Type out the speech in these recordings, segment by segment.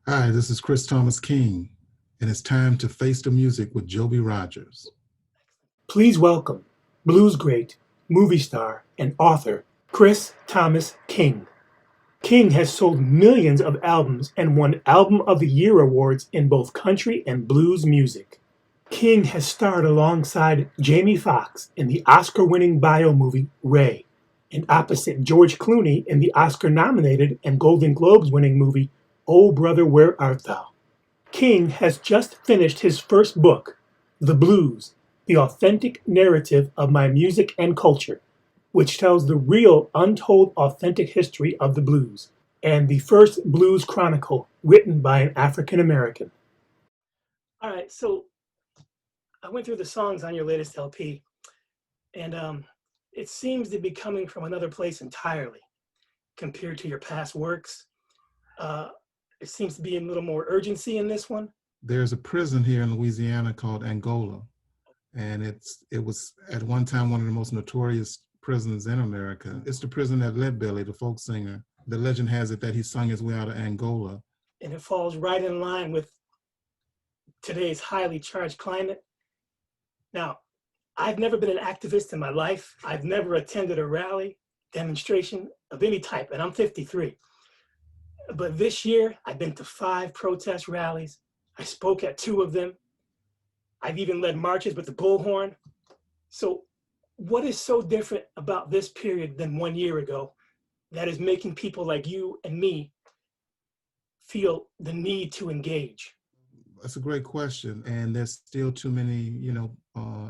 Hi, this is Chris Thomas King, and it's time to face the music with Joby Rogers. Please welcome blues great, movie star, and author Chris Thomas King. King has sold millions of albums and won Album of the Year awards in both country and blues music. King has starred alongside Jamie Foxx in the Oscar-winning bio movie Ray, and opposite George Clooney in the Oscar-nominated and Golden Globes-winning movie Oh Brother, Where Art Thou? King has just finished his first book, The Blues, the authentic narrative of my music and culture, which tells the real, untold, authentic history of the blues, and the first blues chronicle written by an African American. All right, so I went through the songs on your latest LP, and it seems to be coming from another place entirely compared to your past works. Uh, it seems to be a little more urgency in this one. There's a prison here in Louisiana called Angola, and it was at one time one of the most notorious prisons in America. It's the prison that led Billy, the folk singer. The legend has it that he sung his way out of Angola. And it falls right in line with today's highly charged climate. Now, I've never been an activist in my life. I've never attended a rally, demonstration of any type, and I'm 53. But this year, I've been to 5 protest rallies. I spoke at 2 of them. I've even led marches with the bullhorn. So what is so different about this period than 1 year ago that is making people like you and me feel the need to engage? That's a great question, and there's still too many,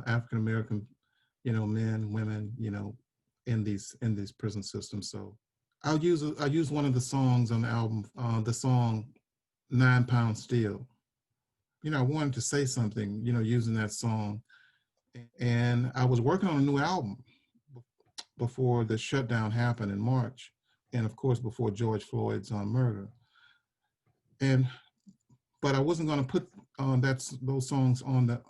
African American, men, women, in these prison systems. So I'll use one of the songs on the album, the song 9 Pound Steel. I wanted to say something, using that song. And I was working on a new album before the shutdown happened in March. And of course, before George Floyd's murder. And but I wasn't going to put those songs on the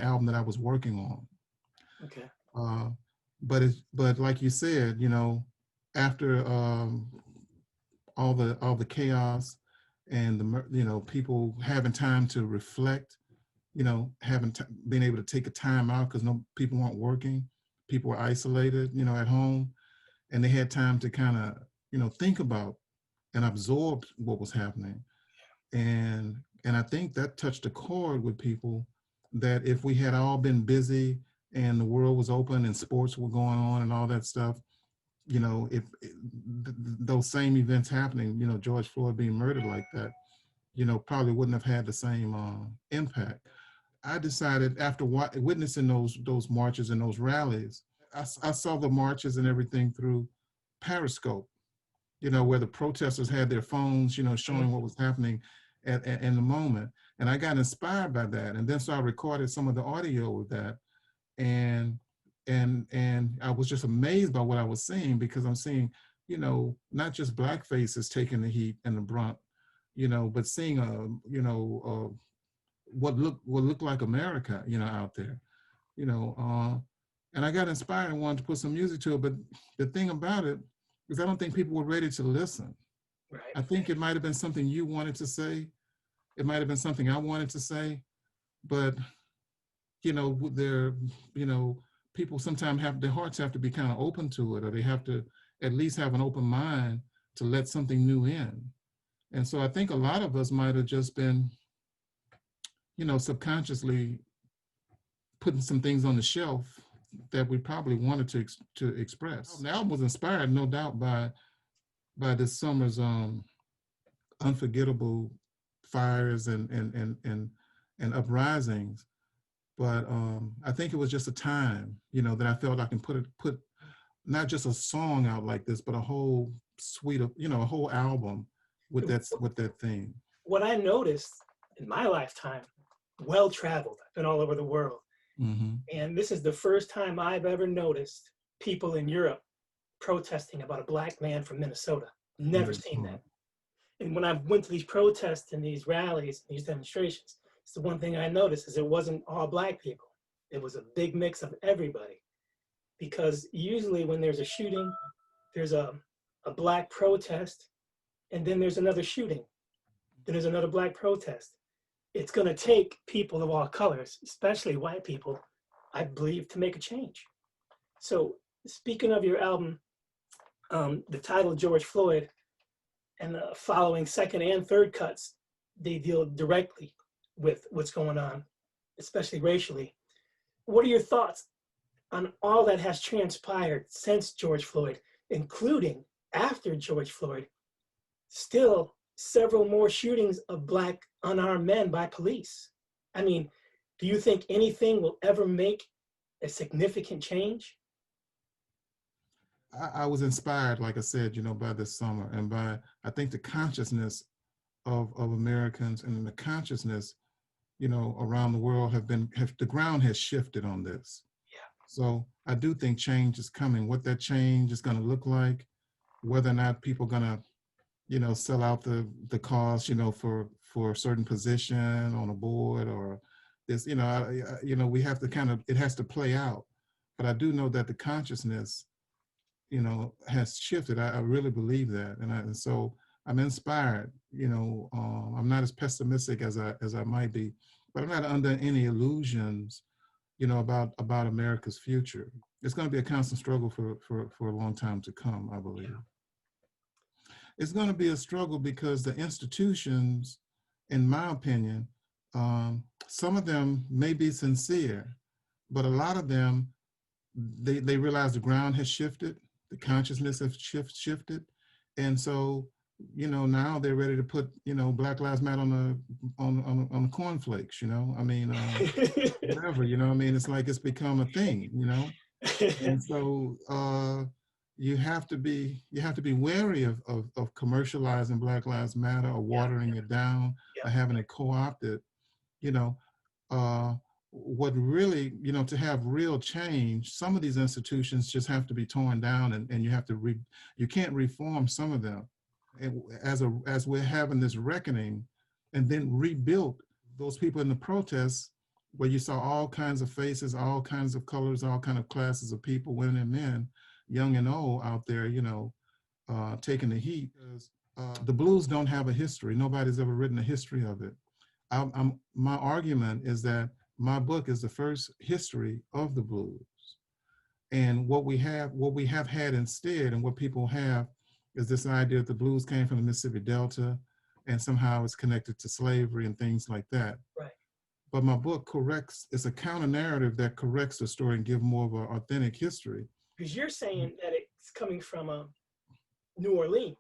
album that I was working on. Okay. Uh, but like you said, after all the chaos and people having time to reflect, being able to take a time out because no people weren't working, people were isolated, at home, and they had time to kind of think about and absorb what was happening. And I think that touched a chord with people, that if we had all been busy and the world was open and sports were going on and all that stuff, if those same events happening, George Floyd being murdered like that, probably wouldn't have had the same impact. I decided after witnessing those marches and those rallies, I saw the marches and everything through Periscope, where the protesters had their phones, showing what was happening in the moment. And I got inspired by that. And then so I recorded some of the audio with that. And I was just amazed by what I was seeing, because I'm seeing, not just black faces taking the heat and the brunt, but seeing what looked like America, out there, and I got inspired and wanted to put some music to it. But the thing about it is, I don't think people were ready to listen. Right. I think it might have been something you wanted to say. It might have been something I wanted to say, but there, people sometimes have their hearts have to be kind of open to it, or they have to at least have an open mind to let something new in. And so I think a lot of us might have just been, subconsciously putting some things on the shelf that we probably wanted to express. The album was inspired, no doubt, by this summer's unforgettable fires and uprisings. But I think it was just a time, that I felt I can put not just a song out like this, but a whole suite of, a whole album with that theme. What I noticed in my lifetime, well traveled, I've been all over the world. Mm-hmm. And this is the first time I've ever noticed people in Europe protesting about a black man from Minnesota. Never seen that. And when I went to these protests and these rallies, these demonstrations, it's the one thing I noticed is it wasn't all black people. It was a big mix of everybody. Because usually when there's a shooting, there's a black protest, and then there's another shooting. then there's another black protest. It's going to take people of all colors, especially white people, I believe, to make a change. So speaking of your album, the title George Floyd and the following second and third cuts, they deal directly with what's going on, especially racially. What are your thoughts on all that has transpired since George Floyd, including after George Floyd? Still several more shootings of black unarmed men by police. I mean, do you think anything will ever make a significant change? I was inspired, like I said, by this summer and by, I think, the consciousness of Americans and the consciousness, around the world the ground has shifted on this. Yeah. So I do think change is coming. What that change is going to look like, whether or not people are going to, sell out the cause, for a certain position on a board or this, we have to it has to play out. But I do know that the consciousness, has shifted. I really believe that. And so I'm inspired, I'm not as pessimistic as I might be, but I'm not under any illusions, about America's future. It's going to be a constant struggle for a long time to come, I believe. Yeah. It's going to be a struggle because the institutions, in my opinion, some of them may be sincere, but a lot of them, they realize the ground has shifted, the consciousness has shifted, and so now they're ready to put Black Lives Matter on the cornflakes. I mean, whatever. I mean, it's like it's become a thing. And so you have to be wary of commercializing Black Lives Matter or watering it down or having it co-opted. What really, to have real change, some of these institutions just have to be torn down, and you have to you can't reform some of them. And as we're having this reckoning, and then rebuilt those people in the protests, where you saw all kinds of faces, all kinds of colors, all kinds of classes of people, women and men, young and old, out there, taking the heat. The blues don't have a history. Nobody's ever written a history of it. My argument is that my book is the first history of the blues. And what we have had instead, and what people have, is this idea that the blues came from the Mississippi Delta and somehow it's connected to slavery and things like that. Right. But my book it's a counter narrative that corrects the story and give more of an authentic history. Because you're saying that it's coming from New Orleans.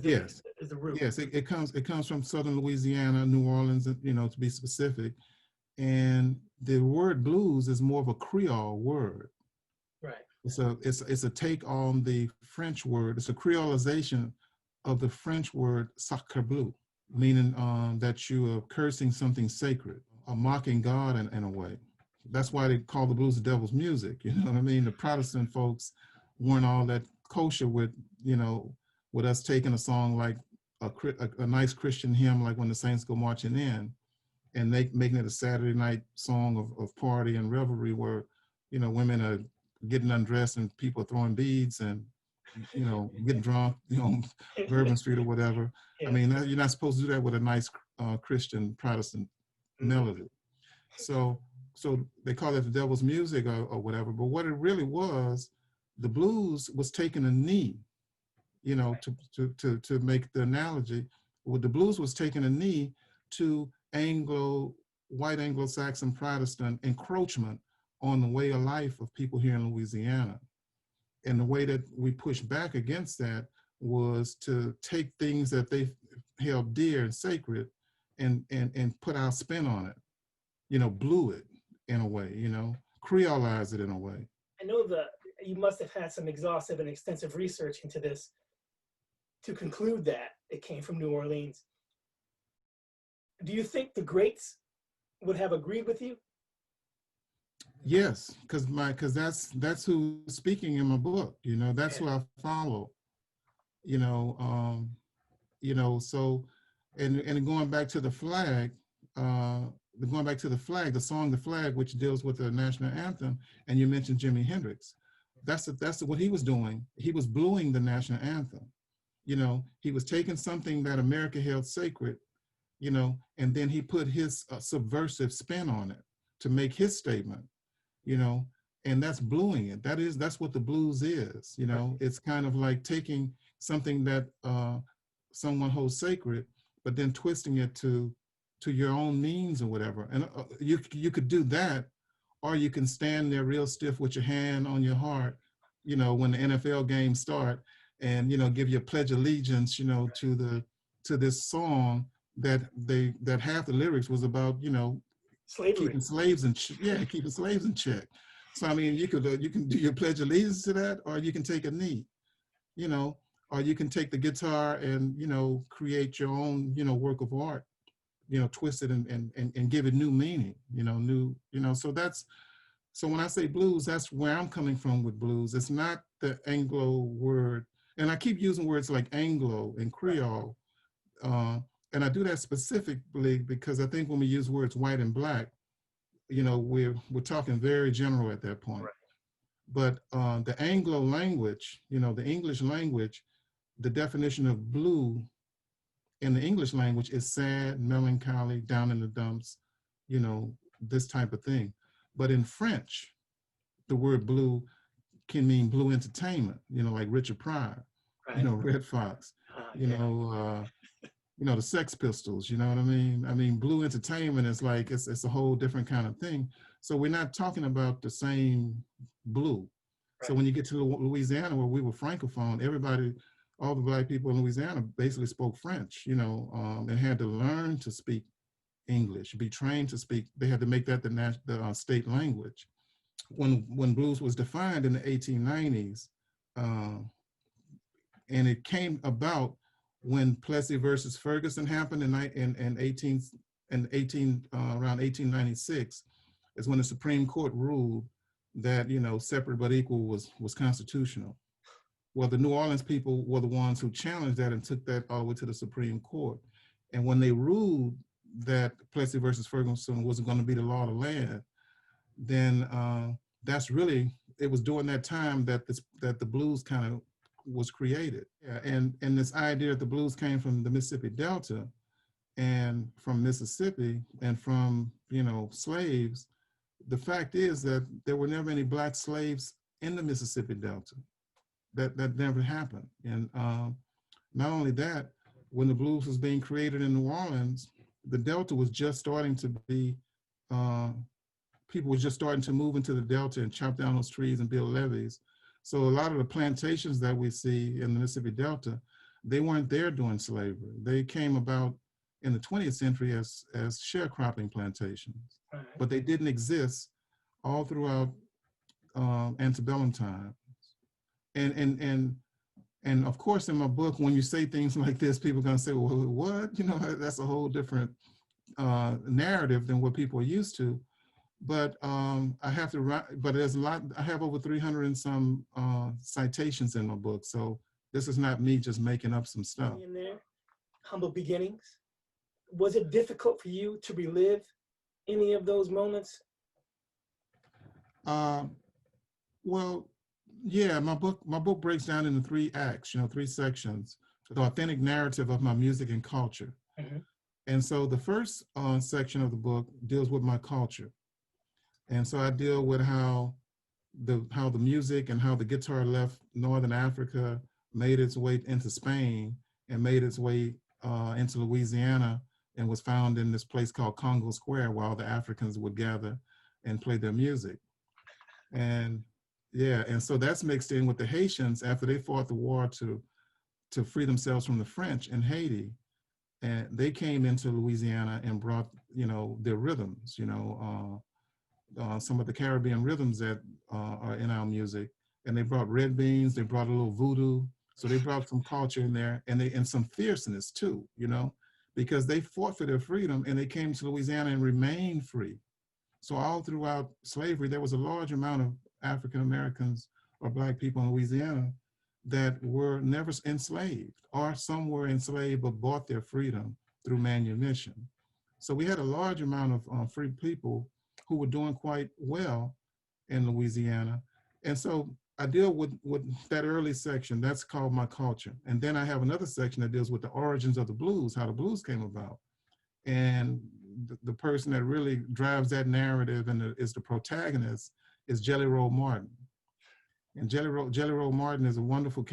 Yes. Is the root. Yes, it comes from Southern Louisiana, New Orleans, to be specific. And the word blues is more of a Creole word. Right. It's a take on the French word. It's a creolization of the French word sacre bleu, meaning that you are cursing something sacred, or mocking God in a way. That's why they call the blues the devil's music. You know what I mean? The Protestant folks weren't all that kosher with us taking a song like a nice Christian hymn, like When the Saints Go Marching In, and making it a Saturday night song of party and revelry, where women are getting undressed and people are throwing beads and getting drunk, Bourbon Street or whatever. Yeah. I mean, you're not supposed to do that with a nice Christian Protestant melody. So they call it the devil's music or whatever. But what it really was, the blues was taking a knee, to make the analogy. The blues was taking a knee to white Anglo-Saxon Protestant encroachment on the way of life of people here in Louisiana. And the way that we pushed back against that was to take things that they held dear and sacred and put our spin on it, blew it in a way, creolize it in a way. I know that you must have had some exhaustive and extensive research into this to conclude that it came from New Orleans. Do you think the greats would have agreed with you? Yes, because that's who's speaking in my book. That's who I follow. So, and going back to the flag, the song "The Flag," which deals with the national anthem, and you mentioned Jimi Hendrix. That's what he was doing. He was bluing the national anthem. He was taking something that America held sacred, and then he put his subversive spin on it to make his statement, you know, and that's bluing it. That's what the blues is. It's kind of like taking something that someone holds sacred, but then twisting it to your own means or whatever. And you could do that, or you can stand there real stiff with your hand on your heart, when the NFL games start, and give your pledge allegiance, to this song that half the lyrics was about, Slavery. keeping slaves in yeah, keeping slaves in check. So I mean, you can do your pledge allegiance to that, or you can take a knee, you know, or you can take the guitar and create your own work of art, twist it and give it new meaning, new, so that's so when I say blues, that's where I'm coming from with blues. It's not the Anglo word, and I keep using words like Anglo and Creole, uh, and I do that specifically because I think when we use words white and black, we're talking very general at that point. Right. But the Anglo language, the English language, the definition of blue in the English language is sad, melancholy, down in the dumps, this type of thing. But in French, the word blue can mean blue entertainment, like Richard Pryor, Right. Red Fox, you Yeah. know, the Sex Pistols, you know what I mean? I mean, blue entertainment is like, it's a whole different kind of thing. So we're not talking about the same blue. So Right. when you get to Louisiana, where we were Francophone, everybody, all the black people in Louisiana basically spoke French, and had to learn to speak English, be trained to speak. They had to make that the state language. When blues was defined in the 1890s, uh, and it came about when Plessy versus Ferguson happened in 18 around 1896, is when the Supreme Court ruled that separate but equal was constitutional. Well, the New Orleans people were the ones who challenged that and took that all the way to the Supreme Court. And when they ruled that Plessy versus Ferguson wasn't going to be the law of the land, then that's really, it was during that time that the blues kind of was created. Yeah, and this idea that the blues came from the Mississippi Delta and from Mississippi and from slaves. The fact is that there were never any black slaves in the Mississippi Delta. That never happened. And not only that, when the blues was being created in New Orleans, the Delta was just starting to be, people were just starting to move into the Delta and chop down those trees and build levees. So a lot of the plantations that we see in the Mississippi Delta, they weren't there during slavery. They came about in the 20th century as sharecropping plantations, Right. but they didn't exist all throughout antebellum time. And of course, in my book, when you say things like this, people are going to say, well, what? That's a whole different narrative than what people are used to. But I have to write, but there's a lot, I have over 300 and some citations in my book. So this is not me just making up some stuff. In there, humble beginnings. Was it difficult for you to relive any of those moments? Well, yeah, my book breaks down into 3 acts, 3 sections, the authentic narrative of my music and culture. Mm-hmm. And so the first section of the book deals with my culture. And so I deal with how the music and how the guitar left Northern Africa, made its way into Spain, and made its way into Louisiana, and was found in this place called Congo Square, while the Africans would gather and play their music. And yeah, and so that's mixed in with the Haitians after they fought the war to free themselves from the French in Haiti. And they came into Louisiana and brought, their rhythms, some of the Caribbean rhythms that are in our music. And they brought red beans, they brought a little voodoo. So they brought some culture in there, and some fierceness too, because they fought for their freedom and they came to Louisiana and remained free. So all throughout slavery, there was a large amount of African Americans or Black people in Louisiana that were never enslaved, or some were enslaved but bought their freedom through manumission. So we had a large amount of free people who were doing quite well in Louisiana. And so I deal with that early section. That's called my culture. And then I have another section that deals with the origins of the blues, how the blues came about. And the person that really drives that narrative and is the protagonist is Jelly Roll Martin. And Jelly Roll Martin is a wonderful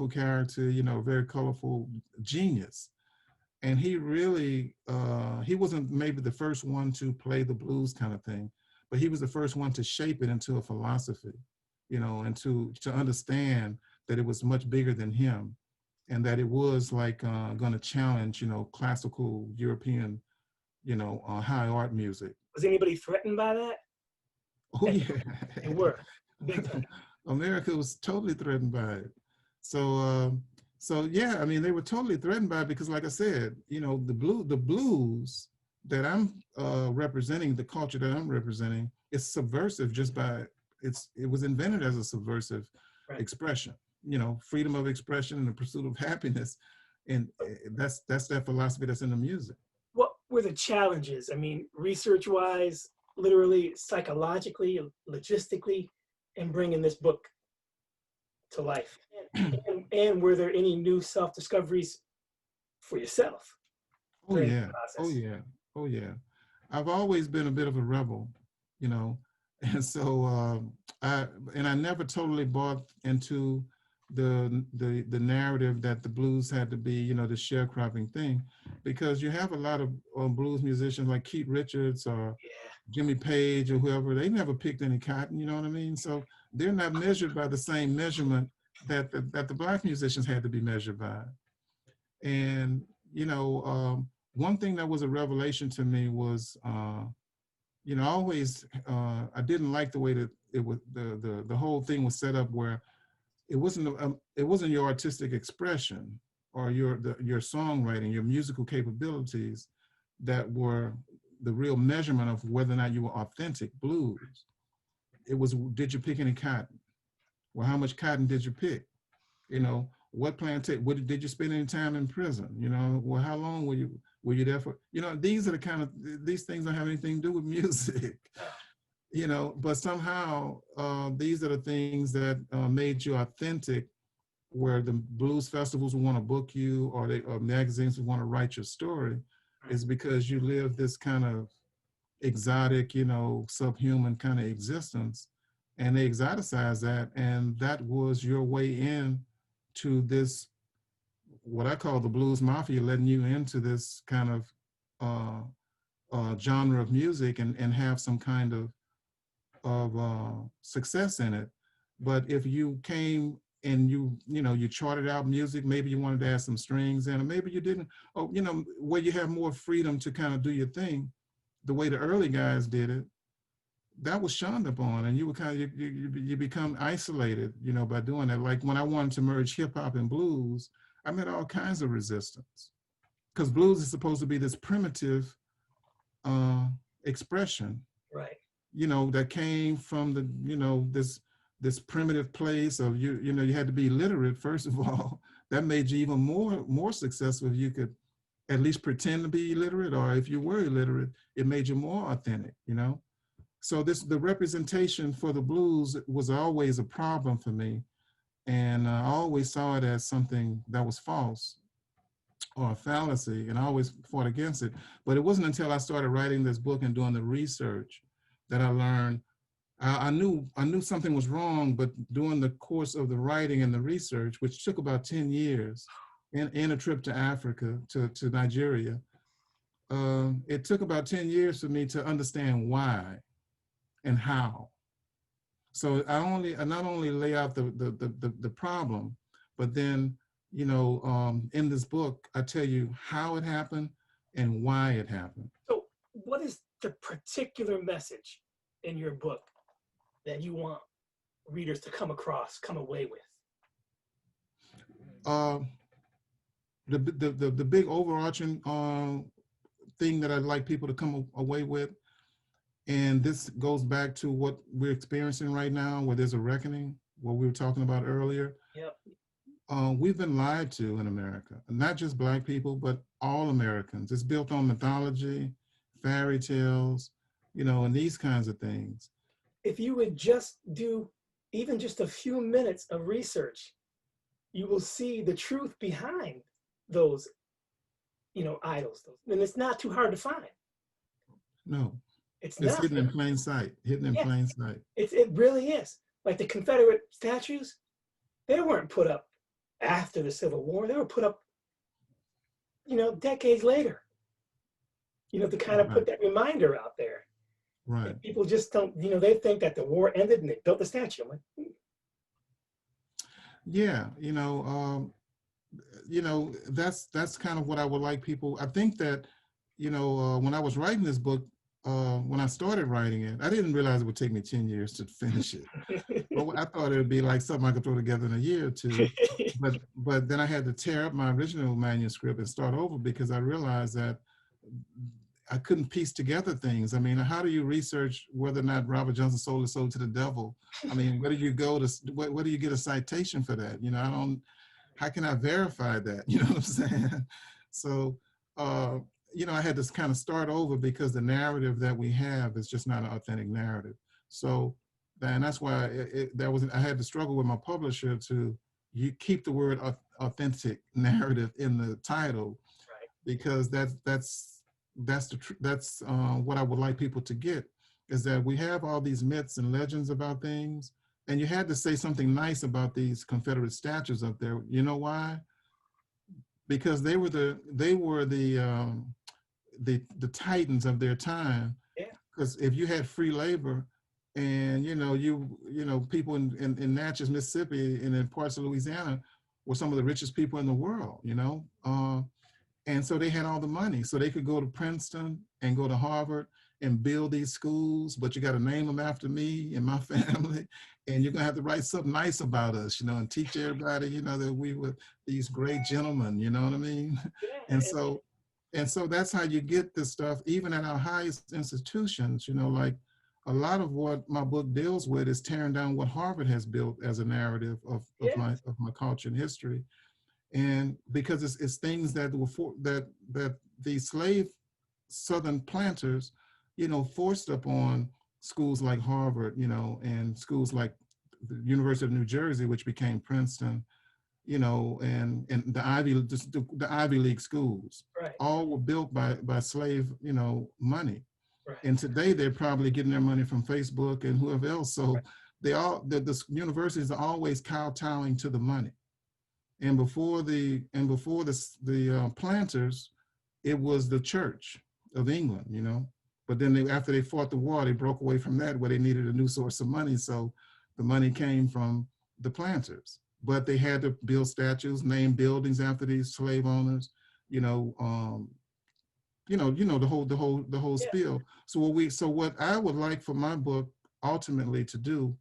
character, you know, very colorful genius. And he really, he wasn't maybe the first one to play the blues kind of thing, but he was the first one to shape it into a philosophy, you know, and to understand that it was much bigger than him, and that it was like going to challenge, you know, classical European, you know, high art music. Was anybody threatened by that? Oh yeah, They were, big time. America was totally threatened by it. So, so yeah, I mean, they were totally threatened by it because, like I said, you know, the blues that I'm representing, the culture that I'm representing, is subversive just by it was invented as a subversive Right. expression. You know, freedom of expression and the pursuit of happiness, and that's that philosophy that's in the music. What were the challenges? I mean, research-wise, literally, psychologically, logistically, in bringing this book to life? And were there any new self-discoveries for yourself Oh during the yeah, oh process? yeah, oh yeah. I've always been a bit of a rebel, you know, and so I never totally bought into the narrative that the blues had to be, you know, the sharecropping thing, because you have a lot of blues musicians like Keith Richards or Yeah, Jimmy Page or whoever. They never picked any cotton, you know what I mean? So they're not measured by the same measurement that the black musicians had to be measured by. And you know, one thing that was a revelation to me was, you know, I didn't like the way that it was the whole thing was set up, where it wasn't your artistic expression or your songwriting, your musical capabilities that were the real measurement of whether or not you were authentic blues. It was, did you pick any cotton? Well, how much cotton did you pick? You know, what plantation, what did you spend any time in prison? You know, well, how long were you there for? You know, these are the kind of, these things don't have anything to do with music. You know, but somehow these are the things that made you authentic, where the blues festivals will want to book you, or magazines will want to write your story, is because you live this kind of exotic, you know, subhuman kind of existence, and they exoticize that, and that was your way in to this, what I call the blues mafia, letting you into this kind of genre of music, and have some kind of success in it. But if you came and you know, you charted out music, maybe you wanted to add some strings in, or maybe you didn't, or you know, where you have more freedom to kind of do your thing, the way the early guys did it, that was shunned upon, and you were kind of you become isolated, you know, by doing that. Like when I wanted to merge hip hop and blues, I met all kinds of resistance, because blues is supposed to be this primitive uh, expression, right. you know, that came from the, you know, this primitive place of you know, you had to be literate first of all. That made you even more successful if you could at least pretend to be illiterate, or if you were illiterate, it made you more authentic, you know. So the representation for the blues was always a problem for me, and I always saw it as something that was false or a fallacy, and I always fought against it. But it wasn't until I started writing this book and doing the research that I learned. I knew something was wrong, but during the course of the writing and the research, which took about 10 years, and a trip to Africa, to Nigeria, it took about 10 years for me to understand why and how. So I not only lay out the problem, but then, you know, in this book, I tell you how it happened and why it happened. So, what is the particular message in your book that you want readers to come away with? Uh, the big overarching thing that I'd like people to come away with, and this goes back to what we're experiencing right now, where there's a reckoning, what we were talking about earlier. Yep. We've been lied to in America, not just Black people, but all Americans. It's built on mythology, fairy tales, you know, and these kinds of things. If you would just do even just a few minutes of research, you will see the truth behind those, idols. And it's not too hard to find. No, It's it's not. hidden in plain sight, hidden in Yeah, plain sight. it really is. Like the Confederate statues, they weren't put up after the Civil War. They were put up, decades later. To kind of Right, put that reminder out there. right. And people just don't, they think that the war ended and they built the statue. I'm like, Yeah, that's kind of what I would like people. I think that, when I was writing this book, when I started writing it, I didn't realize it would take me 10 years to finish it. Well, I thought it would be like something I could throw together in a year or two. But then I had to tear up my original manuscript and start over because I realized that I couldn't piece together things. I mean, how do you research whether or not Robert Johnson sold his soul to the devil? I mean, where do you go to, where do you get a citation for that? How can I verify that? You know what I'm saying? So, uh, I had to kind of start over because the narrative that we have is just not an authentic narrative. So, and that's why I had to struggle with my publisher to keep the word authentic narrative in the title, right. because that's what I would like people to get, is that we have all these myths and legends about things, and you had to say something nice about these Confederate statues up there. You know why? Because they were the titans of their time. Yeah. Because if you had free labor, and people in Natchez, Mississippi, and in parts of Louisiana were some of the richest people in the world. And so they had all the money, so they could go to Princeton and go to Harvard and build these schools, but you got to name them after me and my family, and you're gonna have to write something nice about us, and teach everybody, that we were these great gentlemen, you know what I mean? Yeah. And so, that's how you get this stuff, even at our highest institutions, like a lot of what my book deals with is tearing down what Harvard has built as a narrative of Yeah. my culture and history. And because it's things that were that the slave Southern planters, forced upon schools like Harvard, and schools like the University of New Jersey, which became Princeton, and the Ivy League schools, Right. all were built by slave, money. Right. And today they're probably getting their money from Facebook and whoever else. So Right. the universities are always kowtowing to the money. And before the planters, it was the Church of England, But then after they fought the war, they broke away from that, where they needed a new source of money. So the money came from the planters. But they had to build statues, name buildings after these slave owners, the whole Yeah. spiel. So what I would like for my book ultimately to do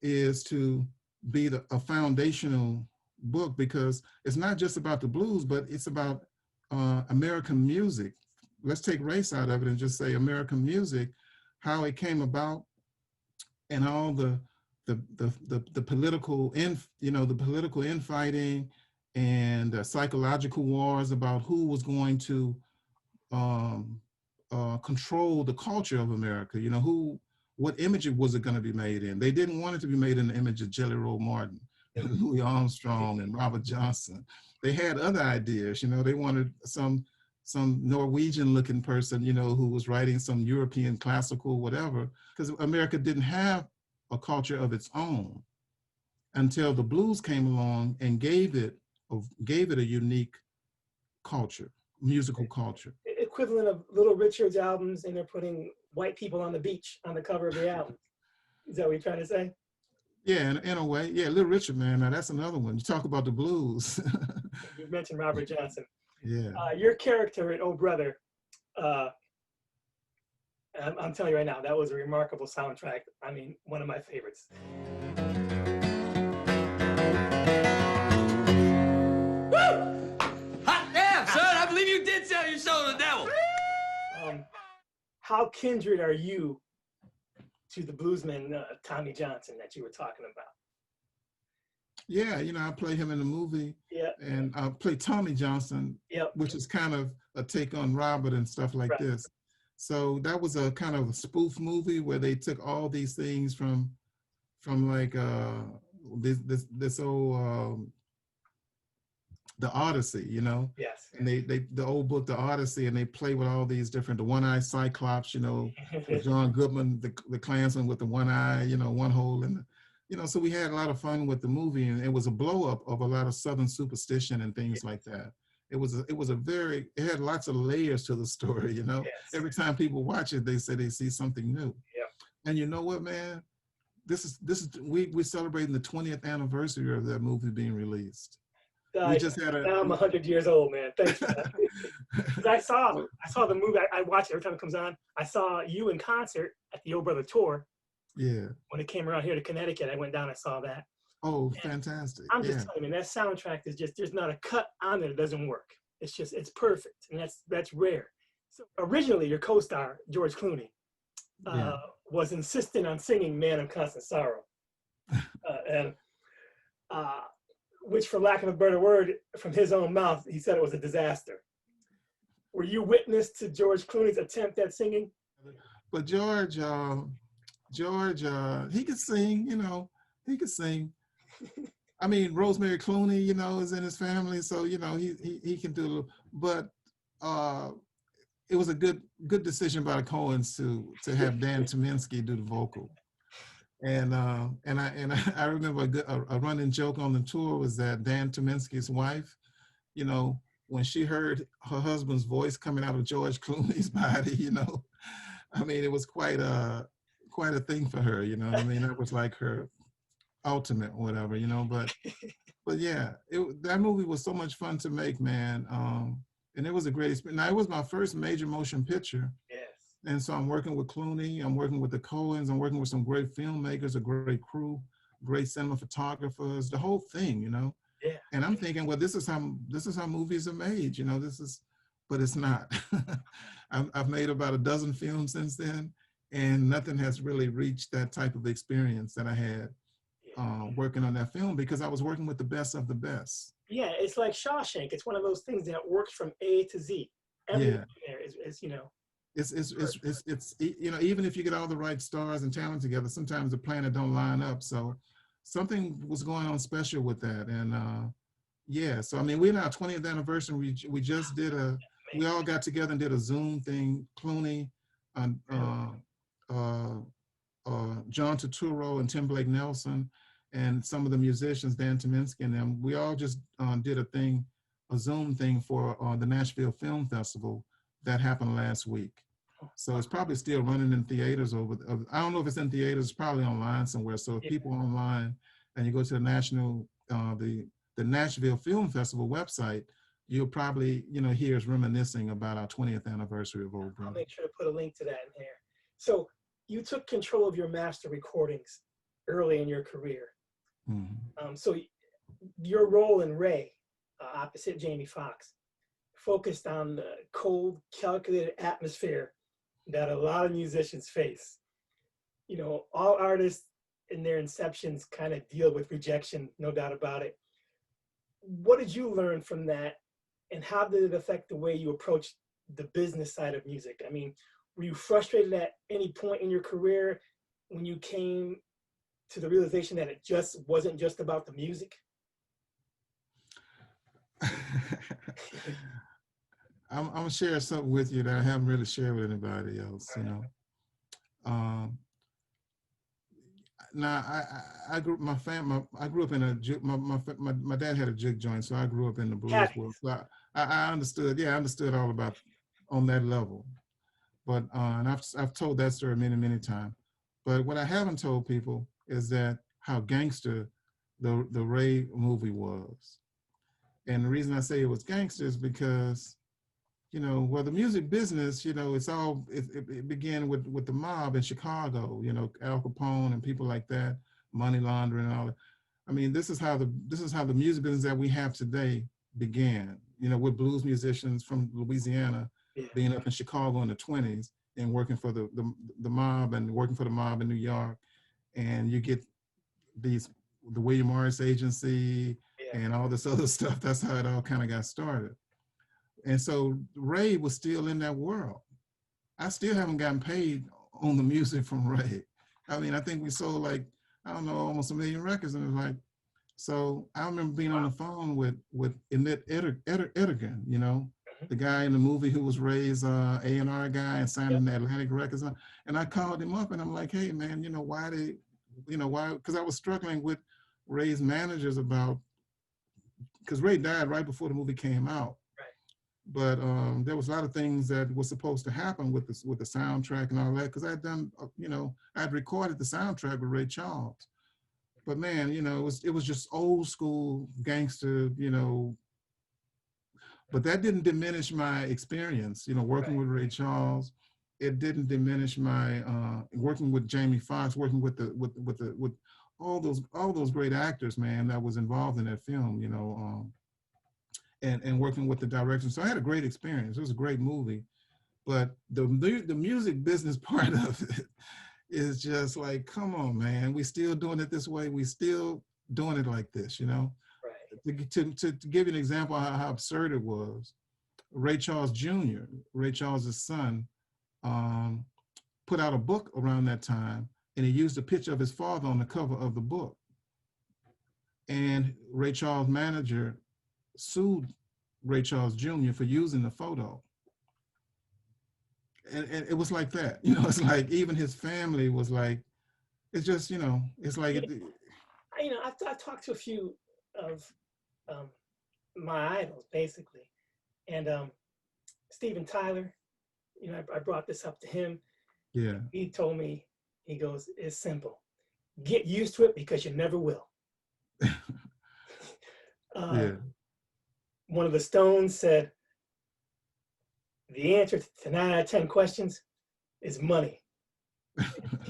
is to be a foundational book, because it's not just about the blues, but it's about American music. Let's take race out of it and just say American music, how it came about, and all the political the political infighting and psychological wars about who was going to um, control the culture of America. What image was it going to be made in? They didn't want it to be made in the image of Jelly Roll Martin, Louis Armstrong, and Robert Johnson. They had other ideas. They wanted some Norwegian-looking person, who was writing some European classical whatever, because America didn't have a culture of its own until the blues came along and gave it a unique culture, musical culture. Equivalent of Little Richard's albums, and they're putting white people on the beach on the cover of the album. Is that what you're trying to say? Yeah, in a way. Yeah, Little Richard, man. Now that's another one. You talk about the blues. You mentioned Robert Johnson. Yeah. Your character in Oh Brother, I'm telling you right now, that was a remarkable soundtrack. I mean, one of my favorites. Hot damn, son! I believe you did sell your soul to the devil. How kindred are you to the bluesman Tommy Johnson that you were talking about? Yeah, I play him in the movie. Yeah. And I play Tommy Johnson, Yep. which is kind of a take on Robert and stuff like Right. this. So that was a kind of a spoof movie where they took all these things from from like this old the Odyssey, you know, Yes. and they the old book, the Odyssey, and they play with all these different, the one-eyed Cyclops, you know, with John Goodman, the Klansman with the one eye, you know, one hole, and you know, so we had a lot of fun with the movie, and it was a blow up of a lot of Southern superstition and things like that. It had lots of layers to the story, you know. Yes. Every time people watch it, they say they see something new. Yep. And you know what, man? We're celebrating the 20th anniversary of that movie being released. We just had now I'm 100 years old, man. Thanks for that. 'Cause I saw the movie. I watch it every time it comes on. I saw you in concert at the Old Brother Tour. Yeah. When it came around here to Connecticut, I went down. I saw that. Oh, fantastic! I'm just telling you, man, that soundtrack is just, there's not a cut on there that doesn't work. It's perfect, and that's rare. So originally, your co-star George Clooney was insistent on singing "Man of Constant Sorrow," and which, for lack of a better word, from his own mouth, he said it was a disaster. Were you witness to George Clooney's attempt at singing? But George, he could sing, you know, he could sing. I mean, Rosemary Clooney, you know, is in his family, so you know he can do a little. But it was a good decision by the Coens to have Dan Tyminski do the vocal. And I remember a running joke on the tour was that Dan Tyminski's wife, you know, when she heard her husband's voice coming out of George Clooney's body, you know, I mean, it was quite a thing for her, you know what I mean? That was like her ultimate or whatever, you know, but yeah, that movie was so much fun to make, man. And it was a great experience. Now, it was my first major motion picture. Yes. And so I'm working with Clooney, I'm working with the Coens, I'm working with some great filmmakers, a great crew, great cinema photographers, the whole thing, you know? Yeah. And I'm thinking, well, this is how movies are made, you know, but it's not. I've made about a dozen films since then, and nothing has really reached that type of experience that I had working on that film, because I was working with the best of the best. Yeah, it's like Shawshank. It's one of those things that works from A to Z. Everything there is, you know. It's you know, even if you get all the right stars and talent together, sometimes the planet don't line up. So something was going on special with that. And yeah, so I mean, we're in our 20th anniversary. We just did we all got together and did a Zoom thing. Clooney, John Turturro and Tim Blake Nelson, and some of the musicians, Dan Tyminski and them. We all just did a Zoom thing for the Nashville Film Festival that happened last week. So it's probably still running in theaters I don't know if it's in theaters, it's probably online somewhere. So if people are online and you go to the Nashville Film Festival website, you'll probably, you know, hear us reminiscing about our 20th anniversary of Old Brother. I'll make sure to put a link to that in there. So you took control of your master recordings early in your career. Mm-hmm. So your role in Ray, opposite Jamie Foxx, focused on the cold, calculated atmosphere that a lot of musicians face. You know, all artists in their inceptions kind of deal with rejection, no doubt about it. What did you learn from that, and how did it affect the way you approach the business side of music? I mean, were you frustrated at any point in your career when you came to the realization that it just wasn't just about the music? I'm gonna share something with you that I haven't really shared with anybody else, you know. Now I grew up in my dad had a jig joint, so I grew up in the blues world. So I understood all about on that level. But and I've told that story many times. But what I haven't told people is that how gangster the Ray movie was. And the reason I say it was gangster is because, you know, well, the music business, you know, it began with the mob in Chicago, you know, Al Capone and people like that, money laundering and all that. I mean, this is how the music business that we have today began, you know, with blues musicians from Louisiana being up in Chicago in the 20s and working for the mob and working for the mob in New York. And you get the William Morris Agency and all this other stuff. That's how it all kind of got started. And so Ray was still in that world. I still haven't gotten paid on the music from Ray. I mean, I think we sold like, I don't know, almost 1 million records. And it was like, so I remember being on the phone with Emmett Ettigan, you know, the guy in the movie who was Ray's A&R guy and signed Yep. in the Atlantic Records. And I called him up and I'm like, hey man, you know, why, because I was struggling with Ray's managers about, because Ray died right before the movie came out. Right. But there was a lot of things that was supposed to happen with the soundtrack and all that, because I had done, you know, I'd recorded the soundtrack with Ray Charles. But man, you know, it was just old school gangster, you know. But that didn't diminish my experience, you know, working with Ray Charles. It didn't diminish my working with Jamie Foxx, working with all those great actors, man, that was involved in that film, you know, and working with the direction. So I had a great experience. It was a great movie. But the music business part of it is just like, come on, man, we still doing it this way. We still doing it like this, you know? Right. To give you an example of how absurd it was, Ray Charles Jr., Ray Charles's son, put out a book around that time, and he used a picture of his father on the cover of the book. And Ray Charles' manager sued Ray Charles Jr. for using the photo. And it was like that, you know, it's like even his family was like, it's just, you know, it's like, You know, I talked to a few of my idols, basically. And Steven Tyler, you know, I brought this up to him. yeah. He told me, he goes, it's simple. Get used to it because you never will. Yeah. One of the Stones said, the answer to 9 out of 10 questions is money.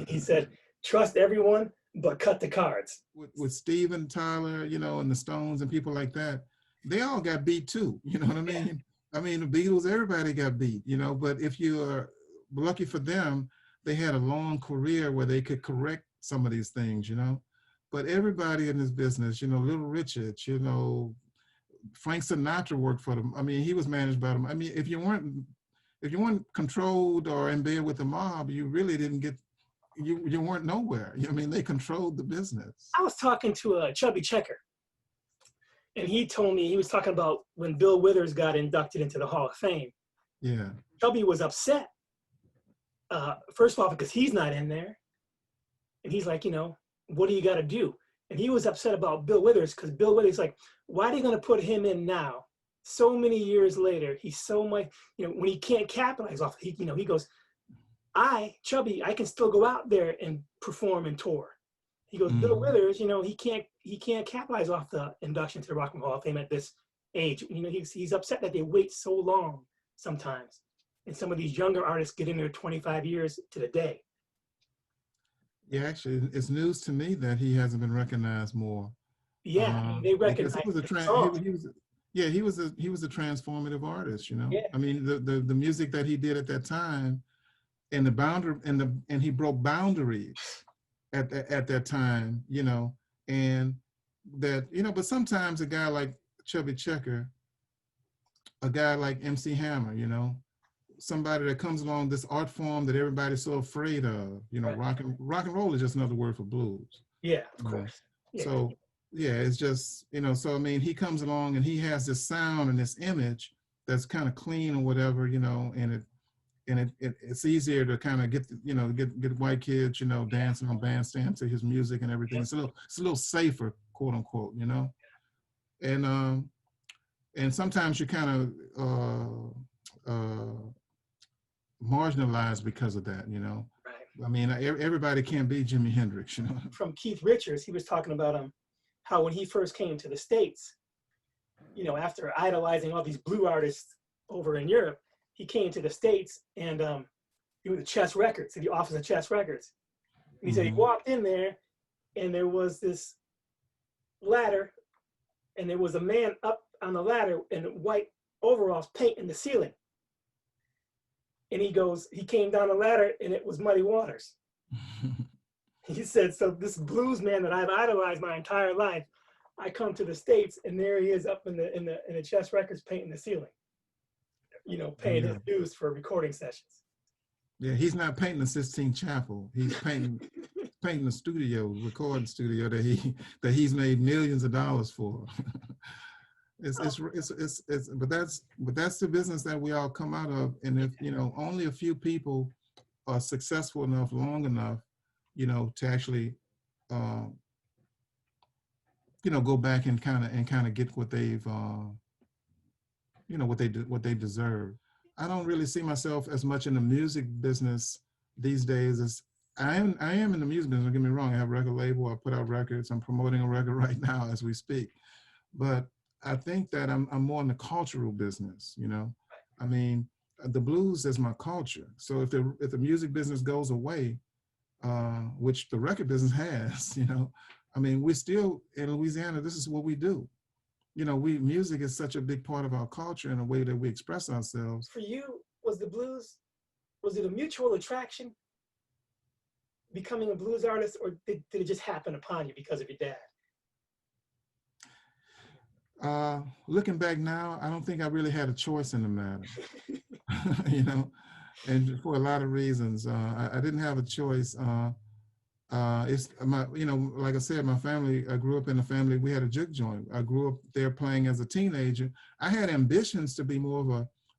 He said, trust everyone, but cut the cards. With Steven Tyler, you know, and the Stones and people like that, they all got beat too. You know what I mean? I mean, the Beatles, everybody got beat, you know, but if you're lucky for them, they had a long career where they could correct some of these things, you know. But everybody in this business, you know, Little Richard, you know, Frank Sinatra worked for them. I mean, he was managed by them. I mean, if you weren't controlled or in bed with the mob, you really didn't get, you weren't nowhere. I mean, they controlled the business. I was talking to a Chubby Checker, and he told me, he was talking about when Bill Withers got inducted into the Hall of Fame. Yeah. Chubby was upset. First off, because he's not in there. And he's like, you know, what do you got to do? And he was upset about Bill Withers because Bill Withers like, why are they going to put him in now? So many years later, he's so much, you know, when he can't capitalize off, he, you know, he goes, Chubby, I can still go out there and perform and tour. He goes, Bill Withers, you know, he can't capitalize off the induction to the Rock and Roll Hall of Fame at this age. You know, he's upset that they wait so long sometimes. And some of these younger artists get in there 25 years to the day. Yeah, actually, it's news to me that he hasn't been recognized more. Yeah, I mean, they recognize he was a transformative artist, you know. Yeah. I mean, the music that he did at that time, and the boundary and he broke boundaries at that time, you know, and that, you know, but sometimes a guy like Chubby Checker, a guy like MC Hammer, you know, somebody that comes along this art form that everybody's so afraid of, you know, Right. rock and roll is just another word for blues. Yeah, of course. Yeah. So yeah, it's just, you know, so I mean, he comes along and he has this sound and this image that's kind of clean or whatever, you know, and it's easier to kind of get, you know, get white kids, you know, dancing on bandstand to his music and everything. It's a little safer, quote unquote, you know, and sometimes you kind of marginalized because of that, you know. Right. I mean, everybody can't be Jimi Hendrix, you know. From Keith Richards, he was talking about how when he first came to the States, you know, after idolizing all these blue artists over in Europe, he came to the States and he was at Chess Records, the office of Chess Records. And he said he walked in there and there was this ladder and there was a man up on the ladder in white overalls painting the ceiling. And he goes, he came down the ladder and it was Muddy Waters. He said, so this blues man that I've idolized my entire life, I come to the States and there he is up in the Chess Records painting the ceiling, you know, paying his dues for recording sessions. Yeah, he's not painting the Sistine Chapel. He's painting painting a studio, recording studio that he's made millions of dollars for. But that's the business that we all come out of. And if, you know, only a few people are successful enough, long enough, you know, to actually, you know, go back and kind of get what they've, you know, what they deserve. I don't really see myself as much in the music business these days as I am in the music business. Don't get me wrong. I have a record label. I put out records. I'm promoting a record right now as we speak. But I think that I'm more in the cultural business. You know, I mean, the blues is my culture. So if the music business goes away, which the record business has, you know, I mean, we're still in Louisiana. This is what we do. You know, music is such a big part of our culture and the way that we express ourselves. For you, was the blues, was it a mutual attraction becoming a blues artist, or did it just happen upon you because of your dad? Looking back now, I don't think I really had a choice in the matter. You know, and for a lot of reasons, I didn't have a choice. It's my, you know, like I said, my family, I grew up in a family, we had a juke joint. I grew up there playing as a teenager. I had ambitions to be more of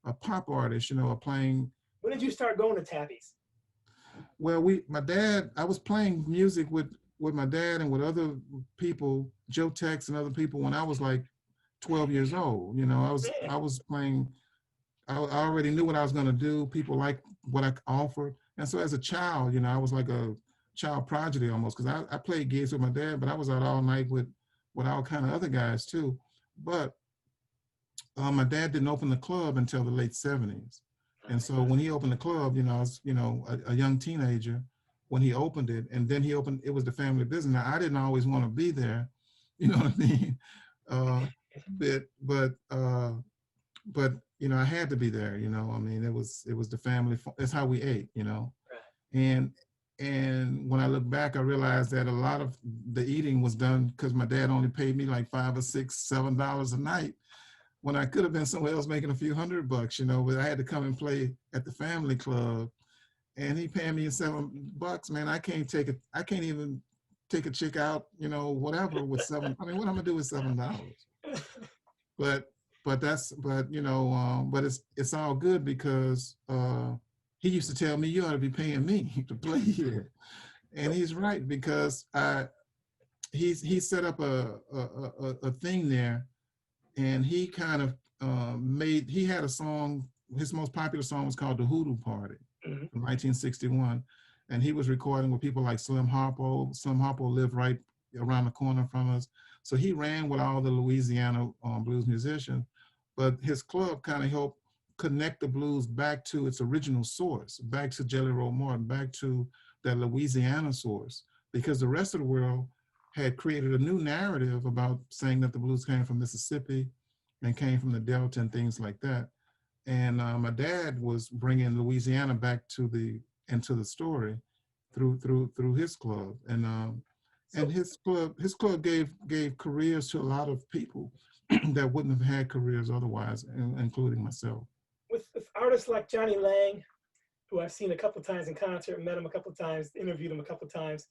a pop artist, you know, playing. When did you start going to Tabby's? Well, I was playing music with my dad and with other people, Joe Tex and other people when I was like 12 years old. You know, I was playing, I already knew what I was going to do. People liked what I offered. And so as a child, you know, I was like a child prodigy almost, because I played gigs with my dad, but I was out all night with all kind of other guys too. But my dad didn't open the club until the late 70s. And so when he opened the club, you know, I was, you know, a young teenager when he opened it, and then it was the family business. Now, I didn't always want to be there, you know what I mean? But you know, I had to be there, you know. I mean, it was the family, it's how we ate, you know. And when I look back, I realized that a lot of the eating was done because my dad only paid me like $5 or $6, $7 a night, when I could have been somewhere else making a few $100, you know. But I had to come and play at the family club, and he paying me $7. Man, I can't even take a chick out, you know, whatever with $7. I mean, what I'm gonna do with $7? But you know, but it's all good because he used to tell me, you ought to be paying me to play here. And he's right, because he set up a thing there, and he kind of he had a song, his most popular song was called The Hoodoo Party from 1961. And he was recording with people like Slim Harpo. Slim Harpo lived right around the corner from us. So he ran with all the Louisiana blues musicians, but his club kind of helped connect the blues back to its original source, back to Jelly Roll Morton, back to that Louisiana source, because the rest of the world had created a new narrative about saying that the blues came from Mississippi and came from the Delta and things like that. And my dad was bringing Louisiana back into the story through his club, and his club gave careers to a lot of people that wouldn't have had careers otherwise, including myself. With artists like Johnny Lang, who I've seen a couple of times in concert, met him a couple of times, interviewed him a couple of times,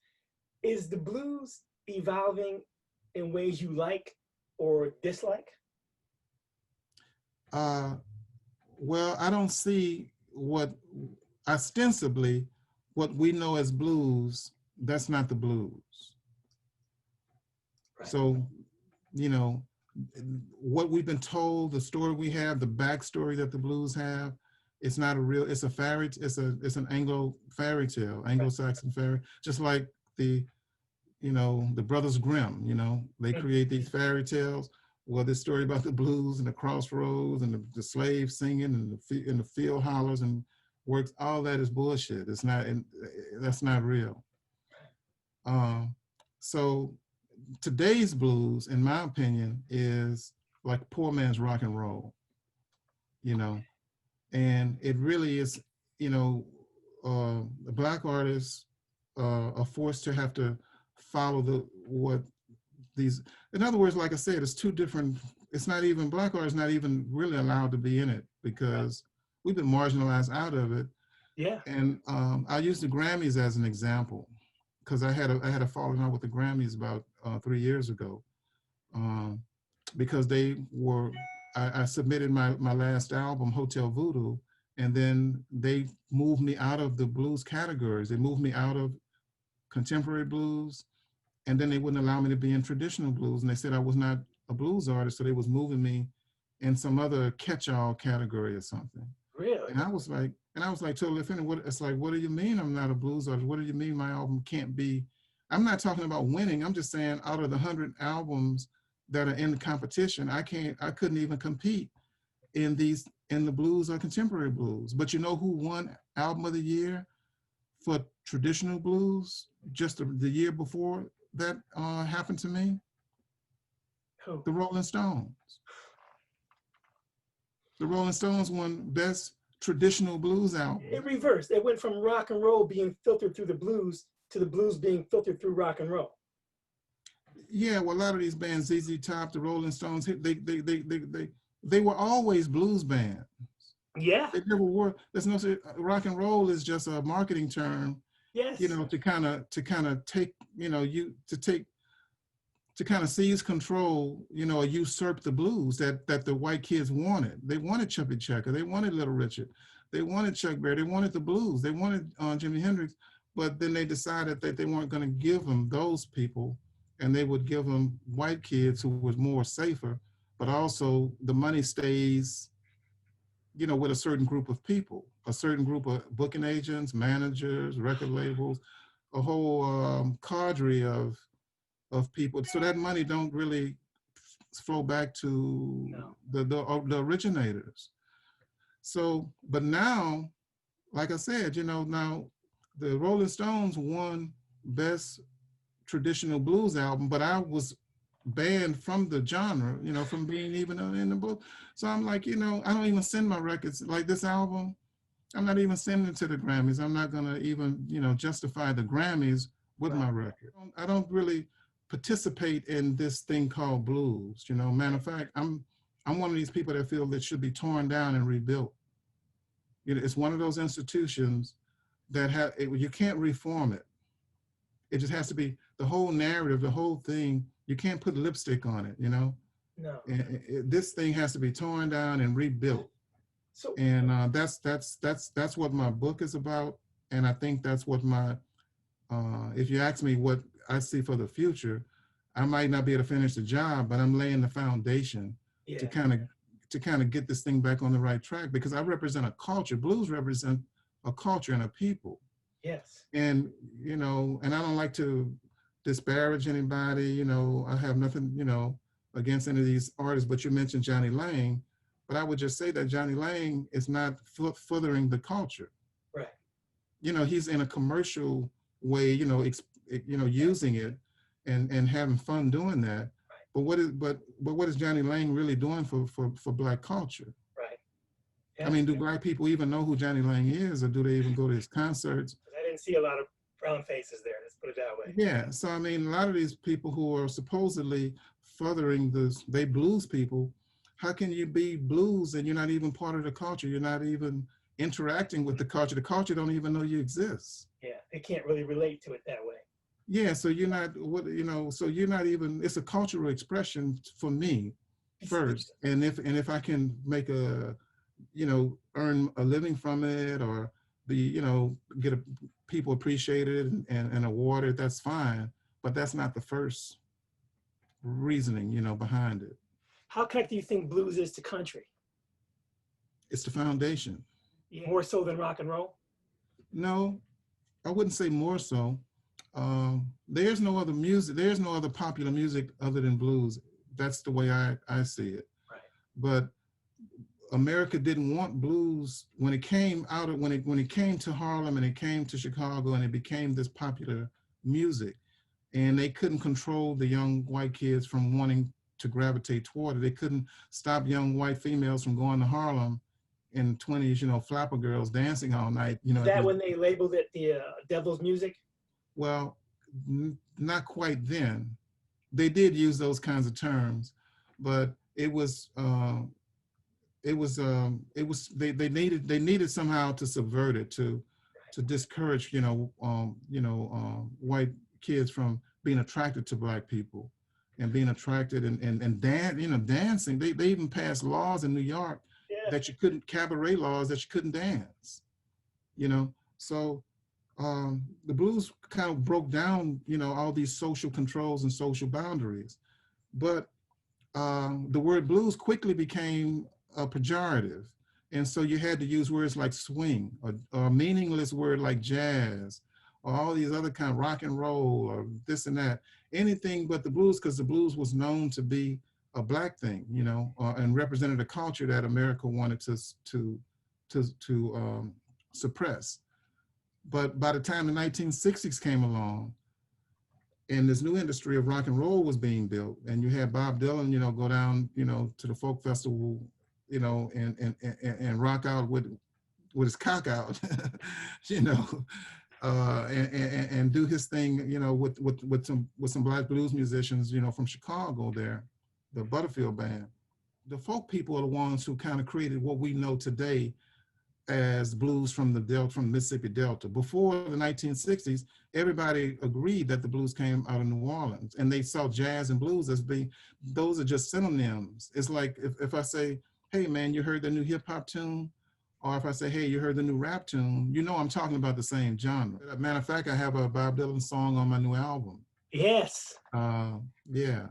is the blues evolving in ways you like or dislike? Well, I don't see ostensibly what we know as blues, that's not the blues. Right. So, you know, what we've been told, the story we have, the backstory that the blues have, it's not a real, it's a fairy, it's an Anglo fairy tale, Anglo-Saxon fairy, just like the Brothers Grimm, you know, they create these fairy tales. Well, this story about the blues and the crossroads and the slaves singing and the field hollers and works, all that is bullshit. It's not, that's not real. So today's blues, in my opinion, is like poor man's rock and roll, you know, and it really is, you know, the Black artists are forced to have to follow in other words, like I said, it's two different, it's not even, Black art is not even really allowed to be in it because we've been marginalized out of it. Yeah. And I'll use the Grammys as an example, because I had a falling out with the Grammys about 3 years ago, um, because I submitted my last album, Hotel Voodoo, and then they moved me out of the blues categories. They moved me out of contemporary blues, and then they wouldn't allow me to be in traditional blues, and they said I was not a blues artist, so they was moving me in some other catch-all category or something. Really? And I was like totally offended. It's like, what do you mean I'm not a blues artist? What do you mean my album can't be? I'm not talking about winning. I'm just saying out of the 100 albums that are in the competition, I couldn't even compete in the blues or contemporary blues. But you know who won album of the year for traditional blues just the year before that happened to me? Who? The Rolling Stones. The Rolling Stones won best traditional blues album. It reversed. It went from rock and roll being filtered through the blues to the blues being filtered through rock and roll. Yeah, well, a lot of these bands, ZZ Top, the Rolling Stones, they were always blues bands. Yeah. They never were. There's no rock and roll is just a marketing term, Yes. to kind of take, to kind of seize control, or usurp the blues that the white kids wanted. They wanted Chubby Checker, they wanted Little Richard, they wanted Chuck Berry, they wanted the blues, they wanted Jimi Hendrix, but then they decided that they weren't going to give them those people, and they would give them white kids who was more safer, but also the money stays, with a certain group of people, a certain group of booking agents, managers, record labels, a whole cadre of people. So that money don't really flow back to the originators. So, but now, like I said, now the Rolling Stones won best traditional blues album, but I was banned from the genre, from being even in the blues. So I'm like, I don't even send my records like this album. I'm not even sending it to the Grammys. I'm not gonna even, justify the Grammys with my record. I don't really participate in this thing called blues. Matter of fact, I'm one of these people that feel that should be torn down and rebuilt. It's one of those institutions that you can't reform it. It just has to be the whole narrative, the whole thing. You can't put lipstick on it, No. This thing has to be torn down and rebuilt. So, and that's what my book is about. And I think that's what if you ask me what I see for the future, I might not be able to finish the job, but I'm laying the foundation to kind of get this thing back on the right track, because I represent a culture. Blues represent a culture and a people. Yes. And, and I don't like to disparage anybody, I have nothing, against any of these artists, but you mentioned Johnny Lang, but I would just say that Johnny Lang is not furthering the culture. Right. He's in a commercial way, using it and having fun doing that. Right. But what is Johnny Lang really doing for Black culture? Right. Yeah. I mean, do Black people even know who Johnny Lang is, or do they even go to his concerts? I didn't see a lot of brown faces there, let's put it that way. Yeah, so I mean, a lot of these people who are supposedly furthering they blues people, how can you be blues and you're not even part of the culture? You're not even interacting with the culture. The culture don't even know you exist. Yeah, they can't really relate to it that way. Yeah, so you're not, so you're not even, it's a cultural expression for me first. And if I can make earn a living from it, or be, get people appreciated and awarded, that's fine. But that's not the first reasoning, behind it. How connected do you think blues is to country? It's the foundation. Yeah. More so than rock and roll? No, I wouldn't say more so. There's no other music. There's no other popular music other than blues. That's the way I see it. Right. But America didn't want blues when it came out of, when it came to Harlem and it came to Chicago and it became this popular music, and they couldn't control the young white kids from wanting to gravitate toward it. They couldn't stop young white females from going to Harlem in 20s, flapper girls dancing all night. Is that when they labeled it the devil's music? Well, not quite then. They did use those kinds of terms, but it was they needed somehow to subvert it, to to discourage, white kids from being attracted to black people and being attracted and dancing. They even passed laws in New York Yeah. that you couldn't, cabaret laws that you couldn't dance, So the blues kind of broke down, all these social controls and social boundaries. But the word blues quickly became a pejorative. And so you had to use words like swing or a meaningless word like jazz or all these other kind of rock and roll or this and that, anything but the blues, because the blues was known to be a black thing, and represented a culture that America wanted to suppress. But by the time the 1960s came along, and this new industry of rock and roll was being built, and you had Bob Dylan, go down, to the folk festival, and rock out with his cock out, and do his thing, with some black blues musicians, from Chicago there, the Butterfield Band. The folk people are the ones who kind of created what we know today as blues from the Delta, from the Mississippi Delta. Before the 1960s, everybody agreed that the blues came out of New Orleans, and they saw jazz and blues as being, those are just synonyms. It's like if I say, hey man, you heard the new hip hop tune? Or if I say, hey, you heard the new rap tune, I'm talking about the same genre. As a matter of fact, I have a Bob Dylan song on my new album. Yes. Yeah.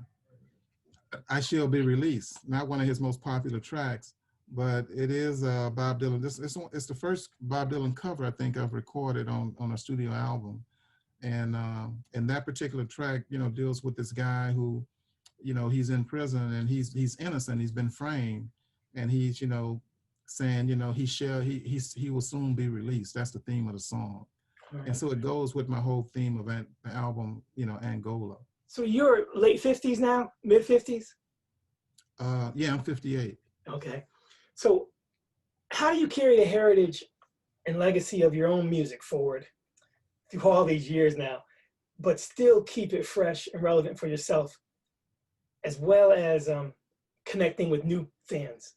I Shall Be Released, not one of his most popular tracks, but it is Bob Dylan. It's the first Bob Dylan cover I think I've recorded on a studio album, and that particular track, deals with this guy who, he's in prison and he's innocent. He's been framed, and he's saying, he will soon be released. That's the theme of the song, Right. and so it goes with my whole theme of the album, Angola. So you're late 50s now, mid 50s? Yeah, I'm 58. Okay. So how do you carry the heritage and legacy of your own music forward through all these years now, but still keep it fresh and relevant for yourself, as well as connecting with new fans?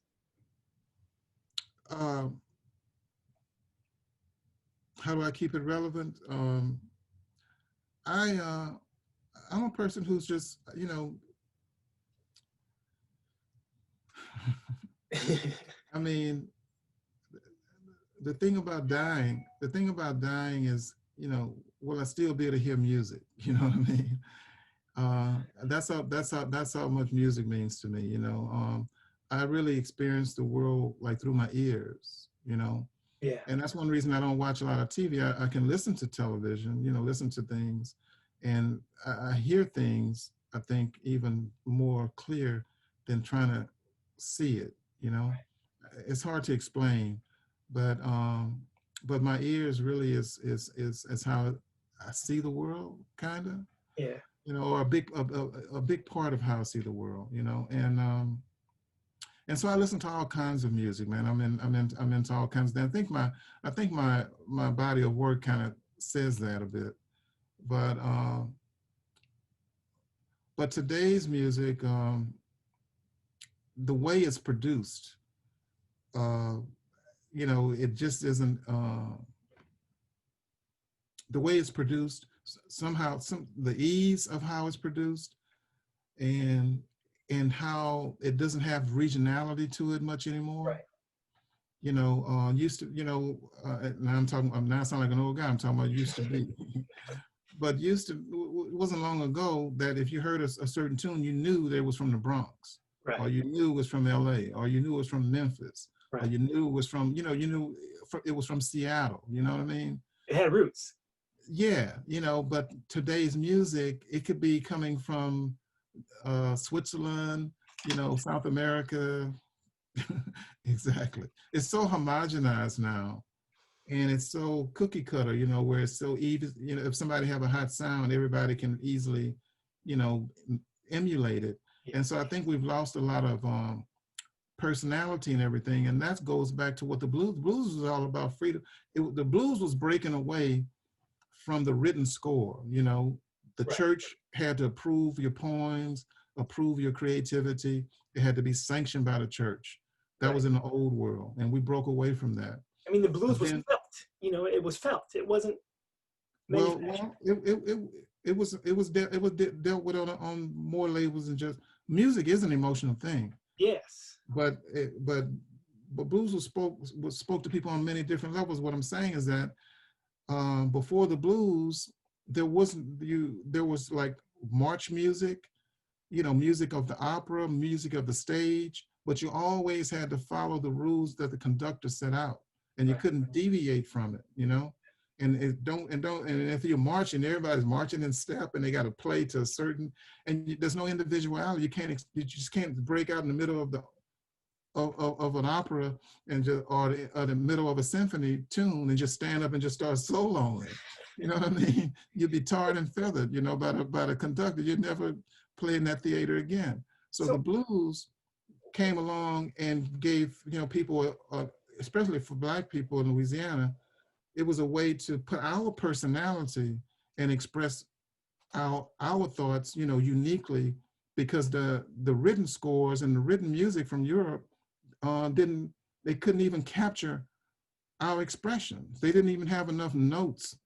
How do I keep it relevant? I'm a person who's just, I mean, the thing about dying is, will I still be able to hear music? You know what I mean? That's how much music means to me. I really experience the world like through my ears, Yeah. And that's one reason I don't watch a lot of TV. I can listen to television, listen to things, and I hear things, I think, even more clear than trying to see it, It's hard to explain, but my ears really is how I see the world, kind of. Yeah. Or a big part of how I see the world, and so I listen to all kinds of music, man. I'm into all kinds of things. I think my body of work kind of says that a bit, but today's music, the way it's produced, it just isn't. The way it's produced, somehow, the ease of how it's produced, and how it doesn't have regionality to it much anymore. Right. Used to, now I'm now sound like an old guy. I'm talking about used to be, but used to, it wasn't long ago that if you heard a certain tune, you knew that it was from the Bronx, Right. or you knew it was from LA, or you knew it was from Memphis, Right. or you knew it was from, you knew it was from Seattle. You know what I mean? It had roots. Yeah, but today's music, it could be coming from Switzerland, South America. Exactly. It's so homogenized now, and it's so cookie cutter, where it's so easy, if somebody have a hot sound, everybody can easily, emulate it. And so I think we've lost a lot of personality and everything, and that goes back to what the blues was all about, freedom. The blues was breaking away from the written score. The Right. church had to approve your poems, approve your creativity. It had to be sanctioned by the church. That Right. was in the old world, and we broke away from that. I mean, the blues was Then, felt. You know, it was felt. It wasn't Well, manufactured. dealt with on more labels than just music is an emotional thing, Yes. but blues spoke to people on many different levels. What I'm saying is that before the blues, there was like march music, you know, music of the opera, music of the stage, but you always had to follow the rules that the conductor set out, and you Right. couldn't deviate from it, you know. And if you're marching, everybody's marching in step, and they got to play to a certain, and there's no individuality. You just can't break out in the middle of the of an opera and just or the middle of a symphony tune and just stand up and just start soloing. You know what I mean? You'd be tarred and feathered, you know, by the conductor. You'd never play in that theater again. So the So blues came along and gave, you know, people, especially for Black people in Louisiana, it was a way to put our personality and express our thoughts, you know, uniquely, because the written scores and the written music from Europe they couldn't even capture our expressions. They didn't even have enough notes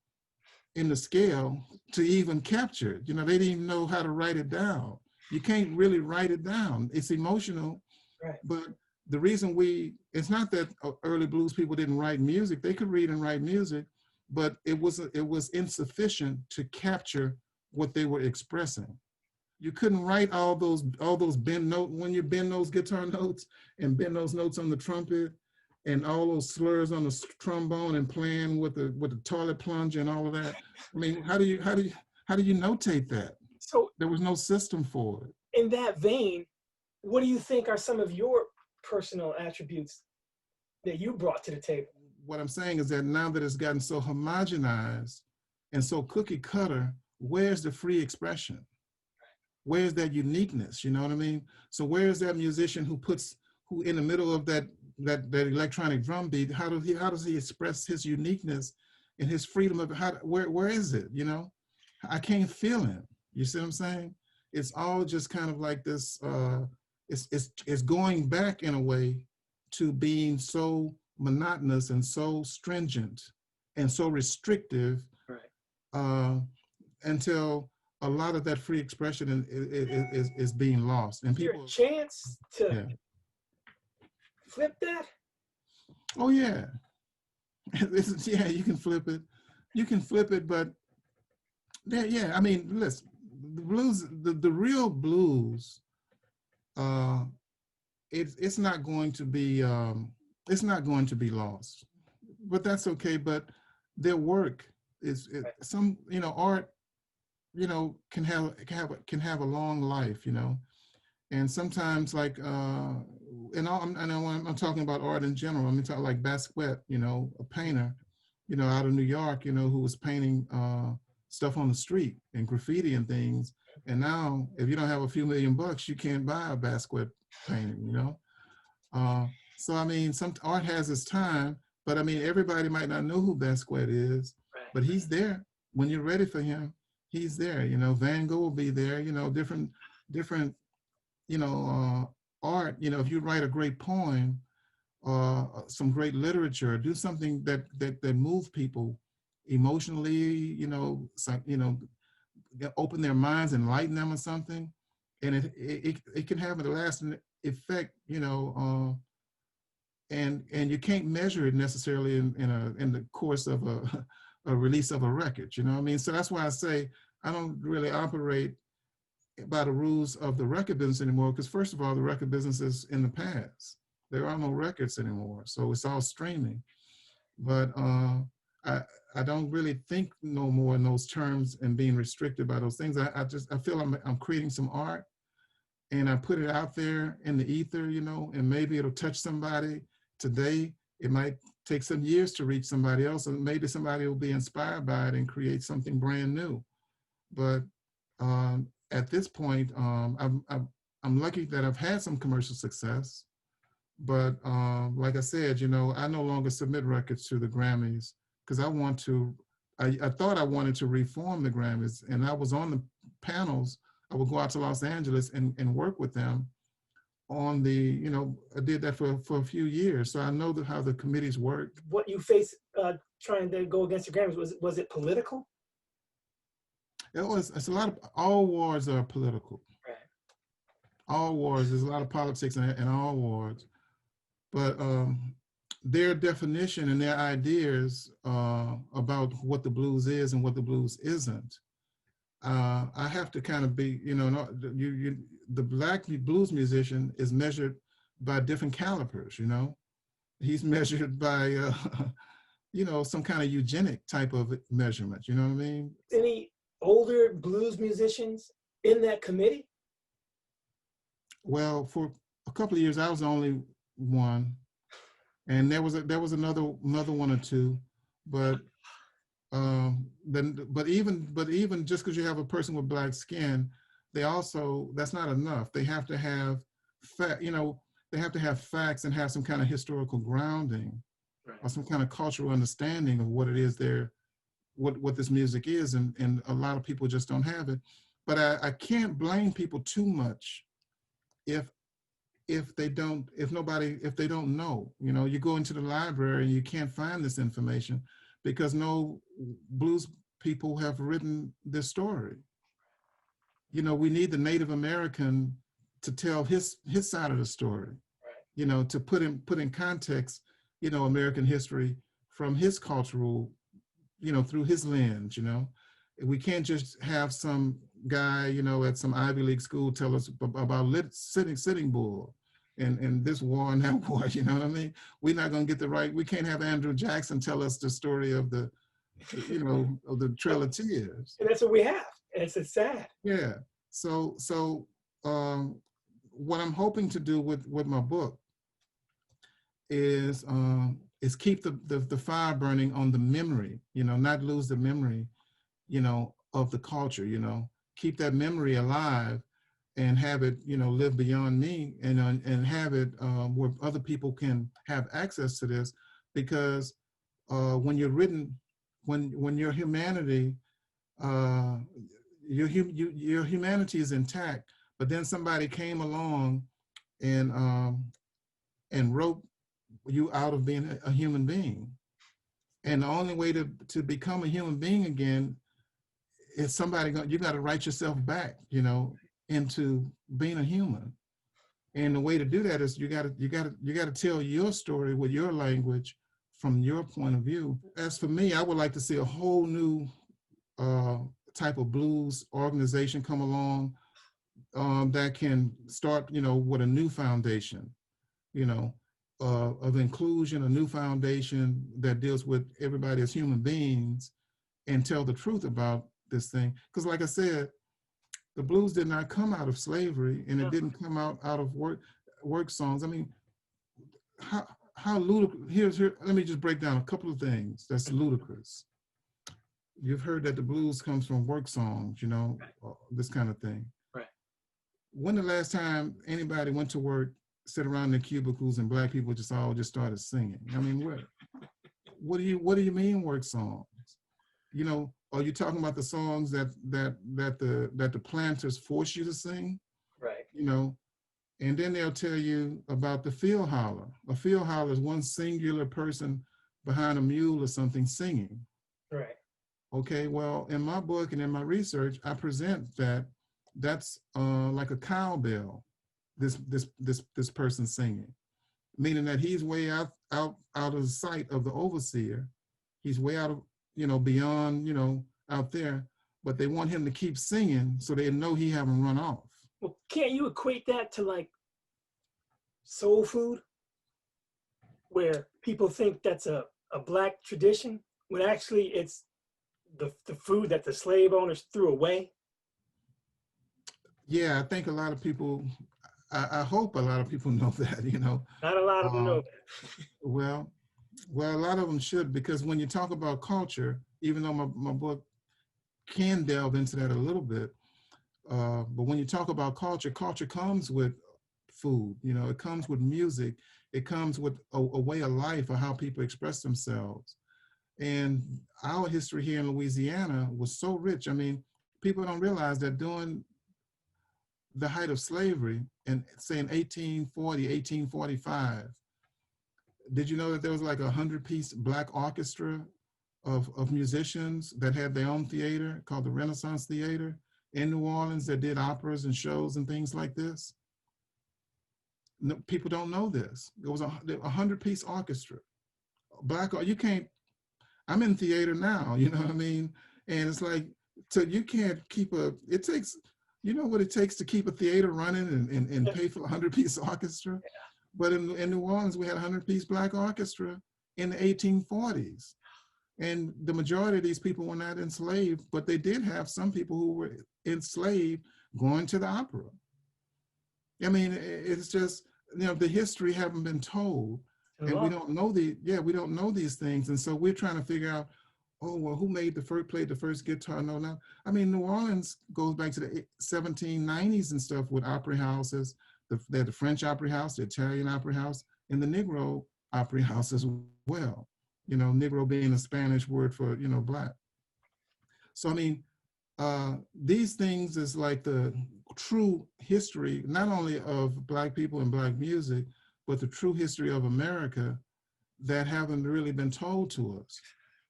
in the scale to even capture it. You know, they didn't even know how to write it down. You can't really write it down. It's emotional, right. but the reason it's not that early blues people didn't write music. They could read and write music, but it was insufficient to capture what they were expressing. You couldn't write all those bend note when you bend those guitar notes and bend those notes on the trumpet and all those slurs on the trombone and playing with the toilet plunger and all of that. I mean, how do you notate that? So There was no system for it. in that vein, what do you think are some of your personal attributes that you brought to the table? What I'm saying is that now that it's gotten so homogenized and so cookie cutter, where's the free expression? Where's that uniqueness? You know what I mean? So where's that musician who in the middle of that electronic drum beat, how does he express his uniqueness and his freedom of where is it? You know, I can't feel him. You see what I'm saying? It's all just kind of like this. It's going back in a way to being so monotonous and so stringent and so restrictive, Right. until a lot of that free expression is being lost. And Is there people, a chance to yeah. flip that? Oh yeah, yeah. You can flip it. You can flip it, but yeah. I mean, listen, the blues, the real blues, it's not going to be lost, but that's okay. But their work some, you know, art, you know, can have a long life, you know. And sometimes like I'm talking about art in general. I mean, talk like Basquiat, you know, a painter, you know, out of New York, you know, who was painting stuff on the street and graffiti and things. And now if you don't have a few $1,000,000, you can't buy a Basquiat painting, you know. So I mean, some art has its time, but I mean, everybody might not know who Basquiat is, but he's there. When you're ready for him, he's there. You know, Van Gogh will be there. You know, different, you know, art. You know, if you write a great poem, some great literature, do something that move people emotionally. You know, open their minds, enlighten them or something, and it can have a lasting effect. You know. And you can't measure it necessarily in the course of a release of a record, you know what I mean? So that's why I say I don't really operate by the rules of the record business anymore, because first of all, the record business is in the past. There are no records anymore, so it's all streaming. But I don't really think no more in those terms and being restricted by those things. I feel I'm creating some art, and I put it out there in the ether, you know, and maybe it'll touch somebody today. It might take some years to reach somebody else, and maybe somebody will be inspired by it and create something brand new. But at this point, I'm lucky that I've had some commercial success. But like I said, you know, I no longer submit records to the Grammys because I thought I wanted to reform the Grammys, and I was on the panels. I would go out to Los Angeles and work with them on the, you know, I did that for a few years. So I know how the committees work. What you face trying to go against the Grammys? Was it political? It's a lot of, all wars are political. Right. All wars, there's a lot of politics in all wars. But their definition and their ideas about what the blues is and what the blues isn't, I have to kind of be, the black blues musician is measured by different calipers, He's measured by, some kind of eugenic type of measurement, you know what I mean? Any older blues musicians in that committee? Well, for a couple of years, I was the only one, and there was another one or two, but but even just because you have a person with black skin, that's not enough. They have to have they have to have facts and have some kind of historical grounding, right, or some kind of cultural understanding of what it is what this music is, and a lot of people just don't have it. But I can't blame people too much if they don't know. You go into the library and you can't find this information because no blues people have written this story. We need the Native American to tell his side of the story, right, to put in context, American history from his cultural, through his lens. We can't just have some guy, at some Ivy League school tell us about Sitting Bull and this war and that war, you know what I mean? We're not going to get we can't have Andrew Jackson tell us the story of the, of the Trail of Tears. And that's what we have. And it's sad. Yeah. So what I'm hoping to do with my book is keep the fire burning on the memory, not lose the memory, of the culture, keep that memory alive and have it, live beyond me and have it where other people can have access to this. Because when your humanity, your humanity is intact, but then somebody came along and wrote you out of being a human being. And the only way to become a human being again is you got to write yourself back, into being a human. And the way to do that is you got to tell your story with your language from your point of view. As for me, I would like to see a whole new type of blues organization come along that can start, with a new foundation, of inclusion, a new foundation that deals with everybody as human beings and tell the truth about this thing. Because like I said, the blues did not come out of slavery, and it didn't come out of work songs. I mean, how ludicrous. Let me just break down a couple of things that's ludicrous. You've heard that the blues comes from work songs, right, this kind of thing. Right. When the last time anybody went to work, sit around their cubicles, and black people just started singing? I mean, what do you mean work songs? Are you talking about the songs that the planters force you to sing? Right. And then they'll tell you about the field holler. A field holler is one singular person behind a mule or something singing. Right. Okay, well, in my book and in my research, I present that's like a cowbell, this person singing, meaning that he's way out of sight of the overseer. He's way out of, beyond, out there, but they want him to keep singing so they know he haven't run off. Well, can't you equate that to like soul food, where people think that's a black tradition when actually it's the food that the slave owners threw away? Yeah, I think a lot of people, I hope a lot of people know that, Not a lot of them know that. Well, a lot of them should, because when you talk about culture, even though my book can delve into that a little bit, but when you talk about culture comes with food, it comes with music, it comes with a way of life or how people express themselves. And our history here in Louisiana was so rich. I mean, people don't realize that during the height of slavery, and say in 1840, 1845, did you know that there was like a 100-piece black orchestra of musicians that had their own theater called the Renaissance Theater in New Orleans that did operas and shows and things like this. No, people don't know this. There was a 100-piece orchestra. Black, you can't, I'm in theater now, you know what I mean? And it's like, so you can't keep it takes, you know what it takes to keep a theater running and pay for a 100-piece orchestra? But in New Orleans, we had a 100-piece Black orchestra in the 1840s. And the majority of these people were not enslaved, but they did have some people who were enslaved going to the opera. I mean, it's just, you know, the history haven't been told, and we don't know we don't know these things. And so we're trying to figure out, oh, well, who played the first guitar? No. I mean, New Orleans goes back to the 1790s and stuff with opera houses. They had the French opera house, the Italian opera house, and the Negro opera house as well. You know, Negro being a Spanish word for, you know, Black. So, I mean, these things is like the true history, not only of Black people and Black music, but the true history of America that haven't really been told to us.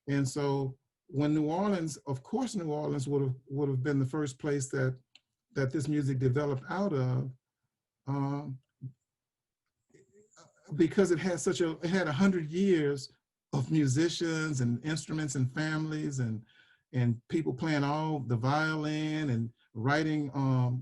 And so when New Orleans, of course, New Orleans would have been the first place that this music developed out of, because it had it had 100 years of musicians and instruments and families and people playing all the violin and writing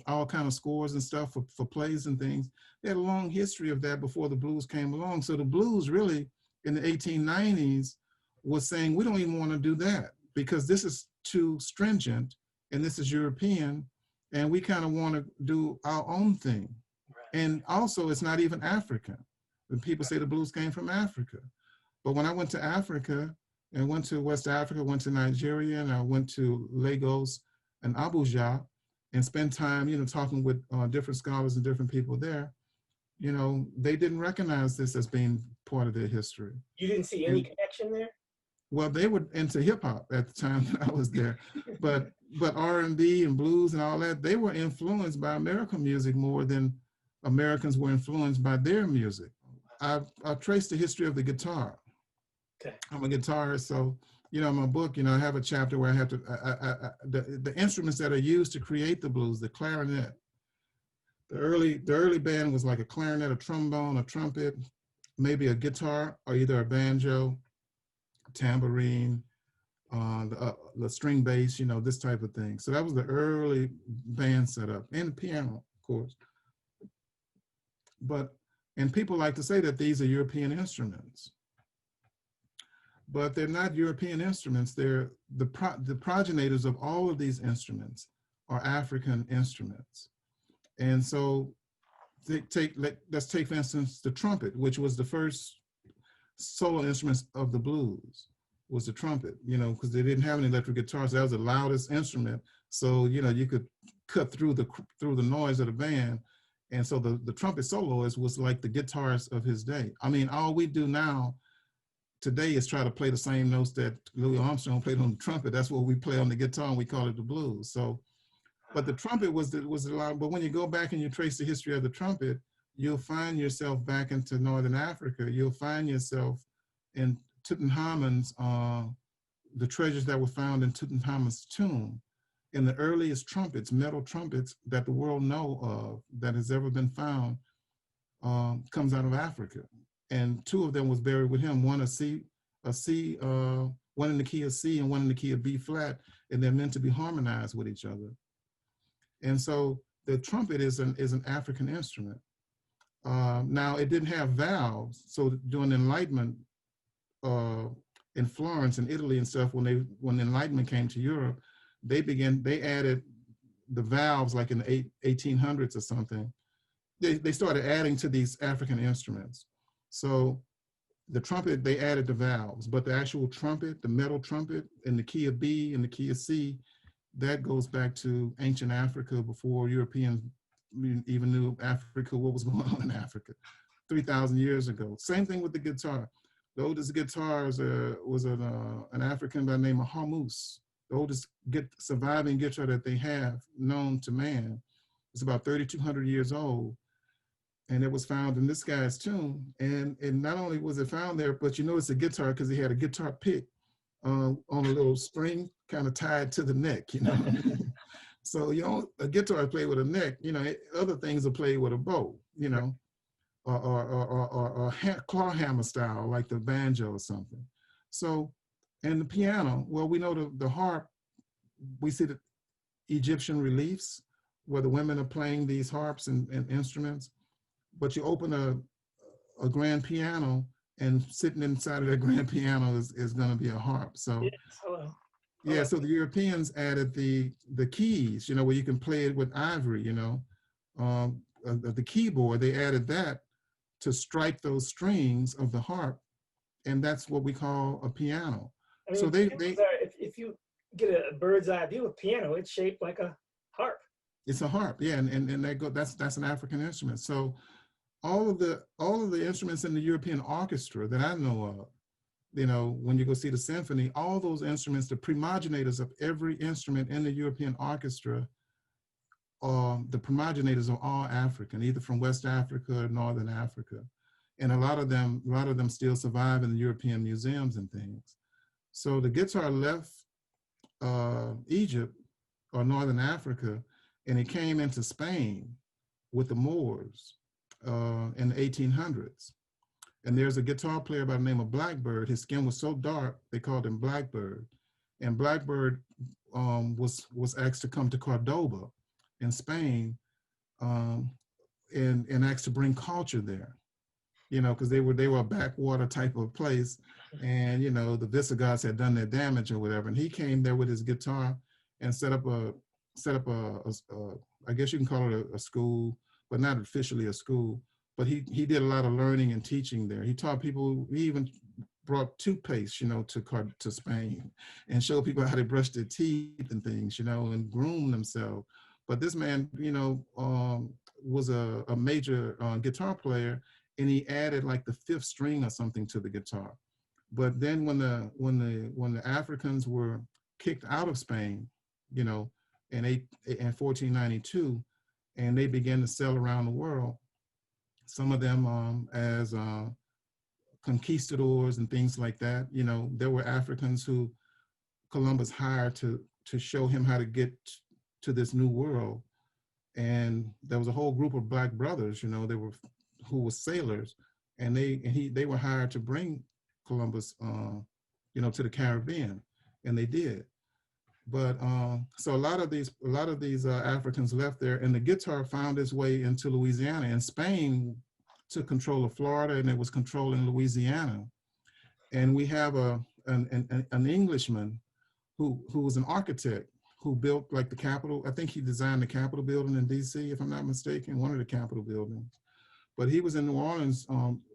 all kind of scores and stuff for plays and things. They had a long history of that before the blues came along. So the blues really in the 1890s was saying, we don't even want to do that because this is too stringent and this is European and we kind of want to do our own thing. Right. And also it's not even African. When people say the blues came from Africa. But when I went to Africa and went to West Africa, went to Nigeria, and I went to Lagos and Abuja and spent time, you know, talking with different scholars and different people there, you know, they didn't recognize this as being part of their history. You didn't see any connection there? Well, they were into hip hop at the time that I was there, but R&B and blues and all that, they were influenced by American music more than Americans were influenced by their music. I've traced the history of the guitar. Okay. I'm a guitarist, so, you know, in my book, you know, I have a chapter where I have to, the instruments that are used to create the blues, the clarinet. The early band was like a clarinet, a trombone, a trumpet, maybe a guitar, or either a banjo, tambourine, the string bass, you know, this type of thing. So that was the early band setup, and the piano, of course. And people like to say that these are European instruments, but they're not European instruments. They're the progenitors of all of these instruments are African instruments. And so let's take for instance, the trumpet, which was the first solo instruments of the blues, was the trumpet, you know, because they didn't have an electric guitar. So that was the loudest instrument. So, you know, you could cut through the noise of the band. And so the trumpet soloist was like the guitarist of his day. I mean, all we do now today is try to play the same notes that Louis Armstrong played on the trumpet. That's what we play on the guitar, and we call it the blues. So, but the trumpet was the loud. But when you go back and you trace the history of the trumpet, you'll find yourself back into Northern Africa. You'll find yourself in Tutankhamun's, the treasures that were found in Tutankhamun's tomb. In the earliest trumpets, metal trumpets that the world know of that has ever been found, comes out of Africa. And two of them was buried with him, one one in the key of C and one in the key of B flat, and they're meant to be harmonized with each other. And so the trumpet is an African instrument. Now it didn't have valves, so during the Enlightenment in Florence and Italy and stuff, when the Enlightenment came to Europe, they added the valves like in the 1800s or something. They started adding to these African instruments. So the trumpet, they added the valves, but the actual trumpet, the metal trumpet in the key of B and the key of C, that goes back to ancient Africa before Europeans even knew Africa, what was going on in Africa, 3,000 years ago. Same thing with the guitar. The oldest guitar was an African by the name of Hormuz. The oldest surviving guitar that they have known to man. It's about 3,200 years old. And it was found in this guy's tomb. And not only was it found there, but you know it's a guitar because he had a guitar pick on a little string kind of tied to the neck, you know what I mean? So, a guitar is played with a neck, other things are played with a bow, or claw hammer style, like the banjo or something. So, and the piano, well, we know the harp, we see the Egyptian reliefs where the women are playing these harps and instruments, but you open a grand piano and sitting inside of that grand piano is going to be a harp. So Yes, hello. yeah, so the Europeans added the keys, where you can play it with ivory, the keyboard, they added that to strike those strings of the harp, and that's what we call a piano. I So mean, they if you get a bird's eye view of piano, it's shaped like a harp. it's a harp, yeah, and that's an African instrument. So all of the instruments in the European orchestra that I know of, when you go see the symphony, all those instruments, the primogenators of every instrument in the European orchestra, the primogenators are all African, either from West Africa or Northern Africa. And a lot of them still survive in the European museums and things. So the guitar left Egypt or Northern Africa, and it came into Spain with the Moors in the 1800s. And there's a guitar player by the name of Blackbird. His skin was so dark, they called him Blackbird. And Blackbird was asked to come to Cordoba in Spain, and asked to bring culture there, because they were a backwater type of place. And, the Visigoths had done their damage or whatever. And he came there with his guitar and set up a I guess you can call it a school, but not officially a school. But he did a lot of learning and teaching there. He taught people, he even brought toothpaste, to Spain and showed people how to brush their teeth and things, and groom themselves. But this man, was a major guitar player, and he added like the fifth string or something to the guitar. But then when the Africans were kicked out of Spain, in 1492, and they began to sail around the world, some of them as conquistadors and things like that. There were Africans who Columbus hired to show him how to get to this new world. And there was a whole group of Black brothers, who were sailors, and they were hired to bring Columbus, to the Caribbean, and they did. But so a lot of these Africans left there, and the guitar found its way into Louisiana, and Spain took control of Florida, and it was controlling Louisiana. And we have an Englishman who was an architect who built like the Capitol. I think he designed the Capitol building in D.C., if I'm not mistaken, one of the Capitol buildings. But he was in New Orleans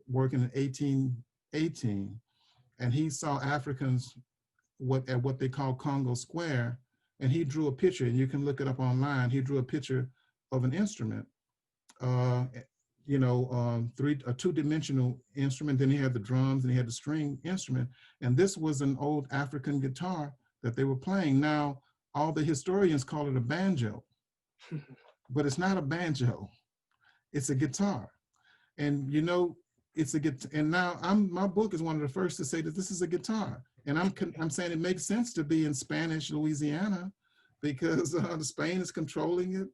working in 1818, and he saw Africans at what they call Congo Square, and he drew a picture, and you can look it up online. He drew a picture of an instrument, a two-dimensional instrument. Then he had the drums, and he had the string instrument, and this was an old African guitar that they were playing. Now, all the historians call it a banjo, but it's not a banjo. It's a guitar, and it's a guitar. And now my book is one of the first to say that this is a guitar. And I'm saying it makes sense to be in Spanish Louisiana, because Spain is controlling it.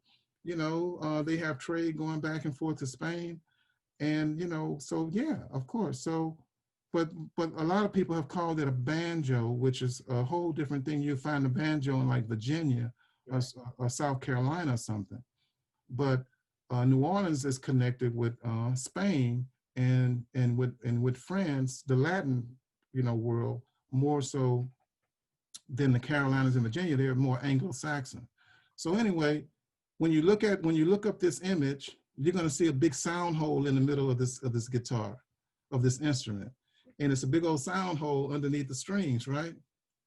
They have trade going back and forth to Spain, and so yeah, of course. So, but a lot of people have called it a banjo, which is a whole different thing. You find a banjo in like Virginia or South Carolina or something. But New Orleans is connected with Spain and with France, the Latin world, more so than the Carolinas and Virginia. They're more Anglo-Saxon. So anyway, when you look up this image, you're going to see a big sound hole in the middle of this guitar, of this instrument, and it's a big old sound hole underneath the strings, right?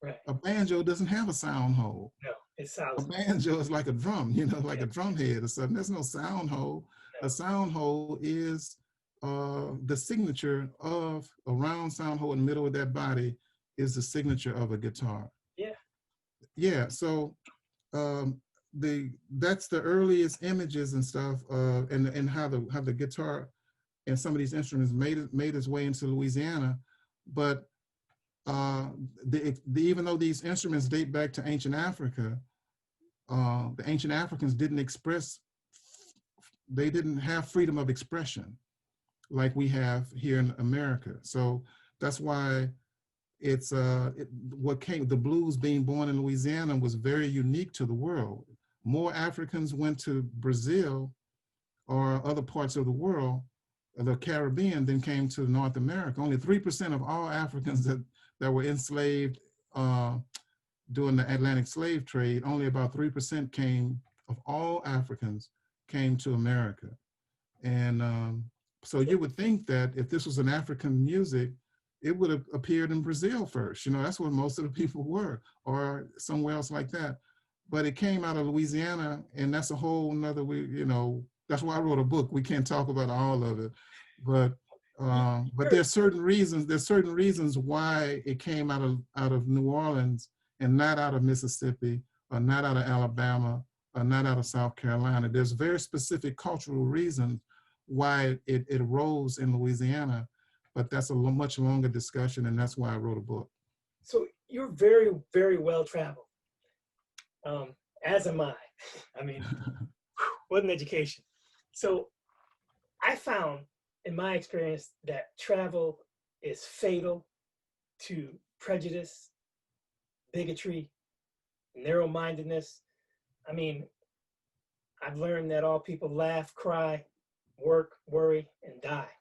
Right. A banjo doesn't have a sound hole. No, it sounds. A banjo is like a drum, like a drum head or something. There's no sound hole. No. A sound hole is the signature of a round sound hole in the middle of that body is the signature of a guitar. Yeah. Yeah. So that's the earliest images and stuff, and how the guitar and some of these instruments made its way into Louisiana. But uh, even though these instruments date back to ancient Africa, the ancient Africans didn't express, they didn't have freedom of expression like we have here in America. So that's why what came, the blues being born in Louisiana was very unique to the world. More Africans went to Brazil or other parts of the world, the Caribbean, than came to North America. Only 3% of all Africans that were enslaved during the Atlantic slave trade, only about 3% came, of all Africans came to America. And so you would think that if this was an African music, it would have appeared in Brazil first. You know, that's where most of the people were, or somewhere else like that. But it came out of Louisiana, and that's a whole nother, you know, that's why I wrote a book. We can't talk about all of it, but there's certain reasons. There's certain reasons why it came out of New Orleans and not out of Mississippi, or not out of Alabama, or not out of South Carolina. There's very specific cultural reasons why it arose in Louisiana, but that's a much longer discussion, and that's why I wrote a book. So you're very, very well traveled, as am I. I mean, what an education. So I found in my experience that travel is fatal to prejudice, bigotry, narrow-mindedness. I mean, I've learned that all people laugh, cry, work, worry, and die.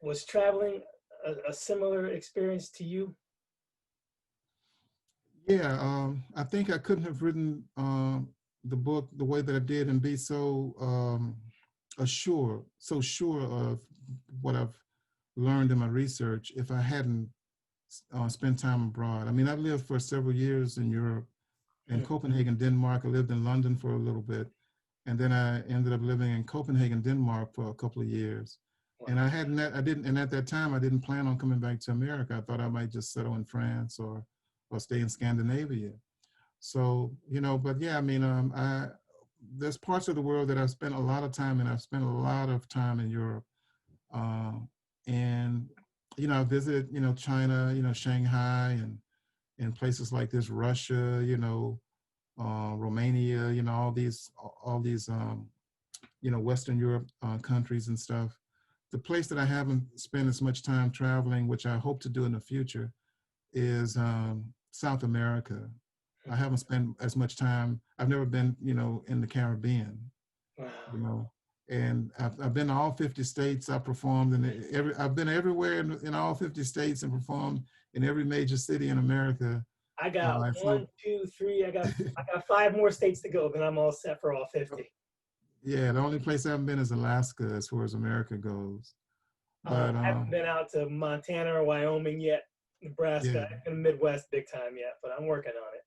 Was traveling a similar experience to you? Yeah, I think I couldn't have written the book the way that I did and be so so sure of what I've learned in my research if I hadn't spent time abroad. I mean, I've lived for several years in Europe, in Copenhagen, Denmark. I lived in London for a little bit, and then I ended up living in Copenhagen, Denmark for a couple of years. Wow. And and at that time, I didn't plan on coming back to America. I thought I might just settle in France or stay in Scandinavia. So, you know, but yeah, I mean, there's parts of the world that I've spent a lot of time in. I've spent a lot of time in Europe. And, you know, I visited, you know, China, you know, Shanghai, and places like this, Russia, you know, Romania, you know, all these, you know, Western Europe countries and stuff. The place that I haven't spent as much time traveling, which I hope to do in the future, is South America. I haven't spent as much time. I've never been, you know, in the Caribbean, Wow. you know, and I've been to all 50 states. I performed I've been everywhere in all 50 states and performed in every major city in America. I got one, two, three. I got 5 more states to go, then I'm all set for all 50. Yeah, the only place I haven't been is Alaska as far as America goes. But I haven't been out to Montana or Wyoming yet, Nebraska, yeah. in the Midwest big time yet, but I'm working on it.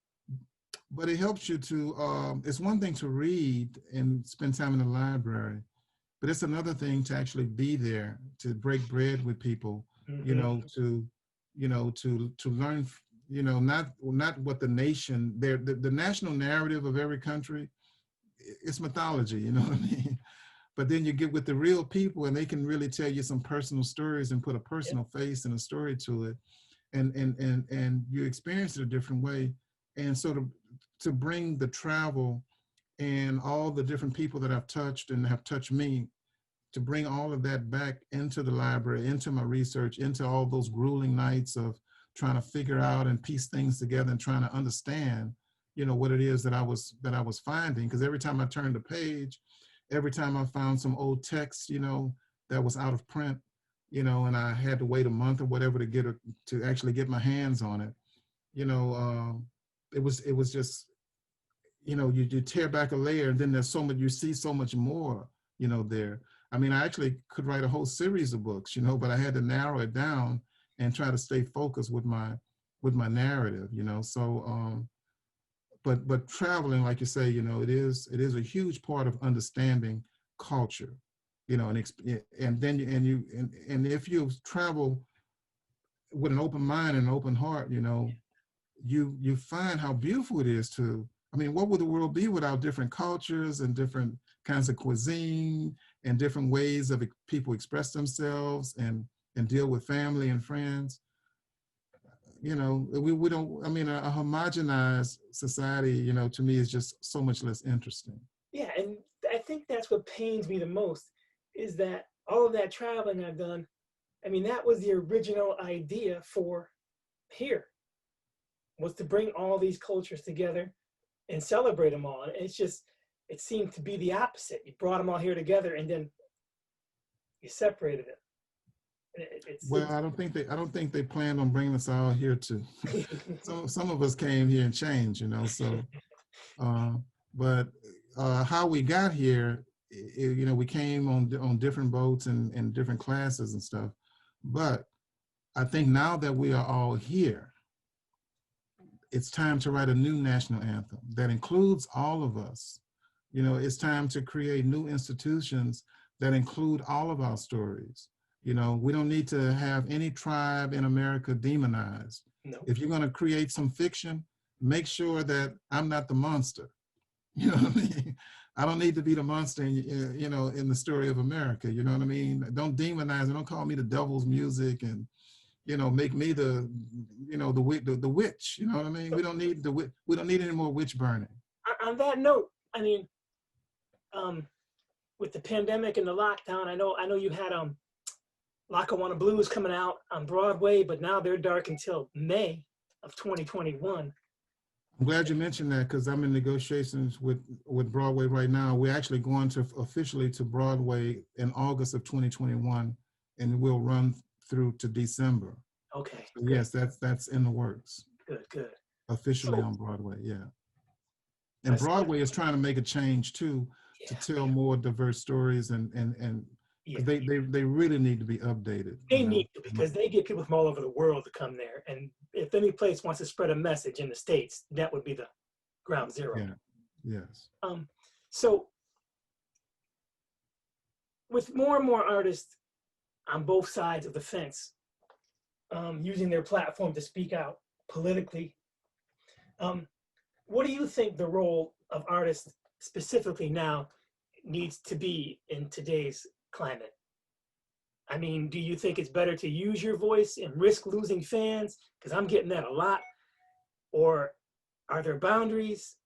But it helps you to, it's one thing to read and spend time in the library, but it's another thing to actually be there, to break bread with people, you know, to learn, you know, not what the nation, the national narrative of every country, it's mythology, you know what I mean? But then you get with the real people and they can really tell you some personal stories and put a personal face and a story to it. And you experience it a different way. And so to bring the travel and all the different people that I've touched and have touched me, to bring all of that back into the library, into my research, into all those grueling nights of trying to figure out and piece things together and trying to understand, you know, what it is that I was finding. Because every time I turned the page, every time I found some old text, you know, that was out of print, you know, and I had to wait a month or whatever to actually get my hands on it, you know, it was just, you know, you tear back a layer and then there's so much, you see so much more, you know, there. I mean, I actually could write a whole series of books, you know, but I had to narrow it down and try to stay focused with my narrative, you know. So, but traveling, like you say, you know, it is a huge part of understanding culture, you know, and then and if you travel with an open mind and an open heart, you know, you find how beautiful it is to. I mean, what would the world be without different cultures and different kinds of cuisine and different ways of people express themselves and deal with family and friends? you know, we don't, I mean, a homogenized society, you know, to me is just so much less interesting. Yeah, and I think that's what pains me the most is that all of that traveling I've done, I mean, that was the original idea for here, was to bring all these cultures together and celebrate them all. And it's just, it seemed to be the opposite. You brought them all here together and then you separated it. Well, I don't think they planned on bringing us all here to, some of us came here and changed, you know, so, uh, but how we got here, you know, we came on different boats and different classes and stuff. But I think now that we are all here, it's time to write a new national anthem that includes all of us. You know, it's time to create new institutions that include all of our stories. You know, we don't need to have any tribe in America demonized. No. If you're going to create some fiction, make sure that I'm not the monster. You know what I mean? I don't need to be the monster, you know, in the story of America. You know what I mean? Don't demonize it. Don't call me the devil's music and, you know, make me the, you know, the witch. You know what I mean? We don't need we don't need any more witch burning. On that note, I mean, with the pandemic and the lockdown, I know you had Lackawanna Blues coming out on Broadway, but now they're dark until May of 2021. I'm glad you mentioned that because I'm in negotiations with Broadway right now. We're actually going to officially to Broadway in August of 2021, and we'll run through to December. Okay. So yes, that's in the works. Good. Officially on Broadway, yeah. And Broadway is trying to make a change too, to tell more diverse stories and they really need to be updated. They need to, because they get people from all over the world to come there. And if any place wants to spread a message in the States, that would be the ground zero. Yeah. Yes. So with more and more artists on both sides of the fence, using their platform to speak out politically, what do you think the role of artists specifically now needs to be in today's climate? I mean, do you think it's better to use your voice and risk losing fans? Because I'm getting that a lot. Or are there boundaries?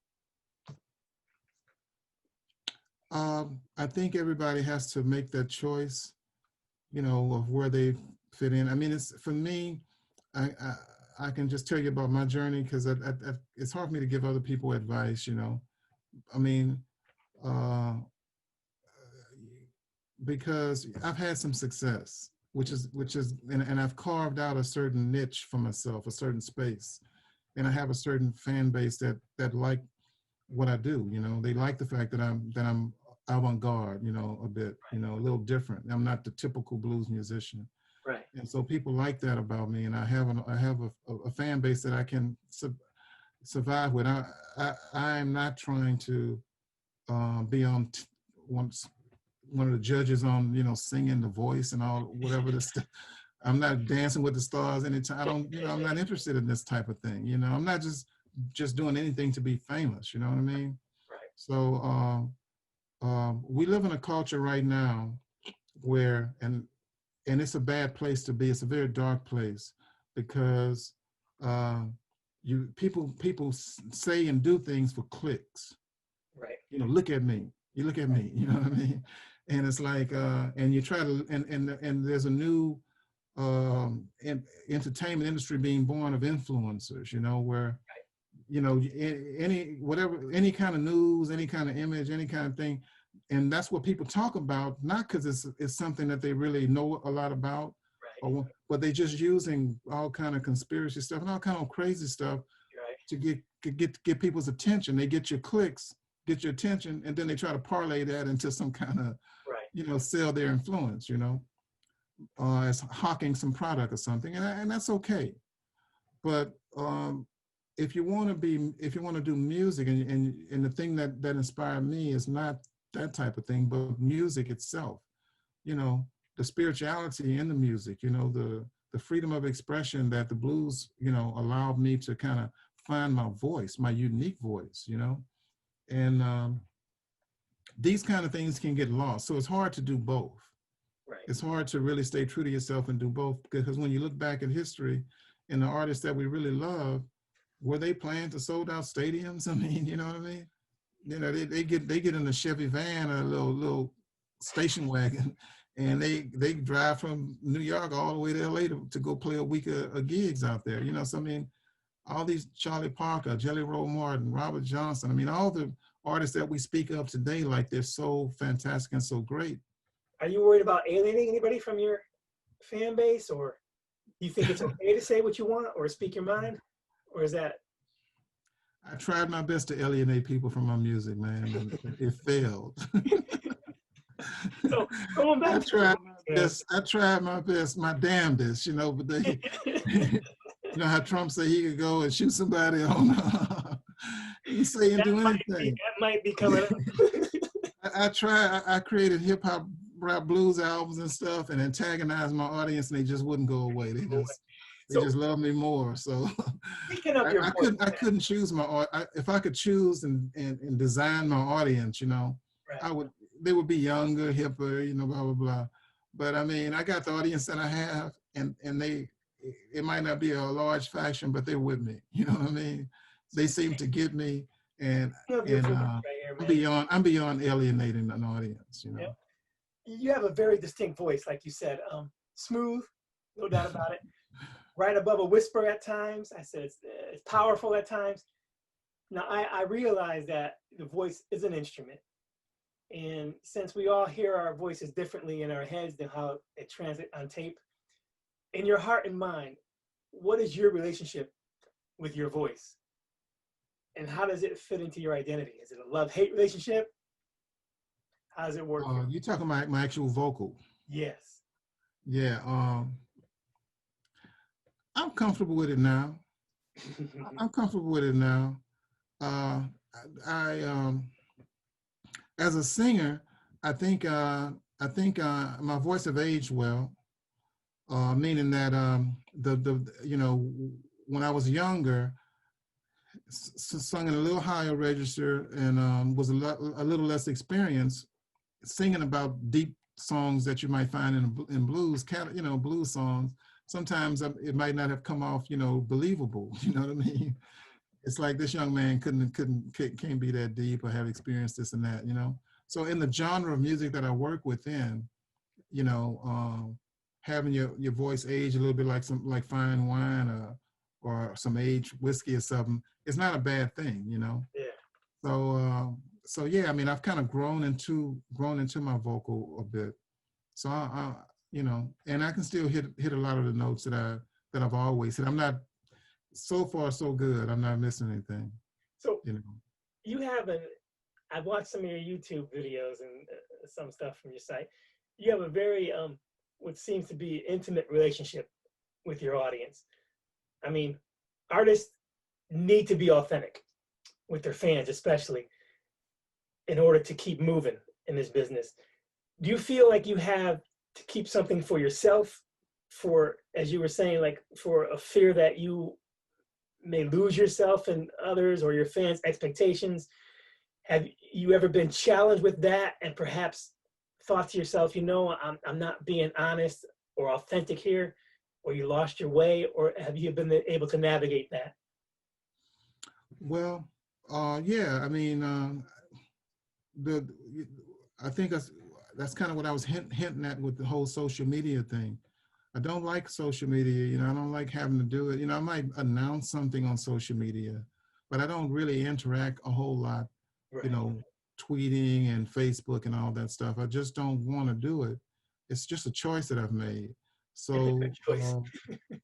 I think everybody has to make that choice, you know, of where they fit in. I mean, it's for me, I can just tell you about my journey because it's hard for me to give other people advice, you know. I mean, because I've had some success, which is, and I've carved out a certain niche for myself, a certain space, and I have a certain fan base that like what I do. You know, they like the fact that I'm avant-garde, you know, a bit, you know, a little different. I'm not the typical blues musician. Right. And so people like that about me, and I have a fan base that I can survive with. I'm not trying to be on one of the judges on, you know, singing The Voice and all whatever this stuff. I'm not Dancing with the Stars anytime. I don't, you know, I'm not interested in this type of thing. You know, I'm not just doing anything to be famous. You know what I mean? Right. So we live in a culture right now where, and it's a bad place to be. It's a very dark place because people say and do things for clicks. Right. You know, look at me. You look at me. You know what I mean? And it's like, and you try to, and there's a new entertainment industry being born of influencers. You know, where, you know, any kind of news, any kind of image, any kind of thing. And that's what people talk about, not because it's something that they really know a lot about, right, but they're just using all kind of conspiracy stuff and all kind of crazy stuff to get people's attention. They get your clicks, get your attention, and then they try to parlay that into some kind of, you know, sell their influence, you know, as hawking some product or something, and that's okay. But if you want to do music, and the thing that inspired me is not that type of thing, but music itself, you know, the spirituality in the music, you know, the freedom of expression that the blues, you know, allowed me to kind of find my voice, my unique voice, you know, and these kind of things can get lost. So it's hard to do both. Right. It's hard to really stay true to yourself and do both, because when you look back at history and the artists that we really love, were they playing to sold out stadiums? I mean, you know what I mean? You know, they get in a Chevy van or a little station wagon, and they drive from New York all the way to LA to go play a week of gigs out there. You know, so I mean, all these Charlie Parker, Jelly Roll Morton, Robert Johnson. I mean, all the artists that we speak of today, like they're so fantastic and so great. Are you worried about alienating anybody from your fan base, or you think it's okay to say what you want or speak your mind, or is that? I tried my best to alienate people from my music, man, and it failed. So going back I tried my best, my damnedest, you know, but they, you know how Trump said he could go and shoot somebody on, he can say and do anything. That might be coming up. I created hip hop, rap, blues albums and stuff, and antagonized my audience, and they just wouldn't go away. They just love me more. So I couldn't choose if I could choose and design my audience, you know, right. They would be younger, hipper, you know, blah, blah, blah. But I mean, I got the audience that I have, and it might not be a large faction, but they're with me. You know what I mean? They seem to get me, and I'm beyond alienating an audience, you know. Yep. You have a very distinct voice, like you said, smooth, no doubt about it. Right above a whisper at times. I said it's powerful at times. Now I realize that the voice is an instrument, and since we all hear our voices differently in our heads than how it translates on tape, in your heart and mind, what is your relationship with your voice, and how does it fit into your identity? Is it a love-hate relationship? How does it work? You talking about my actual vocal? Yes. Yeah. I'm comfortable with it now. I'm comfortable with it now. As a singer, I think my voice have aged well, meaning that you know, when I was younger, sung in a little higher register and was a little less experienced, singing about deep songs that you might find in blues, you know, blues songs. Sometimes it might not have come off, you know, believable. You know what I mean? It's like this young man can't be that deep or have experienced this and that, you know? So in the genre of music that I work within, you know, having your voice age a little bit like fine wine or some aged whiskey or something, it's not a bad thing, you know? Yeah. So yeah, I mean, I've kind of grown into my vocal a bit. So you know, and I can still hit a lot of the notes that I've always hit. I'm not, so far so good. I'm not missing anything. So you know, you have I've watched some of your YouTube videos and some stuff from your site. You have a very what seems to be intimate relationship with your audience. I mean, artists need to be authentic with their fans, especially in order to keep moving in this business. Do you feel like you have to keep something for yourself, for, as you were saying, like for a fear that you may lose yourself and others or your fans' expectations? Have you ever been challenged with that and perhaps thought to yourself, you know, I'm not being honest or authentic here, or you lost your way, or have you been able to navigate that? Well, yeah, I mean, I think that's kind of what I was hinting at with the whole social media thing. I don't like social media, you know, I don't like having to do it. You know, I might announce something on social media, but I don't really interact a whole lot, right. You know, tweeting and Facebook and all that stuff. I just don't want to do it. It's just a choice that I've made. So,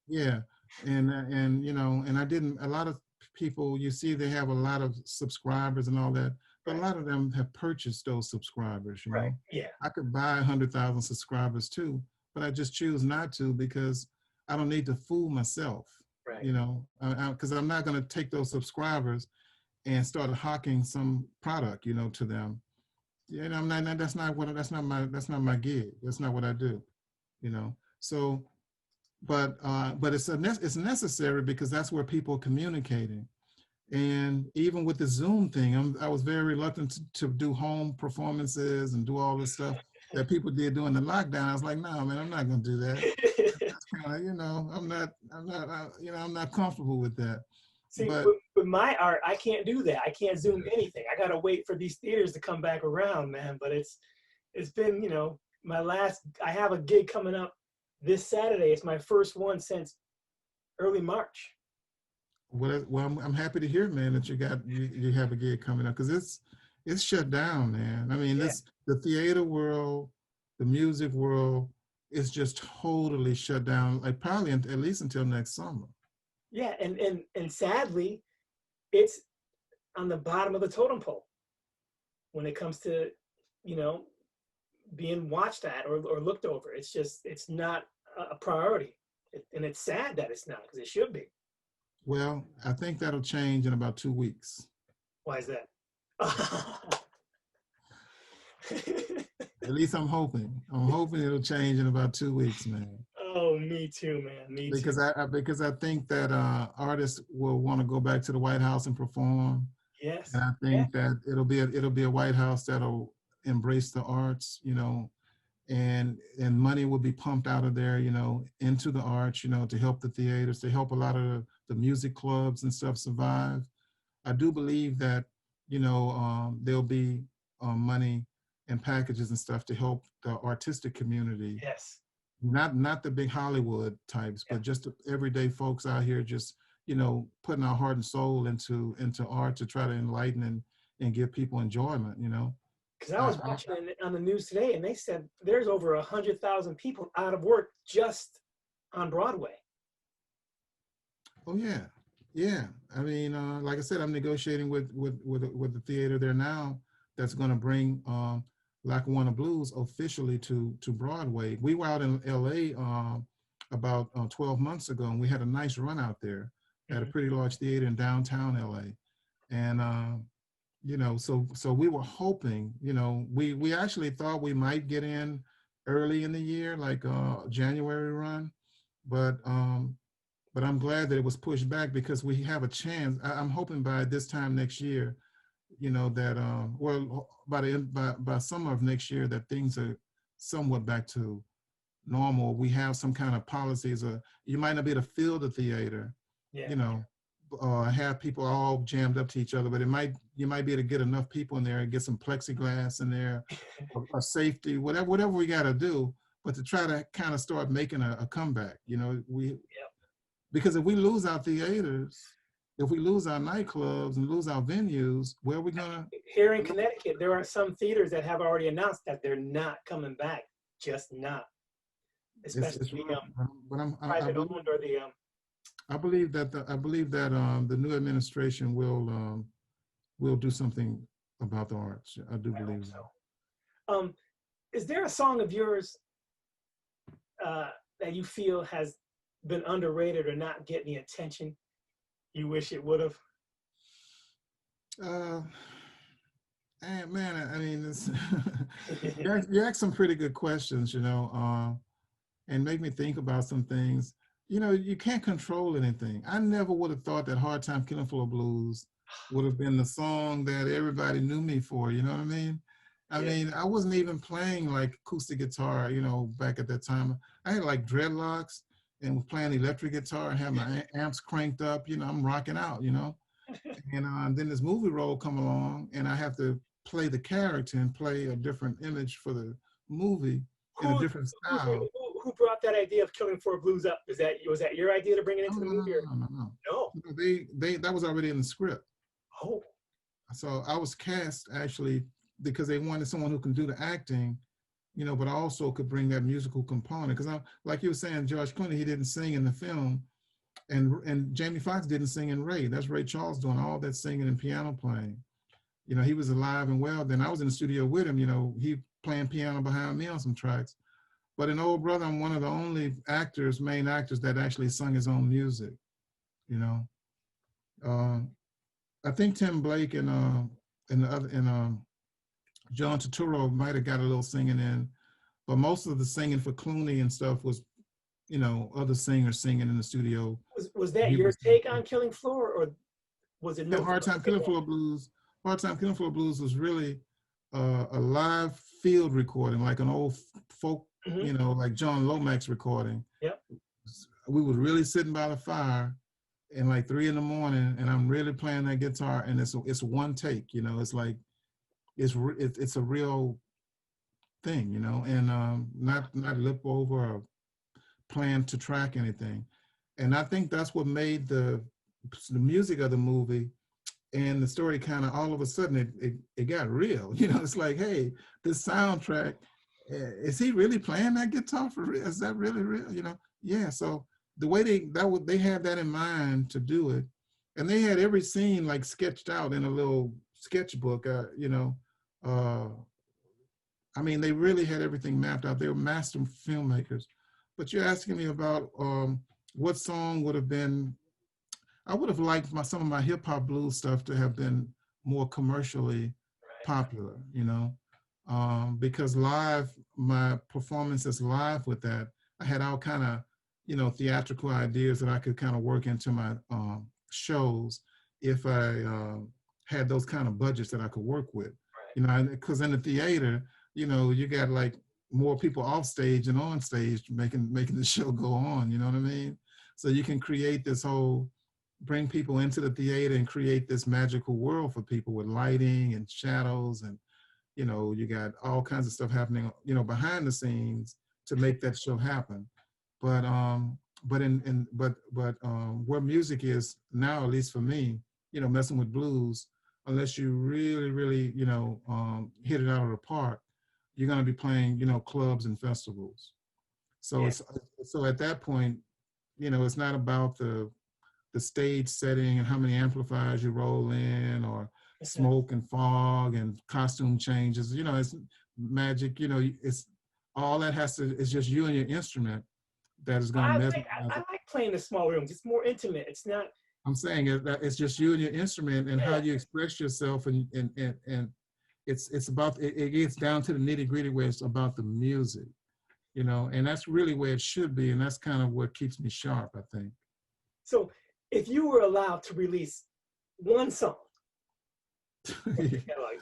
yeah. And, you know, and a lot of people, you see, they have a lot of subscribers and all that. But a lot of them have purchased those subscribers, you know? Yeah. I could buy 100,000 subscribers too, but I just choose not to because I don't need to fool myself, you know? Because I'm not going to take those subscribers and start hawking some product, you know, to them. You know, that's not my gig. That's not what I do, you know? So, but it's necessary because that's where people are communicating. And even with the Zoom thing, I was very reluctant to do home performances and do all this stuff that people did during the lockdown. I was like, no, man, I'm not going to do that. That's I'm not comfortable with that. See, But with my art, I can't do that. I can't zoom anything. I gotta wait for these theaters to come back around, man. But it's been, my last. I have a gig coming up this Saturday. It's my first one since early March. well, I'm happy to hear, man, that you have a gig coming up because it's shut down, man. I mean, Yeah, the theater world, the music world is just totally shut down. Like probably at least until next summer. yeah, and sadly, it's on the bottom of the totem pole when it comes to, you know, being watched at or looked over. It's not a priority, and it's sad that it's not because it should be. Well, I think that'll change in about 2 weeks. Why is that? At least I'm hoping. I'm hoping it'll change in about 2 weeks, man. Oh, me too, man. Me too. Because I think that artists will want to go back to the White House and perform, Yes. and I Yeah. think that it'll be a White House that'll embrace the arts, and money will be pumped out of there, into the arts, to help the theaters, to help a lot of the music clubs and stuff survive. I do believe that, there'll be money and packages and stuff to help the artistic community, Yes. not the big Hollywood types, Yeah. but just the everyday folks out here, just putting our heart and soul into art to try to enlighten and give people enjoyment. Because I I, was watching it on the news today, and they said there's over 100,000 people out of work just on Broadway. Oh yeah, yeah. I mean, like I said, I'm negotiating with the theater there now that's going to bring Lackawanna Blues officially to Broadway. We were out in L.A. About 12 months ago, and we had a nice run out there at a pretty large theater in downtown L.A. And so we were hoping, we actually thought we might get in early in the year, like January run, but I'm glad that it was pushed back because we have a chance. I'm hoping by this time next year, that well, by summer of next year, that things are somewhat back to normal. We have some kind of policies. You might not be able to fill the theater, Yeah. have people all jammed up to each other, but you might be able to get enough people in there and get some plexiglass in there, or safety, whatever we got to do, but to try to kind of start making a comeback. Because if we lose our theaters, if we lose our nightclubs and lose our venues, where are we gonna? Here in Connecticut, there are some theaters that have already announced that they're not coming back, just not. Especially but private owned or the I believe that the new administration will do something about the arts. I do believe so. Is there a song of yours that you feel has been underrated or not getting the attention you wish it would have? Man, I mean, you ask some pretty good questions, and make me think about some things. You can't control anything. I never would have thought that Hard Time Killing Floor Blues would have been the song that everybody knew me for, you know what I mean? I mean, I wasn't even playing like acoustic guitar, back at that time. I had like dreadlocks and was playing electric guitar and had my amps cranked up, I'm rocking out, And then this movie role come along and I have to play the character and play a different image for the movie in a different style. Who brought that idea of Killing Floor Blues up? Was that your idea to bring it into the movie? No. They that was already in the script. Oh. So I was cast actually because they wanted someone who can do the acting, but also could bring that musical component. Because like you were saying, George Clooney, he didn't sing in the film, and Jamie Foxx didn't sing in Ray. That's Ray Charles doing all that singing and piano playing. He was alive and well. Then I was in the studio with him. He playing piano behind me on some tracks. But in Old Brother, I'm one of the only main actors that actually sung his own music. I think Tim Blake and John Turturro might have got a little singing in, but most of the singing for Clooney and stuff was, other singers singing in the studio. Was that your take on Killing Floor, or was it no? Hard Time Killing Floor Blues. Hard Time Killing Floor Blues was really a live field recording, like an old folk, like John Lomax recording. Yep. we was really sitting by the fire and like 3 in the morning, and I'm really playing that guitar, and it's one take, you know. It's like it's a real thing, you know, and not lip over or plan to track anything. And I think that's what made the music of the movie and the story kind of all of a sudden it got real. You know, it's like, hey, this soundtrack, is he really playing that guitar for real? Is that really real? You know, yeah. So the way they had that in mind to do it, and they had every scene like sketched out in a little sketchbook. You know, uh, I mean, they really had everything mapped out. They were master filmmakers. But you're asking me about what song would have been. I would have liked some of my hip hop blues stuff to have been more commercially popular, you know, because live, my performances live with that, I had all kind of, you know, theatrical ideas that I could kind of work into my shows if I had those kind of budgets that I could work with, you know, because in the theater, you know, you got like more people off stage and on stage making the show go on, you know what I mean? So you can create this whole, bring people into the theater and create this magical world for people with lighting and shadows, and you know, you got all kinds of stuff happening, you know, behind the scenes to make that show happen. But where music is now, at least for me, you know, messing with blues, unless you really, you know, hit it out of the park, you're going to be playing, you know, clubs and festivals. So Yeah. so at that point, you know, it's not about the stage setting and how many amplifiers you roll in, or smoke and fog and costume changes. You know, it's magic. You know, it's all that it's just you and your instrument that is going to mesmerize. I like playing in small rooms. It's more intimate. It's not. I'm saying it's just you and your instrument and how you express yourself, and it's about it gets down to the nitty gritty where it's about the music, you know, and that's really where it should be, and that's kind of what keeps me sharp, I think. So if you were allowed to release one song,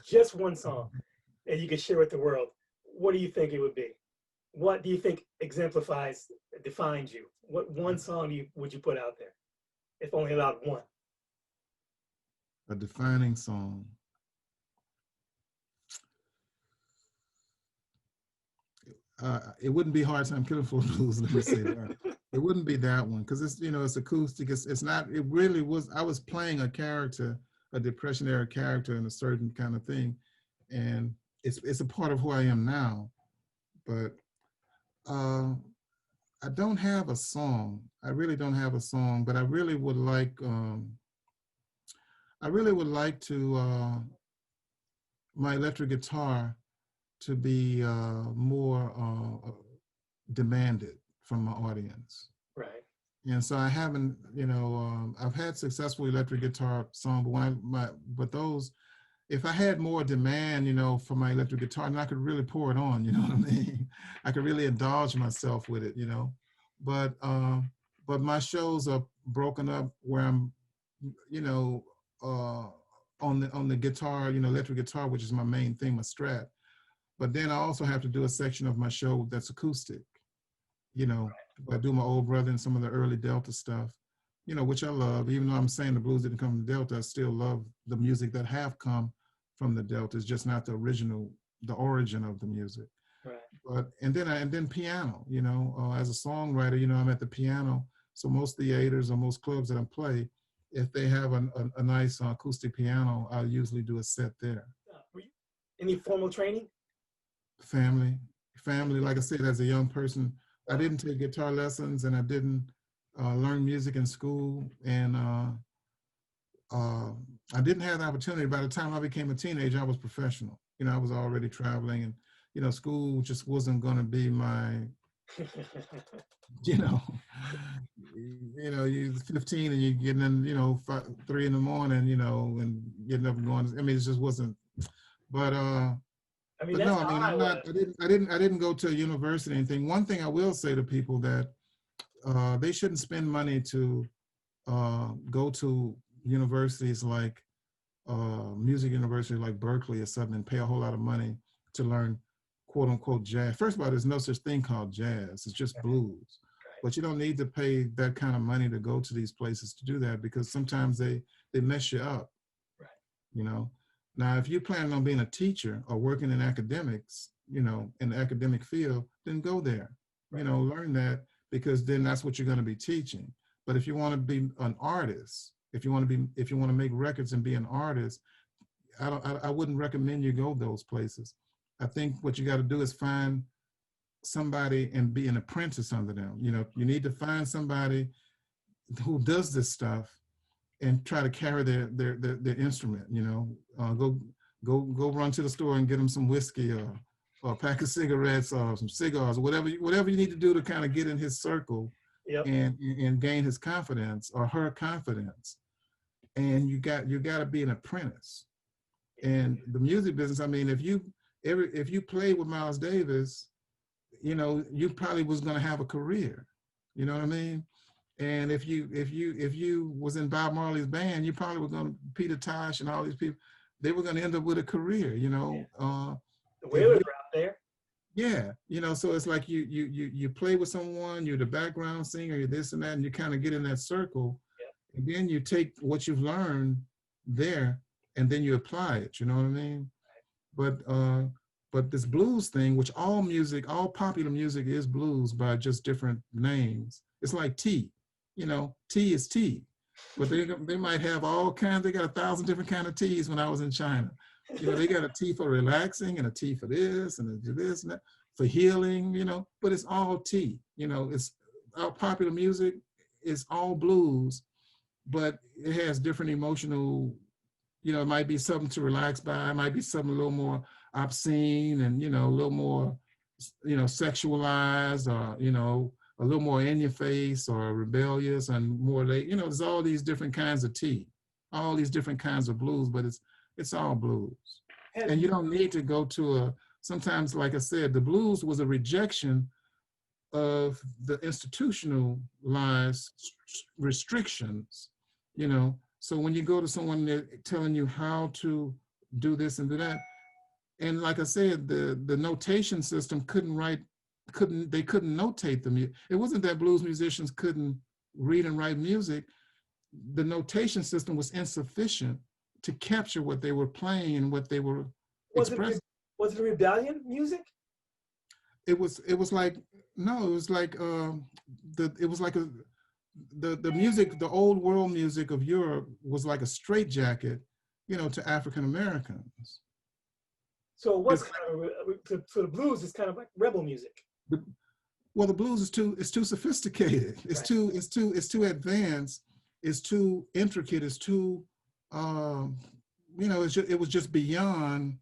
just one song, and you could share with the world, what do you think it would be? What do you think defines you? What one song would you put out there, if only allowed one? A defining song. It wouldn't be Hard Time Killing for Blues, let me say that. It wouldn't be that one, because it's, you know, it's acoustic. It's not, it really was, I was playing a character, a Depression era character in a certain kind of thing. And it's a part of who I am now. But I don't have a song. I really don't have a song, but I really would like to my electric guitar to be more demanded from my audience. Right. And so I haven't, you know, I've had successful electric guitar song, but those, if I had more demand, you know, for my electric guitar, then I could really pour it on, you know what I mean? I could really indulge myself with it, you know. But my shows are broken up where I'm, you know, on the guitar, you know, electric guitar, which is my main thing, my Strat. But then I also have to do a section of my show that's acoustic, you know. I do my old brother and some of the early Delta stuff, you know, which I love. Even though I'm saying the blues didn't come from Delta, I still love the music that have come from the Delta. It's just not the origin of the music. Right. And then piano, you know, as a songwriter, you know, I'm at the piano. So most theaters or most clubs that I play, if they have a nice acoustic piano, I'll usually do a set there. Any formal training? Family, like I said, as a young person, I didn't take guitar lessons, and I didn't learn music in school, and I didn't have the opportunity. By the time I became a teenager, I was professional. You know, I was already traveling, and you know, school just wasn't going to be my, you know, you're 15 and you're getting in, you know, 3 in the morning, you know, and getting up and going. I mean, it just wasn't. But I mean, but no, I mean, I'm not. I didn't go to a university or anything. One thing I will say to people that they shouldn't spend money to go to universities like music university like Berkeley or something and pay a whole lot of money to learn quote unquote jazz. First of all, there's no such thing called jazz. It's just blues. But you don't need to pay that kind of money to go to these places to do that, because sometimes they mess you up, Right. you know. Now, if you're planning on being a teacher or working in academics, you know, in the academic field, then go there, you know, learn that, because then that's what you're going to be teaching. But if you want to be an artist, if you want to make records and be an artist, I wouldn't recommend you go those places. I think what you got to do is find somebody and be an apprentice under them. You know, you need to find somebody who does this stuff and try to carry their instrument. You know, go run to the store and get them some whiskey or a pack of cigarettes or some cigars, or whatever you need to do to kind of get in his circle. Yep. And gain his confidence or her confidence. And you got to be an apprentice. And the music business, I mean, if you played with Miles Davis, you know, you probably was going to have a career. You know what I mean? And if you was in Bob Marley's band, you probably were going to, Peter Tosh and all these people, they were going to end up with a career. You know, the Wailers were out there. Yeah, you know, so it's like you play with someone, you're the background singer, you're this and that, and you kind of get in that circle, and then you take what you've learned there, and then you apply it. You know what I mean? But this blues thing, which all popular music is blues by just different names. It's like tea, you know, tea is tea, but they might have all kinds. They got 1,000 different kind of teas. When I was in China, you know, they got a tea for relaxing and a tea for this and this and that, for healing, you know, but it's all tea. You know, it's our popular music is all blues, but it has different emotional, you know, it might be something to relax by, it might be something a little more obscene and, you know, a little more, you know, sexualized, or, you know, a little more in your face or rebellious and more late, you know, there's all these different kinds of tea, all these different kinds of blues, but it's all blues. And you don't need to go to sometimes, like I said, the blues was a rejection of the institutionalized restrictions, you know. So when you go to someone that telling you how to do this and do that, and like I said, the notation system they couldn't notate the music. It wasn't that blues musicians couldn't read and write music. The notation system was insufficient to capture what they were playing and what they were expressing. Was it rebellion music? It was like, no, it was like the music, the old world music of Europe was like a straitjacket, you know, to African Americans. So what's so the blues is kind of like rebel music. Well, the blues is too sophisticated. It's right. it's too advanced. It's too intricate. It's too, you know, it was just beyond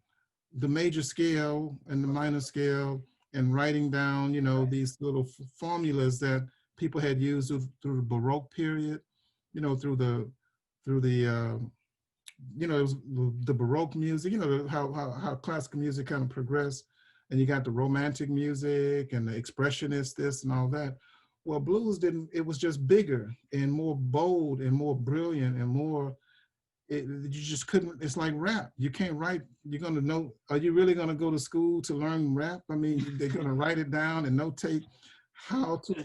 the major scale and the minor scale, and writing down, you know, these little formulas that people had used through the Baroque period, you know, through the you know, it was the Baroque music, you know, how classical music kind of progressed, and you got the romantic music and the expressionist this and all that. Well, blues didn't, it was just bigger and more bold and more brilliant and more, you just couldn't, it's like rap. You can't write, you're gonna know, are you really gonna go to school to learn rap? I mean, they're gonna write it down and notate how to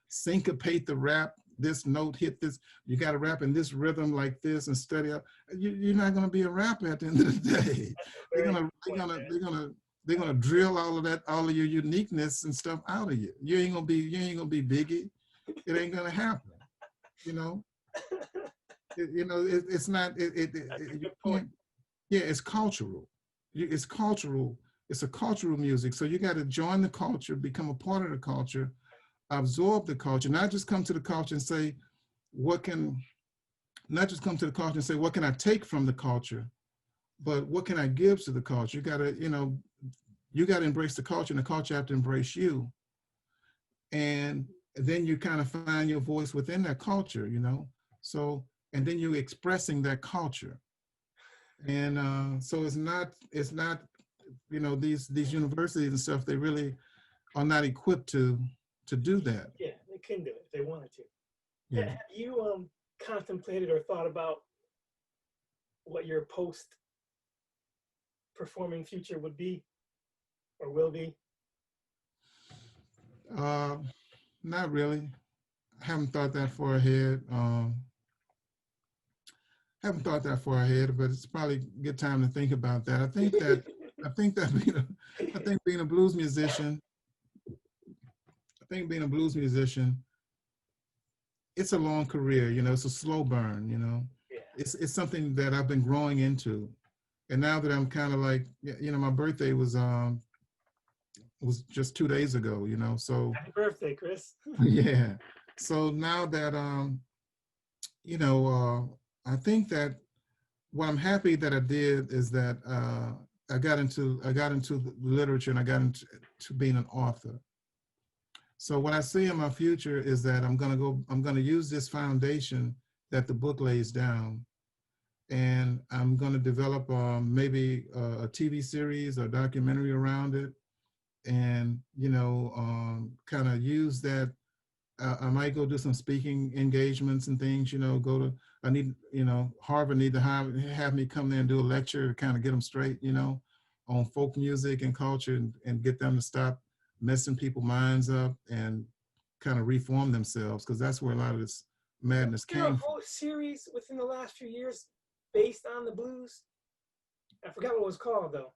syncopate the rap, this note hit this, you gotta rap in this rhythm like this and study up. You're not gonna be a rapper at the end of the day. They're gonna drill all of that, all of your uniqueness and stuff out of you. You ain't gonna be Biggie. It ain't gonna happen, you know? You know, it's not. You can't. Yeah, it's cultural. It's cultural. It's a cultural music. So you got to join the culture, become a part of the culture, absorb the culture. Not just come to the culture and say, what can. Not just come to the culture and say, what can I take from the culture, but what can I give to the culture? You got to, you know, you got to embrace the culture, and the culture have to embrace you. And then you kind of find your voice within that culture, you know. So. And then you're expressing that culture, and so it's not, you know, these universities and stuff, they really are not equipped to do that. Yeah, they couldn't do it if they wanted to. Yeah. Have you contemplated or thought about what your post-performing future would be or will be? Uh, Not really. I haven't thought that far ahead. Haven't thought that far ahead, but it's probably a good time to think about that. I think that I think being a blues musician, I think being a blues musician, it's a long career. You know, it's a slow burn. You know, Yeah. it's something that I've been growing into, and now that I'm kind of like, you know, my birthday was just 2 days ago. You know, so Happy birthday, Chris. yeah. So now that you know, I think that what I'm happy that I did is that I got into the literature and I got into to being an author. So what I see in my future is that I'm gonna use this foundation that the book lays down, and I'm gonna develop maybe a TV series or documentary around it, and you know, kind of use that. I might go do some speaking engagements and things, you know, I need, you know, Harvard need to have me come there and do a lecture to kind of get them straight, you know, on folk music and culture and get them to stop messing people's minds up and kind of reform themselves. Cause that's where a lot of this madness There a came from. whole series within the last few years based on the blues. I forgot what it was called though,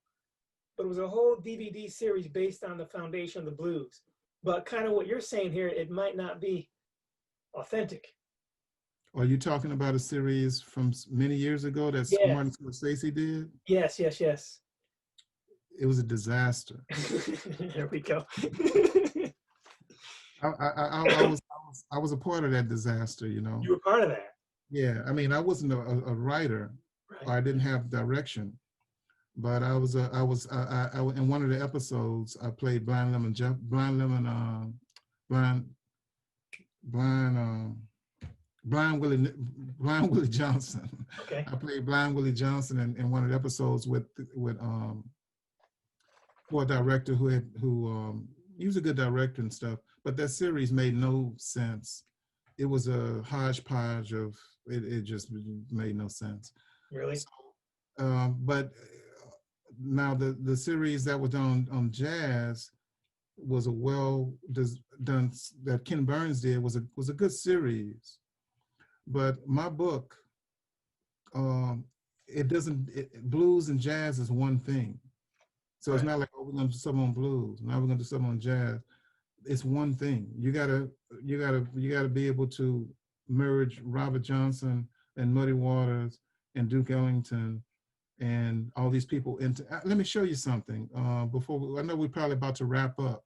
but it was a whole DVD series based on the foundation of the blues. But kind of what you're saying here, it might not be authentic. Are you talking about a series from many years ago that Yeah. Martin Scorsese did? Yes, yes, yes. It was a disaster. There we go. I was a part of that disaster, you know. You were part of that. Yeah, I mean, I wasn't a writer, or Right. I didn't have direction, but in one of the episodes, I played blind, blind, blind Willie Johnson. Okay. I played blind Willie Johnson in one of the episodes with for a director he was a good director and stuff, but that series made no sense. It was a hodgepodge of it just made no sense. Really? So, but now the series that was done on jazz was a done that Ken Burns did was a good series. But my book, um, blues and jazz is one thing. So it's Right. not like, oh, we're gonna do something on blues. Now we're gonna do something on jazz. It's one thing. You gotta be able to merge Robert Johnson and Muddy Waters and Duke Ellington and all these people into. Let me show you something. I know we're probably about to wrap up,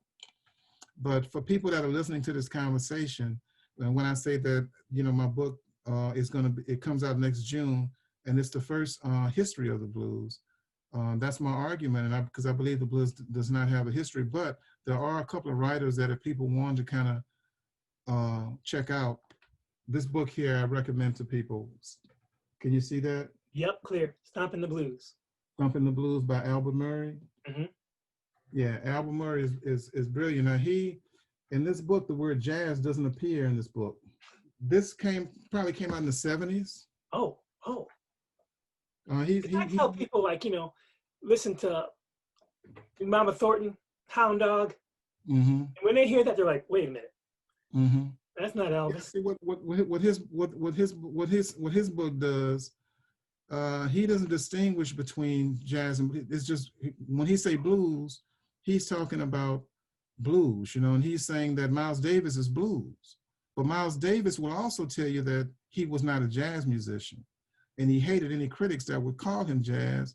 but for people that are listening to this conversation, and when I say that, you know, my book it comes out next June, and it's the first history of the blues. That's my argument, and because I believe the blues does not have a history, but there are a couple of writers that if people want to kind of check out, this book here I recommend to people. Can you see that? Yep, clear. Stomping the Blues. Thumping the Blues by Albert Murray. Hmm. Yeah, Albert Murray is brilliant. Now in this book, the word jazz doesn't appear in this book. This probably came out in the 70s. Oh, oh. He, 'Cause he, I he, tell people like, listen to Mama Thornton, Hound Dog. mm-hmm, And when they hear that, they're like, wait a minute, mm-hmm. that's not Yeah, Elvis. see what his book does. He doesn't distinguish between jazz and it's just when he say blues, he's talking about blues, you know, and he's saying that Miles Davis is blues. But Miles Davis will also tell you that he was not a jazz musician, and he hated any critics that would call him jazz.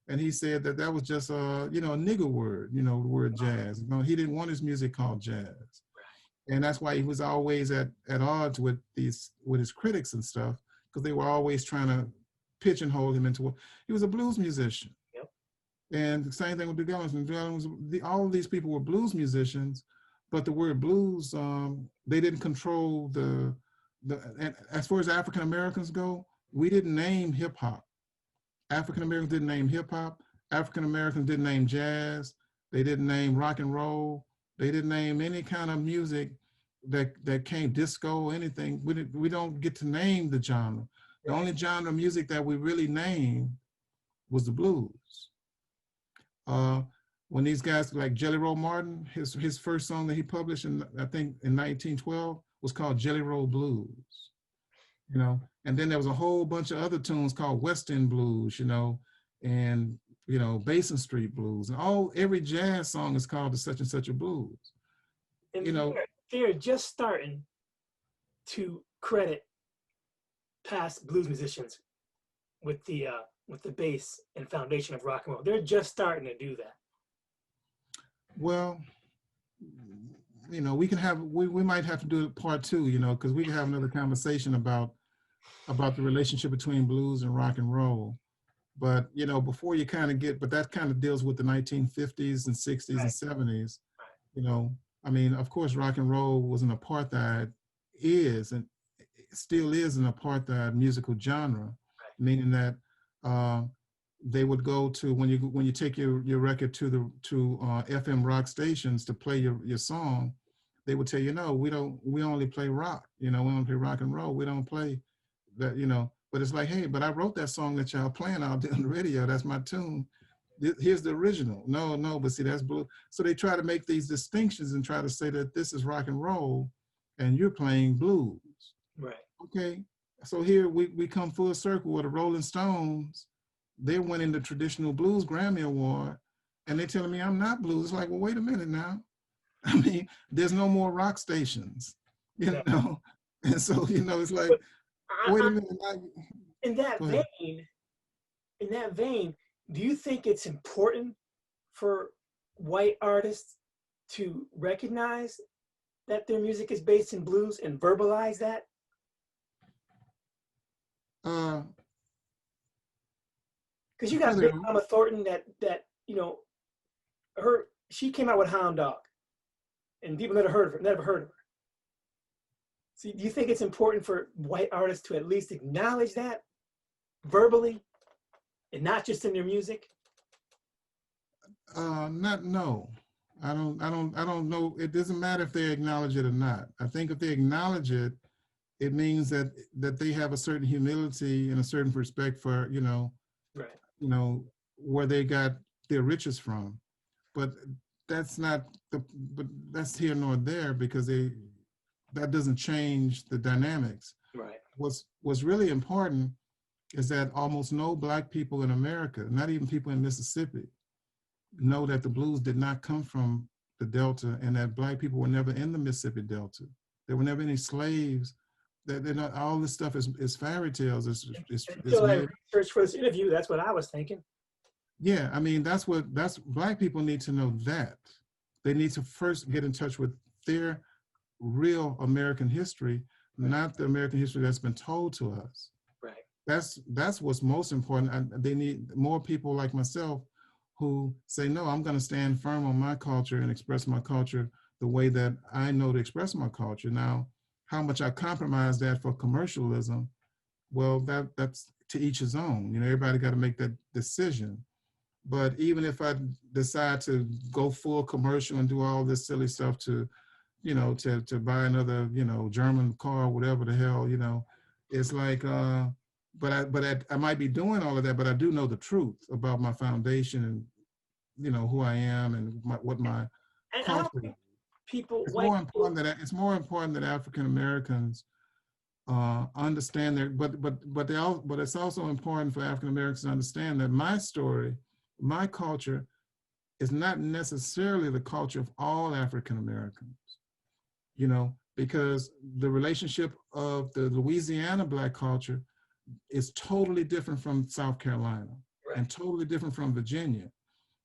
And he said that that was just you know, a nigger word, you know, the word jazz. You know, he didn't want his music called jazz, and that's why he was always at odds with his critics and stuff, because they were always trying to pigeonhole him into he was a blues musician. Yep. And the same thing with Duke Ellington. All of these people were blues musicians, but the word blues, they didn't control and as far as African Americans go, we didn't name hip hop. African Americans didn't name hip hop. African Americans didn't name jazz. They didn't name rock and roll. They didn't name any kind of music that came disco, anything. We don't get to name the genre. The only genre of music that we really named was the blues. when these guys like Jelly Roll Martin, his first song that he published in I think in 1912 was called Jelly Roll Blues, you know. And then there was a whole bunch of other tunes called West End Blues, you know, and you know, Basin Street Blues, and every jazz song is called the such and such a blues, And you know. they're just starting to credit past blues musicians with the base and foundation of rock and roll. They're just starting to do that. Well, you know, we might have to do part two, you know, because we can have another conversation about the relationship between blues and rock and roll. But you know, before you kind of get, but that kind of deals with the 1950s and 60s and Right. 70s. You know, I mean, of course, rock and roll was an apartheid, is and still is an apartheid musical genre, meaning that they would go to when you take your record to FM rock stations to play your song, they would tell you, no, we only play rock, you know, we only play rock and roll, we don't play that, you know. But it's like, hey, but I wrote that song that y'all playing out there on the radio, that's my tune, here's the original. No, but see, that's blue. So they try to make these distinctions and try to say that this is rock and roll and you're playing blues. Right. Okay, so here we come full circle with the Rolling Stones. They're winning the traditional blues Grammy Award, and they're telling me I'm not blues. It's like, well, wait a minute now. I mean, there's no more rock stations, you know? And so, you know, it's like, wait a minute. In that vein, do you think it's important for white artists to recognize that their music is based in blues and verbalize that? Because you got Big Mama Thornton that you know, she came out with Hound Dog, and people never heard of her. So do you think it's important for white artists to at least acknowledge that verbally, and not just in their music? No. I don't know. It doesn't matter if they acknowledge it or not. I think if they acknowledge it, it means that they have a certain humility and a certain respect for, you know, right, you know, where they got their riches from. But that's that's here nor there, because that doesn't change the dynamics. right. What's really important is that almost no Black people in America, not even people in Mississippi, know that the blues did not come from the Delta, and that Black people were never in the Mississippi Delta. There were never any slaves. That they're not. All this stuff is fairy tales. Until I researched for this interview, that's what I was thinking. Yeah, I mean, that's Black people need to know. That they need to first get in touch with their real American history, right, not the American history that's been told to us. Right. That's what's most important. And they need more people like myself who say, no, I'm going to stand firm on my culture and express my culture the way that I know to express my culture. Now, how much I compromise that for commercialism, well, that's to each his own. You know, everybody got to make that decision. But even if I decide to go full commercial and do all this silly stuff to, you know, to buy another, you know, German car, whatever the hell, you know, it's like, but I might be doing all of that, but I do know the truth about my foundation and, you know, who I am and what my culture is. It's more important that African Americans understand their, but it's also important for African Americans to understand that my story, my culture, is not necessarily the culture of all African Americans. You know, because the relationship of the Louisiana Black culture is totally different from South Carolina, right, and totally different from Virginia.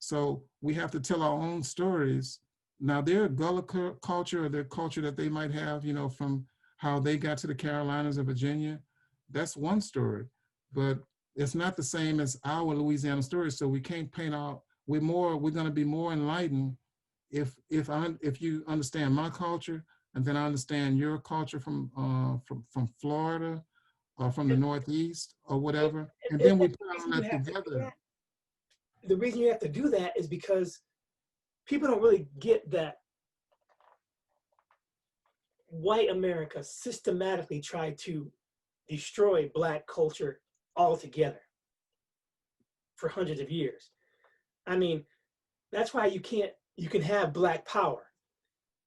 So we have to tell our own stories. Now, their Gullah culture or their culture that they might have, you know, from how they got to the Carolinas or Virginia, that's one story, but it's not the same as our Louisiana story. So we can't paint out, we're going to be more enlightened if you understand my culture, and then I understand your culture from Florida or from the Northeast or whatever, and then we put all that together. The reason you have to do that is because people don't really get that white America systematically tried to destroy Black culture altogether for hundreds of years. I mean, That's why you can have Black power,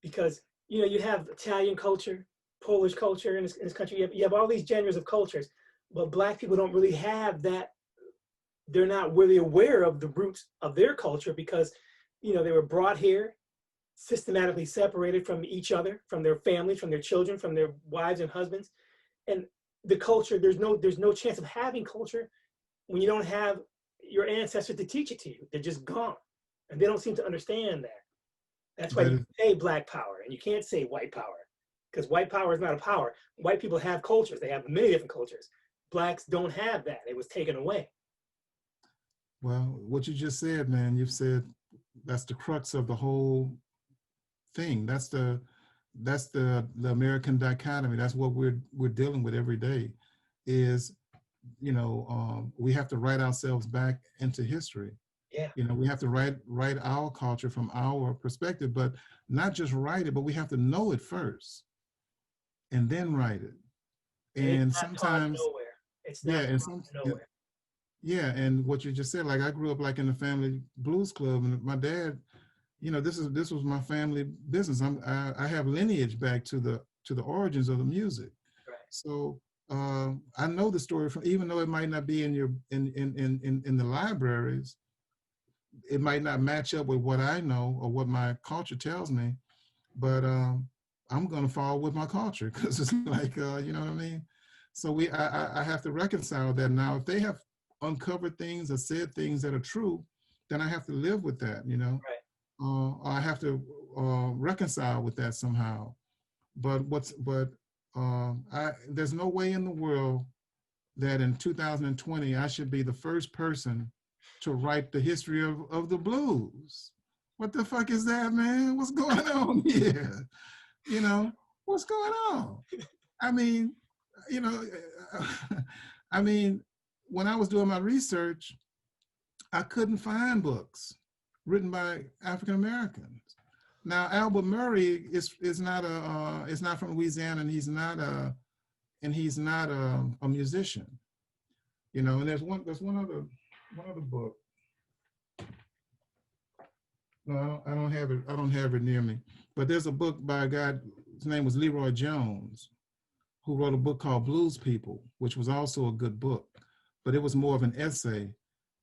because you have Italian culture, Polish culture in this country. You have all these genres of cultures, but Black people don't really have that. They're not really aware of the roots of their culture because they were brought here, systematically separated from each other, from their families, from their children, from their wives and husbands. And the culture, there's no chance of having culture when you don't have your ancestors to teach it to you. They're just gone, and they don't seem to understand that. That's why That you is, say Black power and you can't say white power, because white power is not a power. White people have cultures. They have many different cultures. Blacks don't have that. It was taken away. well, what you just said, man, you've said that's the crux of the whole thing. That's the American dichotomy. That's what we're dealing with every day. Is we have to write ourselves back into history. Yeah. We have to write our culture from our perspective, but not just write it, but we have to know it first and then write it. And it's And not taught sometimes, nowhere. It's yeah, not and taught nowhere. yeah, and what you just said, like I grew up like in the family blues club, and my dad, this was my family business. I have lineage back to the origins of the music. Right. So I know the story from, even though it might not be in your in the libraries, it might not match up with what I know or what my culture tells me, but I'm gonna fall with my culture because it's like you know what I mean. So I have to reconcile that now. If they have uncovered things or said things that are true, then I have to live with that. Right. I have to reconcile with that somehow. But there's no way in the world that in 2020 I should be the first person to write the history of the blues. What the fuck is that, man? What's going on here? What's going on? I mean, you know, I mean, when I was doing my research, I couldn't find books written by African Americans. Now, Albert Murray is not is not from Louisiana, and he's not a musician. And there's one other book. No, I don't have it near me. But there's a book by a guy. His name was Leroy Jones, who wrote a book called Blues People, which was also a good book, but it was more of an essay.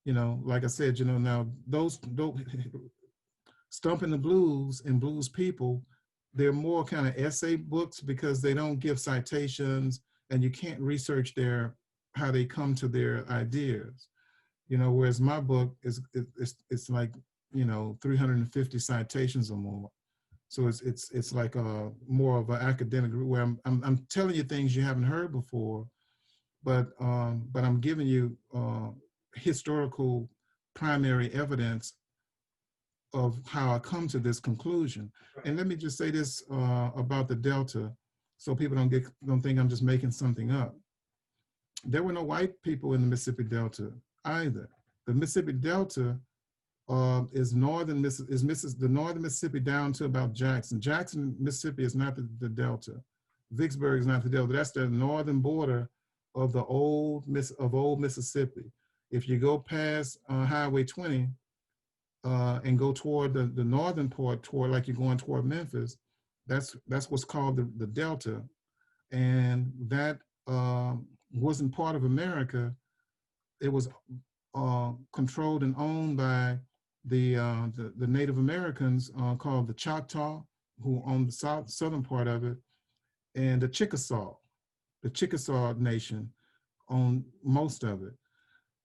Like I said, now those Stumping the Blues and Blues People, they're more kind of essay books because they don't give citations and you can't research how they come to their ideas. Whereas my book it's like 350 citations or more. So it's like more of an academic where I'm telling you things you haven't heard before, but I'm giving you historical primary evidence of how I come to this conclusion. Right. And let me just say this about the Delta, so people don't think I'm just making something up. There were no white people in the Mississippi Delta either. The Mississippi Delta is the northern Mississippi down to about Jackson. Jackson, Mississippi is not the Delta. Vicksburg is not the Delta. That's the northern border of old Mississippi. If you go past Highway 20 and go toward the northern part, toward like you're going toward Memphis, that's what's called the Delta, and that wasn't part of America. It was controlled and owned by the Native Americans called the Choctaw, who owned the southern part of it, and the Chickasaw Nation owned most of it.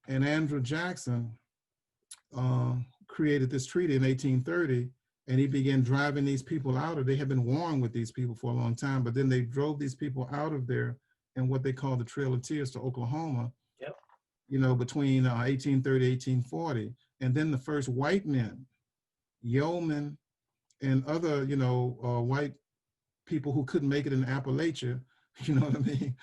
And Andrew Jackson created this treaty in 1830, and he began driving these people out. They had been warring with these people for a long time, but then they drove these people out of there in what they call the Trail of Tears to Oklahoma. Yep. Between 1830 1840, and then the first white men, yeomen, and other white people who couldn't make it in Appalachia, you know what I mean?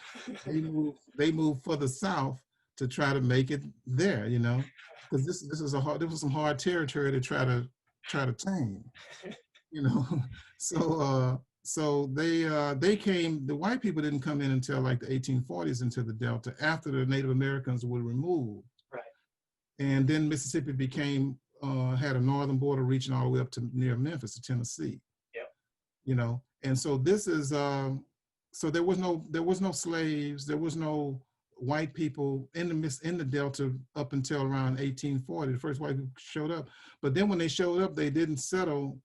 They moved further south to try to make it there, because this was some hard territory to try to tame, So they came. The white people didn't come in until like the 1840s into the Delta, after the Native Americans were removed. Right. And then Mississippi became had a northern border reaching all the way up to near Memphis, to Tennessee. Yep. You know, and so this is so there was no slaves, there was no white people in the Delta up until around 1840. The first white people showed up, but then when they showed up, they didn't settle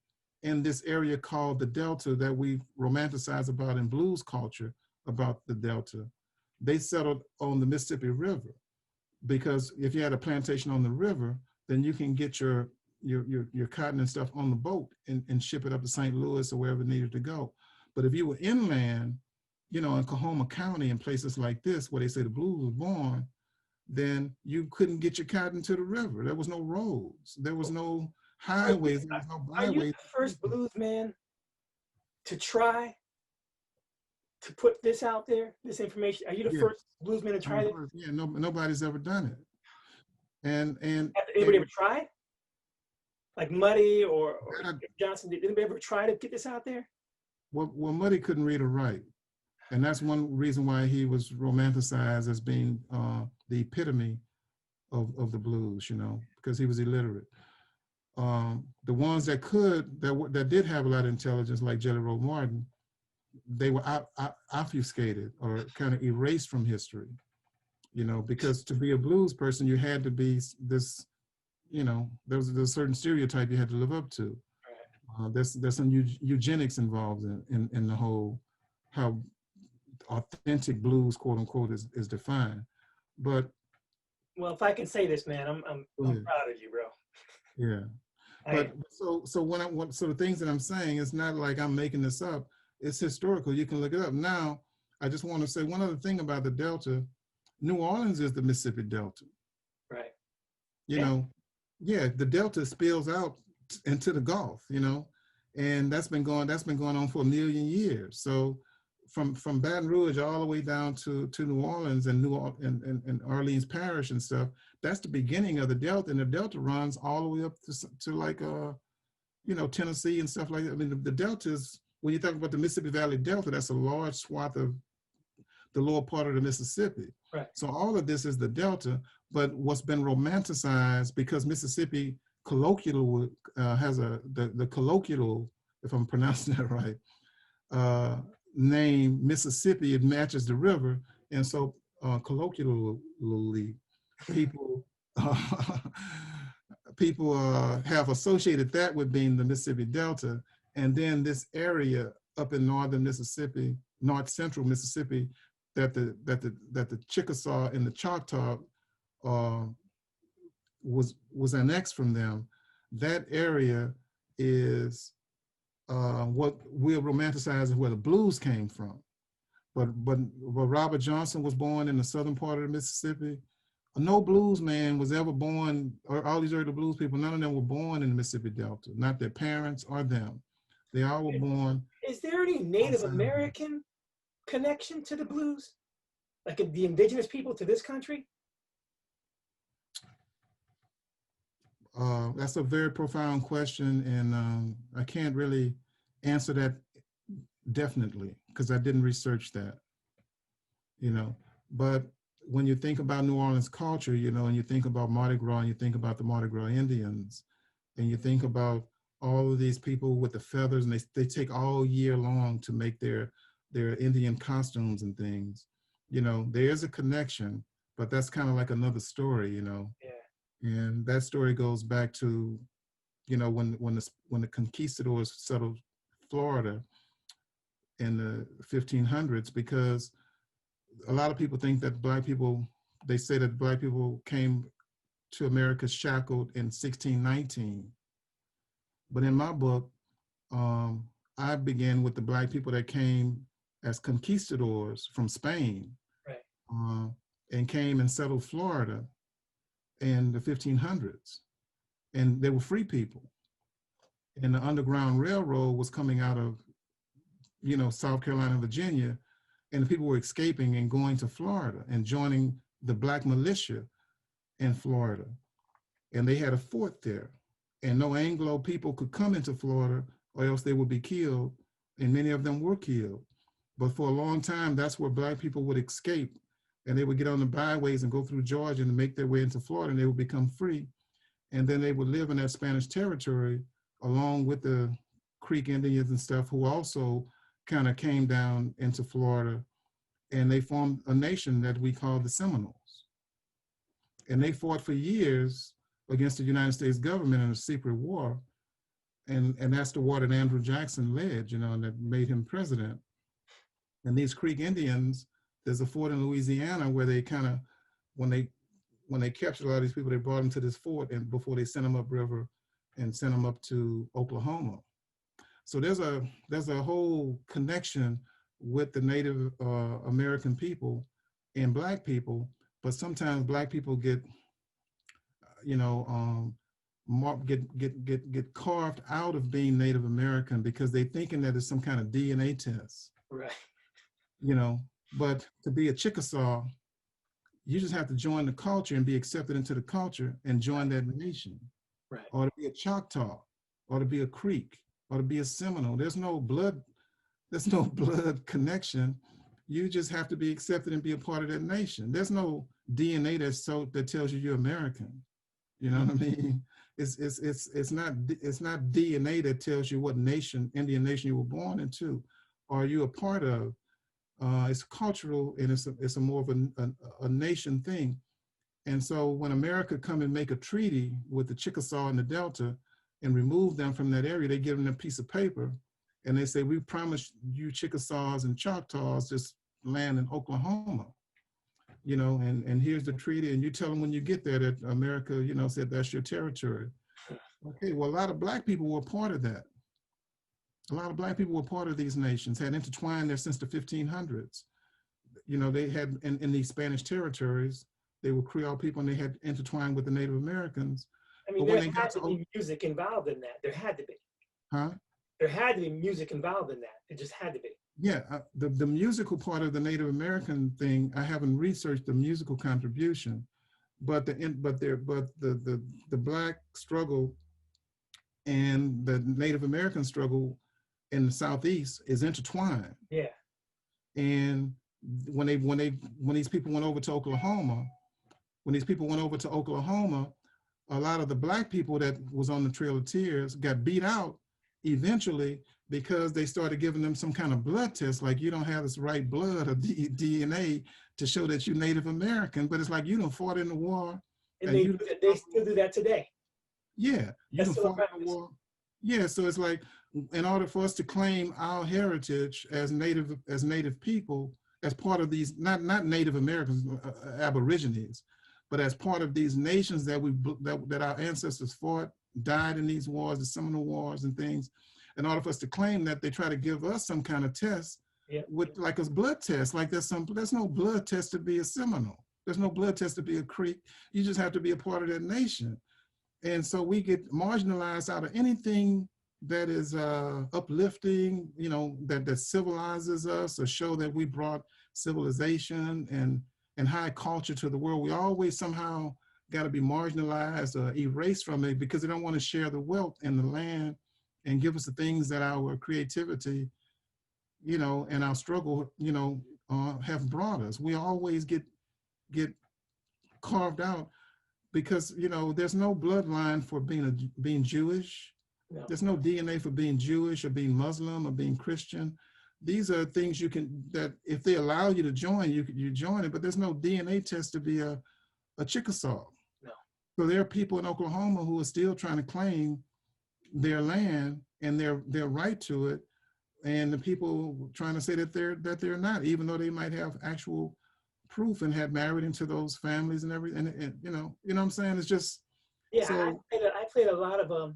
in this area called the Delta that we romanticize about in blues culture about the Delta. They settled on the Mississippi River, because if you had a plantation on the river, then you can get your cotton and stuff on the boat and ship it up to St. Louis or wherever it needed to go. But if you were inland, you know, in Coahoma County and places like this, where they say the blues was born, then you couldn't get your cotton to the river. There was no roads. There was no highways. There was no Are you byways. the first blues man to try to put this out there, this information? Are you the first blues man to try it? Yeah, nobody's ever done it. And Has anybody ever tried? Like Muddy or Johnson, did anybody ever try to get this out there? Well, Muddy couldn't read or write. And that's one reason why he was romanticized as being the epitome of the blues, you know, because he was illiterate. The ones that did have a lot of intelligence, like Jelly Roll Martin, they were obfuscated or kind of erased from history, you know, because to be a blues person, you had to be this, you know, there's a certain stereotype you had to live up to. There's some eugenics involved in the whole, how authentic blues, quote unquote, is defined. But well, if I can say this, man, I'm proud of you, bro. Yeah. But so the things that I'm saying, it's not like I'm making this up. It's historical. You can look it up. Now, I just want to say one other thing about the Delta. New Orleans is the Mississippi Delta. Right. You know, yeah, the Delta spills out into the Gulf, you know, and that's been going on for 1 million years. So from Baton Rouge all the way down to New Orleans and and Orleans Parish and stuff, that's the beginning of the Delta, and the Delta runs all the way up to like you know, Tennessee and stuff like that. I mean, the Delta is, when you talk about the Mississippi Valley Delta, that's a large swath of the lower part of the Mississippi. Right. So all of this is the Delta, but what's been romanticized, because Mississippi colloquial has the colloquial, if I'm pronouncing that right, name Mississippi, it matches the river, and so colloquially, people people have associated that with being the Mississippi Delta, and then this area up in northern Mississippi, north central Mississippi, that the Chickasaw and the Choctaw was annexed from them. That area is what we'll romanticize as where the blues came from. But Robert Johnson was born in the southern part of the Mississippi. No blues man was ever born, or all these early blues people, none of them were born in the Mississippi Delta, not their parents or them. They all were born. Is there any Native American connection to the blues? Like the indigenous people to this country? That's a very profound question, and I can't really answer that definitely because I didn't research that, you know. But when you think about New Orleans culture, you know, and you think about Mardi Gras, and you think about the Mardi Gras Indians, and you think about all of these people with the feathers, and they take all year long to make their Indian costumes and things, you know, there's a connection, but that's kind of like another story, you know. Yeah. And that story goes back to, you know, when the conquistadors settled Florida in the 1500s, because a lot of people think that Black people, they say that Black people came to America shackled in 1619. But in my book, I began with the Black people that came as conquistadors from Spain, right, and came and settled Florida in the 1500s. And they were free people. And the Underground Railroad was coming out of, you know, South Carolina, Virginia, and the people were escaping and going to Florida and joining the Black militia in Florida. And they had a fort there. And no Anglo people could come into Florida or else they would be killed. And many of them were killed. But for a long time, that's where Black people would escape. And they would get on the byways and go through Georgia and make their way into Florida, and they would become free. and then they would live in that Spanish territory along with the Creek Indians and stuff, who also kind of came down into Florida, and they formed a nation that we call the Seminoles. And they fought for years against the United States government in a secret war. And that's the war that Andrew Jackson led, and that made him president. And these Creek Indians, there's a fort in Louisiana where they kind of, when they captured a lot of these people, they brought them to this fort, and before they sent them upriver and sent them up to Oklahoma. So there's a whole connection with the Native American people and Black people, but sometimes Black people get, get carved out of being Native American because they're thinking that it's some kind of DNA test. Right. But to be a Chickasaw, you just have to join the culture and be accepted into the culture and join that nation. Right. Or to be a Choctaw, or to be a Creek, or to be a Seminole. There's no blood connection. You just have to be accepted and be a part of that nation. There's no DNA that tells you you're American. You know what I mean? It's not DNA that tells you what nation, Indian nation you were born into, or you a part of. It's cultural, and it's a more of a nation thing. And so when America come and make a treaty with the Chickasaw and the Delta and remove them from that area, they give them a piece of paper and they say, we promise you Chickasaws and Choctaws this land in Oklahoma, and here's the treaty. And you tell them when you get there that America, said that's your territory. Okay, well, a lot of Black people were part of that. A lot of Black people were part of these nations, had intertwined there since the 1500s. They had in these Spanish territories, they were Creole people, and they had intertwined with the Native Americans. I mean, there had to be music involved in that. There had to be. Huh? There had to be music involved in that. It just had to be. Yeah, the musical part of the Native American thing, I haven't researched the musical contribution, but the Black struggle and the Native American struggle in the Southeast is intertwined. Yeah. And when these people went over to Oklahoma, a lot of the Black people that was on the Trail of Tears got beat out eventually because they started giving them some kind of blood test, like you don't have this right blood or DNA to show that you're Native American, but it's like you done fought in the war. And they still do that today. Yeah, you done fought in the war. Yeah, so it's like, in order for us to claim our heritage as Native people, as part of these, not Native Americans, Aborigines, but as part of these nations that our ancestors fought, died in these wars, the Seminole Wars and things, in order for us to claim that, they try to give us some kind of test, with like a blood test. Like there's no blood test to be a Seminole. There's no blood test to be a Creek. You just have to be a part of that nation. And so we get marginalized out of anything that is uplifting, that civilizes us or show that we brought civilization and high culture to the world. We always somehow got to be marginalized or erased from it because they don't want to share the wealth and the land and give us the things that our creativity, and our struggle, have brought us. We always get carved out because, there's no bloodline for being Jewish. No. There's no DNA for being Jewish or being Muslim or being Christian. These are things that if they allow you to join, you join it, but there's no DNA test to be a Chickasaw. No. So there are people in Oklahoma who are still trying to claim their land and their right to it, and the people trying to say that they're not, even though they might have actual proof and had married into those families and everything. And you know what I'm saying? It's just So, I played a lot of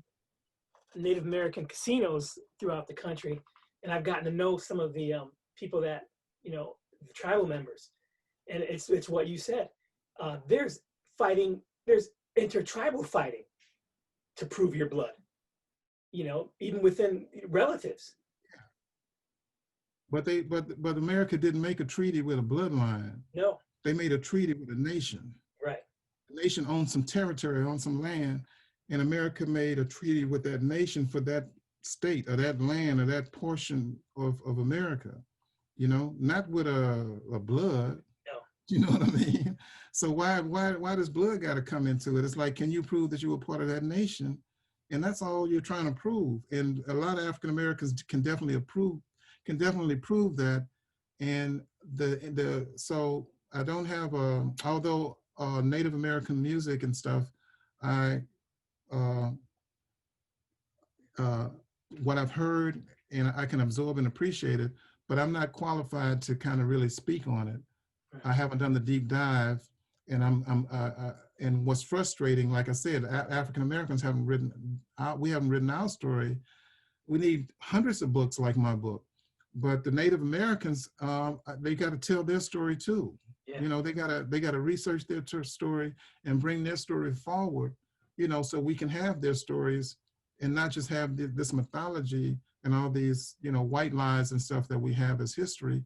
Native American casinos throughout the country, and I've gotten to know some of the people that, the tribal members, and it's what you said. There's intertribal fighting to prove your blood, even within relatives. But America didn't make a treaty with a bloodline. No. They made a treaty with a nation. Right. The nation owned some territory, owned some land, and America made a treaty with that nation for that state or that land or that portion of America, not with a blood. No. You know what I mean? So why does blood got to come into it? It's like, can you prove that you were part of that nation? And that's all you're trying to prove. And a lot of African Americans can definitely prove that. And the so I don't have although Native American music and stuff, I uh, uh, what I've heard and I can absorb and appreciate it, but I'm not qualified to kind of really speak on it. I haven't done the deep dive, and and what's frustrating, like I said, African Americans haven't we haven't written our story. We need hundreds of books like my book, but the Native Americans, they got to tell their story too. Yeah. You know, they gotta research their story and bring their story forward. You know, so we can have their stories and not just have this mythology and all these, you know, white lies and stuff that we have as history.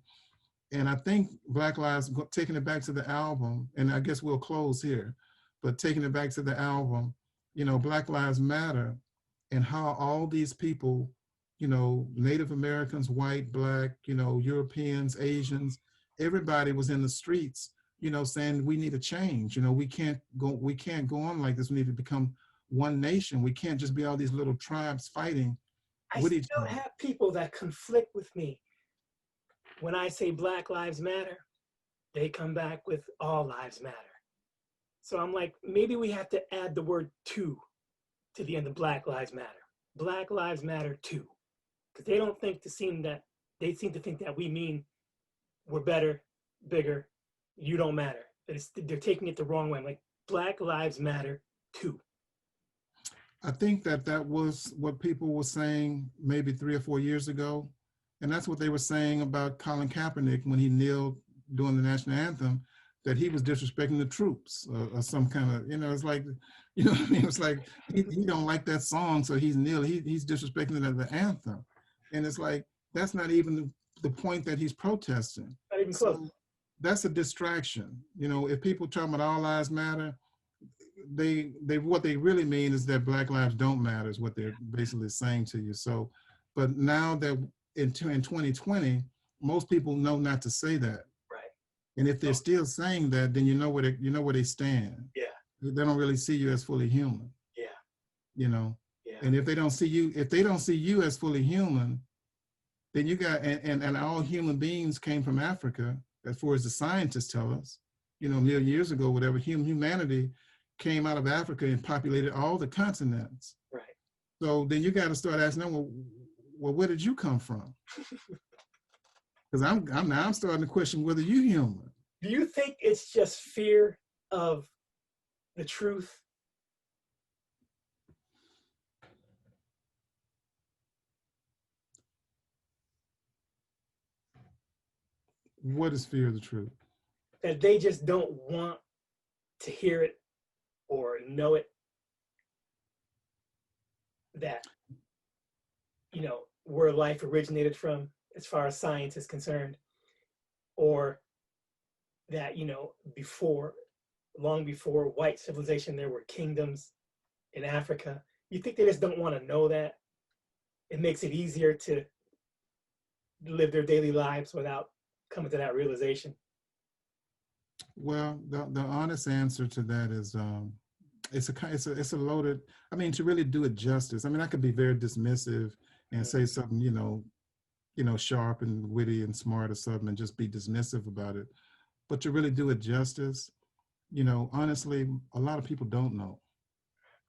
And I think Black Lives, taking it back to the album, and I guess we'll close here, but taking it back to the album, you know, Black Lives Matter and how all these people, you know, Native Americans, white, black, you know, Europeans, Asians, everybody was in the streets, you know, saying we need a change. You know, we can't go on like this. We need to become one nation. We can't just be all these little tribes fighting with each still other. have people that conflict with me. When I say Black Lives Matter, they come back with all lives matter. So I'm like, maybe we have to add the word to the end of Black Lives Matter. Black Lives Matter too. Because they seem to think that we mean we're better, bigger, you don't matter. They're taking it the wrong way. I'm like, Black Lives Matter too. I think that was what people were saying maybe 3 or 4 years ago. And that's what they were saying about Colin Kaepernick when he kneeled during the national anthem, that he was disrespecting the troops or some kind of, you know, it's like, you know what I mean? It's like, he don't like that song, so he's kneeling, he's disrespecting the anthem. And it's like, that's not even the point that he's protesting. Not even close. So that's a distraction. You know, if people talk about all lives matter, they what they really mean is that Black lives don't matter is what they're basically saying to you. So, but now that in 2020, most people know not to say that. Right. And if they're still saying that, then you know where they stand. Yeah. They don't really see you as fully human. Yeah. You know. Yeah. And if they don't see you as fully human, then you got and all human beings came from Africa, as far as the scientists tell us. You know, a million years ago, whatever, humanity came out of Africa and populated all the continents. Right. So then you got to start asking them, well, where did you come from? Because I'm starting to question whether you're human. Do you think it's just fear of the truth? What is fear of the truth? That they just don't want to hear it or know it. That, you know, where life originated from, as far as science is concerned, or that, you know, long before white civilization, there were kingdoms in Africa. You think they just don't want to know that? It makes it easier to live their daily lives without coming to that realization. Well, the honest answer to that is it's a loaded. I mean, to really do it justice. I mean, I could be very dismissive and say something, you know, sharp and witty and smart or something, and just be dismissive about it. But to really do it justice, you know, honestly, a lot of people don't know.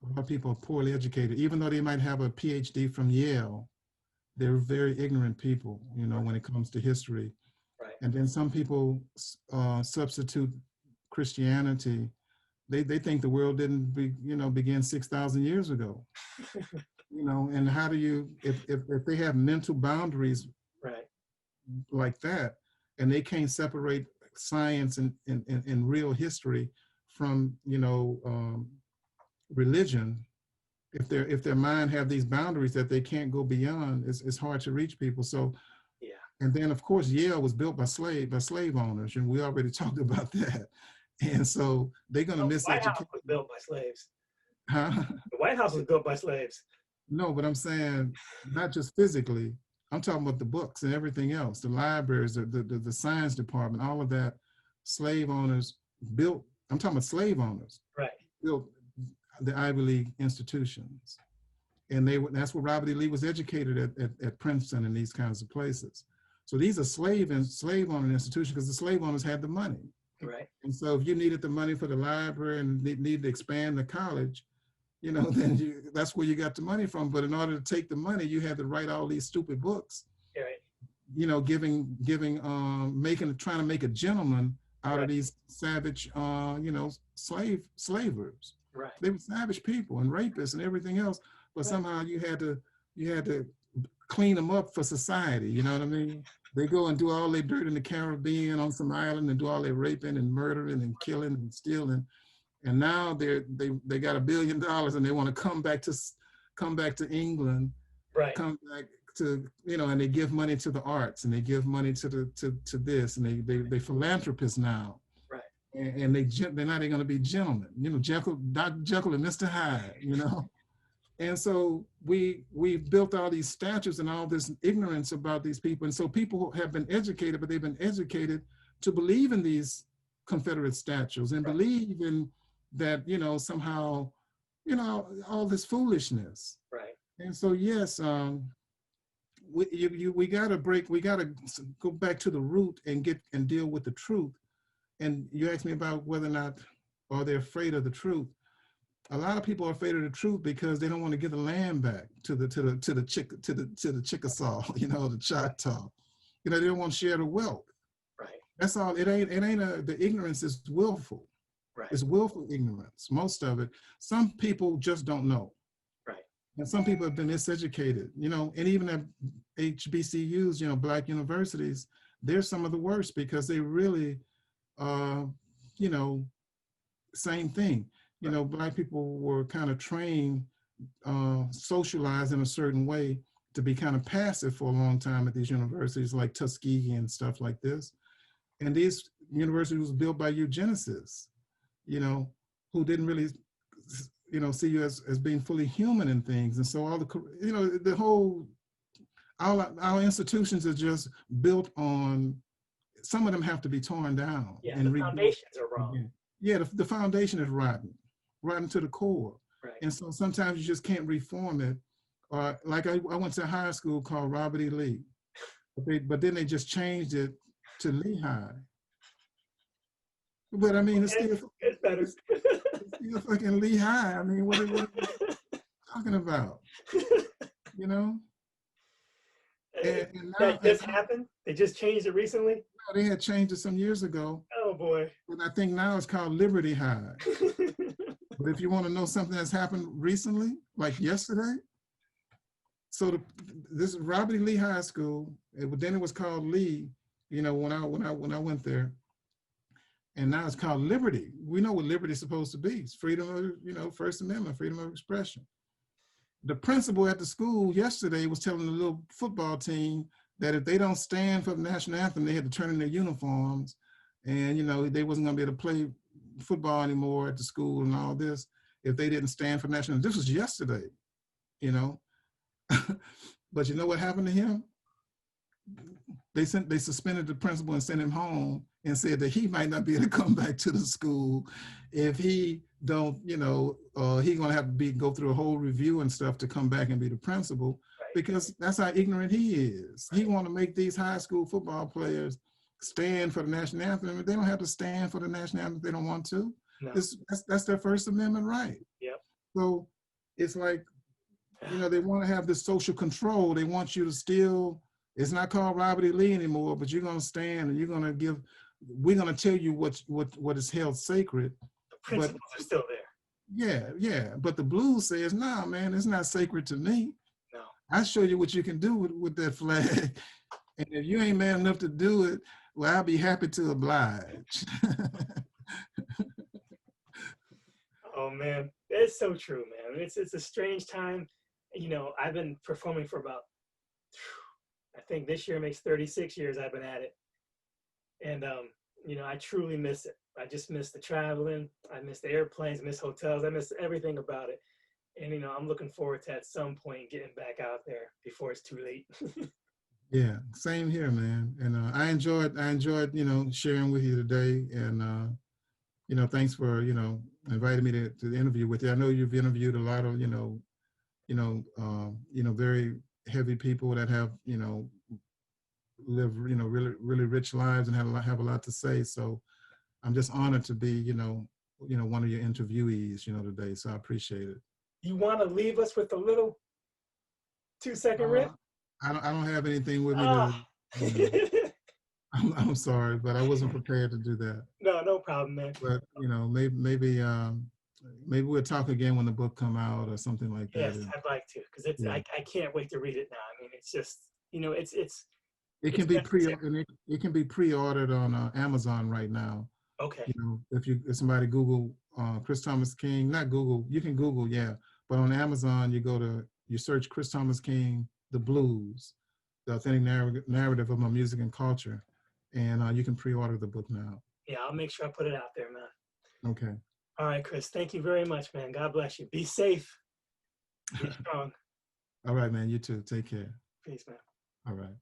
A lot of people are poorly educated, even though they might have a PhD from Yale. They're very ignorant people, you know, when it comes to history. Right. And then some people substitute Christianity. They think the world didn't begin 6,000 years ago. You know, and how do you, if they have mental boundaries Right. like that, and they can't separate science and real history from, you know, religion, if their mind have these boundaries that they can't go beyond, it's hard to reach people. So, yeah. And then of course Yale was built by slave owners, and we already talked about that. And so they're going to miss The White House was built by slaves. Huh? The White House was built by slaves. No, but I'm saying not just physically. I'm talking about the books and everything else, the libraries, the science department, all of that. Slave owners built I'm talking about slave owners, Right. built the Ivy League institutions. And that's where Robert E. Lee was educated at Princeton and these kinds of places. So these are slave owner institutions because the slave owners had the money. Right. And so if you needed the money for the library and needed to expand the college, then that's where you got the money from. But in order to take the money, you had to write all these stupid books, Right. trying to make a gentleman out Right. of these savage, slavers. Right. They were savage people and rapists and everything else. But somehow you had to clean them up for society. You know what I mean? They go and do all their dirt in the Caribbean on some island and do all their raping and murdering and killing and stealing. And now they got $1 billion and they want to come back to England, Right. come back to, and they give money to the arts and they give money to this, and they philanthropists now. Right. And they're not going to be gentlemen, Dr. Jekyll and Mr. Hyde, And so we built all these statues and all this ignorance about these people. And so people have been educated, but they've been educated to believe in these Confederate statues and believe in that, somehow, all this foolishness. Right. And so, yes, we got to go back to the root and deal with the truth. And you asked me about whether or not are they afraid of the truth. A lot of people are afraid of the truth because they don't want to give the land back to the Chickasaw, the Choctaw. They don't want to share the wealth. Right. That's all. It ain't the ignorance is willful. Right. It's willful ignorance. Most of it. Some people just don't know. Right. And some people have been miseducated. And even at HBCUs, Black universities, they're some of the worst because they really, same thing. Black people were kind of trained, socialized in a certain way to be kind of passive for a long time at these universities like Tuskegee and stuff like this. And these universities was built by eugenicists, who didn't really, see you as being fully human in things. And so our institutions are just built on, some of them have to be torn down. Yeah, and the foundations are wrong. Again. Yeah, the foundation is rotten to the core. Right. And so sometimes you just can't reform it. Like I went to a high school called Robert E. Lee, but then they just changed it to Lehigh. But I mean, it's better. It's still fucking Lehigh. I mean, what are you talking about? And now, That just happened? They just changed it recently? They had changed it some years ago. Oh boy. And I think now it's called Liberty High. But if you want to know something that's happened recently, like yesterday, so this is Robert E. Lee High School. Then it was called Lee, when I went there. And now it's called Liberty. We know what liberty is supposed to be. It's freedom of, First Amendment, freedom of expression. The principal at the school yesterday was telling the little football team that if they don't stand for the national anthem, they had to turn in their uniforms. And, they wasn't going to be able to play football anymore at the school and all this if they didn't stand for national. This was yesterday, But you know what happened to him? They suspended the principal and sent him home and said that he might not be able to come back to the school if he don't, he gonna have to go through a whole review and stuff to come back and be the principal, because that's how ignorant he is. He want to make these high school football players stand for the national anthem. They don't have to stand for the national anthem if they don't want to. No. That's their First Amendment right. Yep. So it's like, they want to have this social control. They want you to still, it's not called Robert E. Lee anymore, but you're going to stand and we're going to tell you what is held sacred. The principles are still there. Yeah. But the blues says, nah, man, it's not sacred to me. No. I show you what you can do with that flag. And if you ain't man enough to do it, well, I'll be happy to oblige. Oh man, it's so true, man. It's a strange time. I've been performing for about, I think this year makes 36 years I've been at it. And, I truly miss it. I just miss the traveling. I miss the airplanes, miss hotels. I miss everything about it. And, I'm looking forward to at some point getting back out there before it's too late. Yeah, same here, man. And I enjoyed, sharing with you today. And thanks for, inviting me to the interview with you. I know you've interviewed a lot of, very heavy people that have, live, really, really rich lives and have a lot to say. So I'm just honored to be, one of your interviewees, today. So I appreciate it. You want to leave us with a little 2-second riff? I don't have anything with me to, Ah. I'm sorry, but I wasn't prepared to do that. No problem, man. But maybe we'll talk again when the book come out or something like that. Yes, I'd like to, because it's Yeah. I can't wait to read it now. I mean, it's just, it's It can be necessary. it can be pre-ordered on Amazon right now. Okay. If somebody Google Chris Thomas King, not Google, you can Google, yeah, but on Amazon you search Chris Thomas King, The Blues, the authentic narrative of my music and culture, and you can pre-order the book now. Yeah, I'll make sure I put it out there, man. Okay. All right, Chris. Thank you very much, man. God bless you. Be safe. Be strong. All right, man. You too. Take care. Peace, man. All right.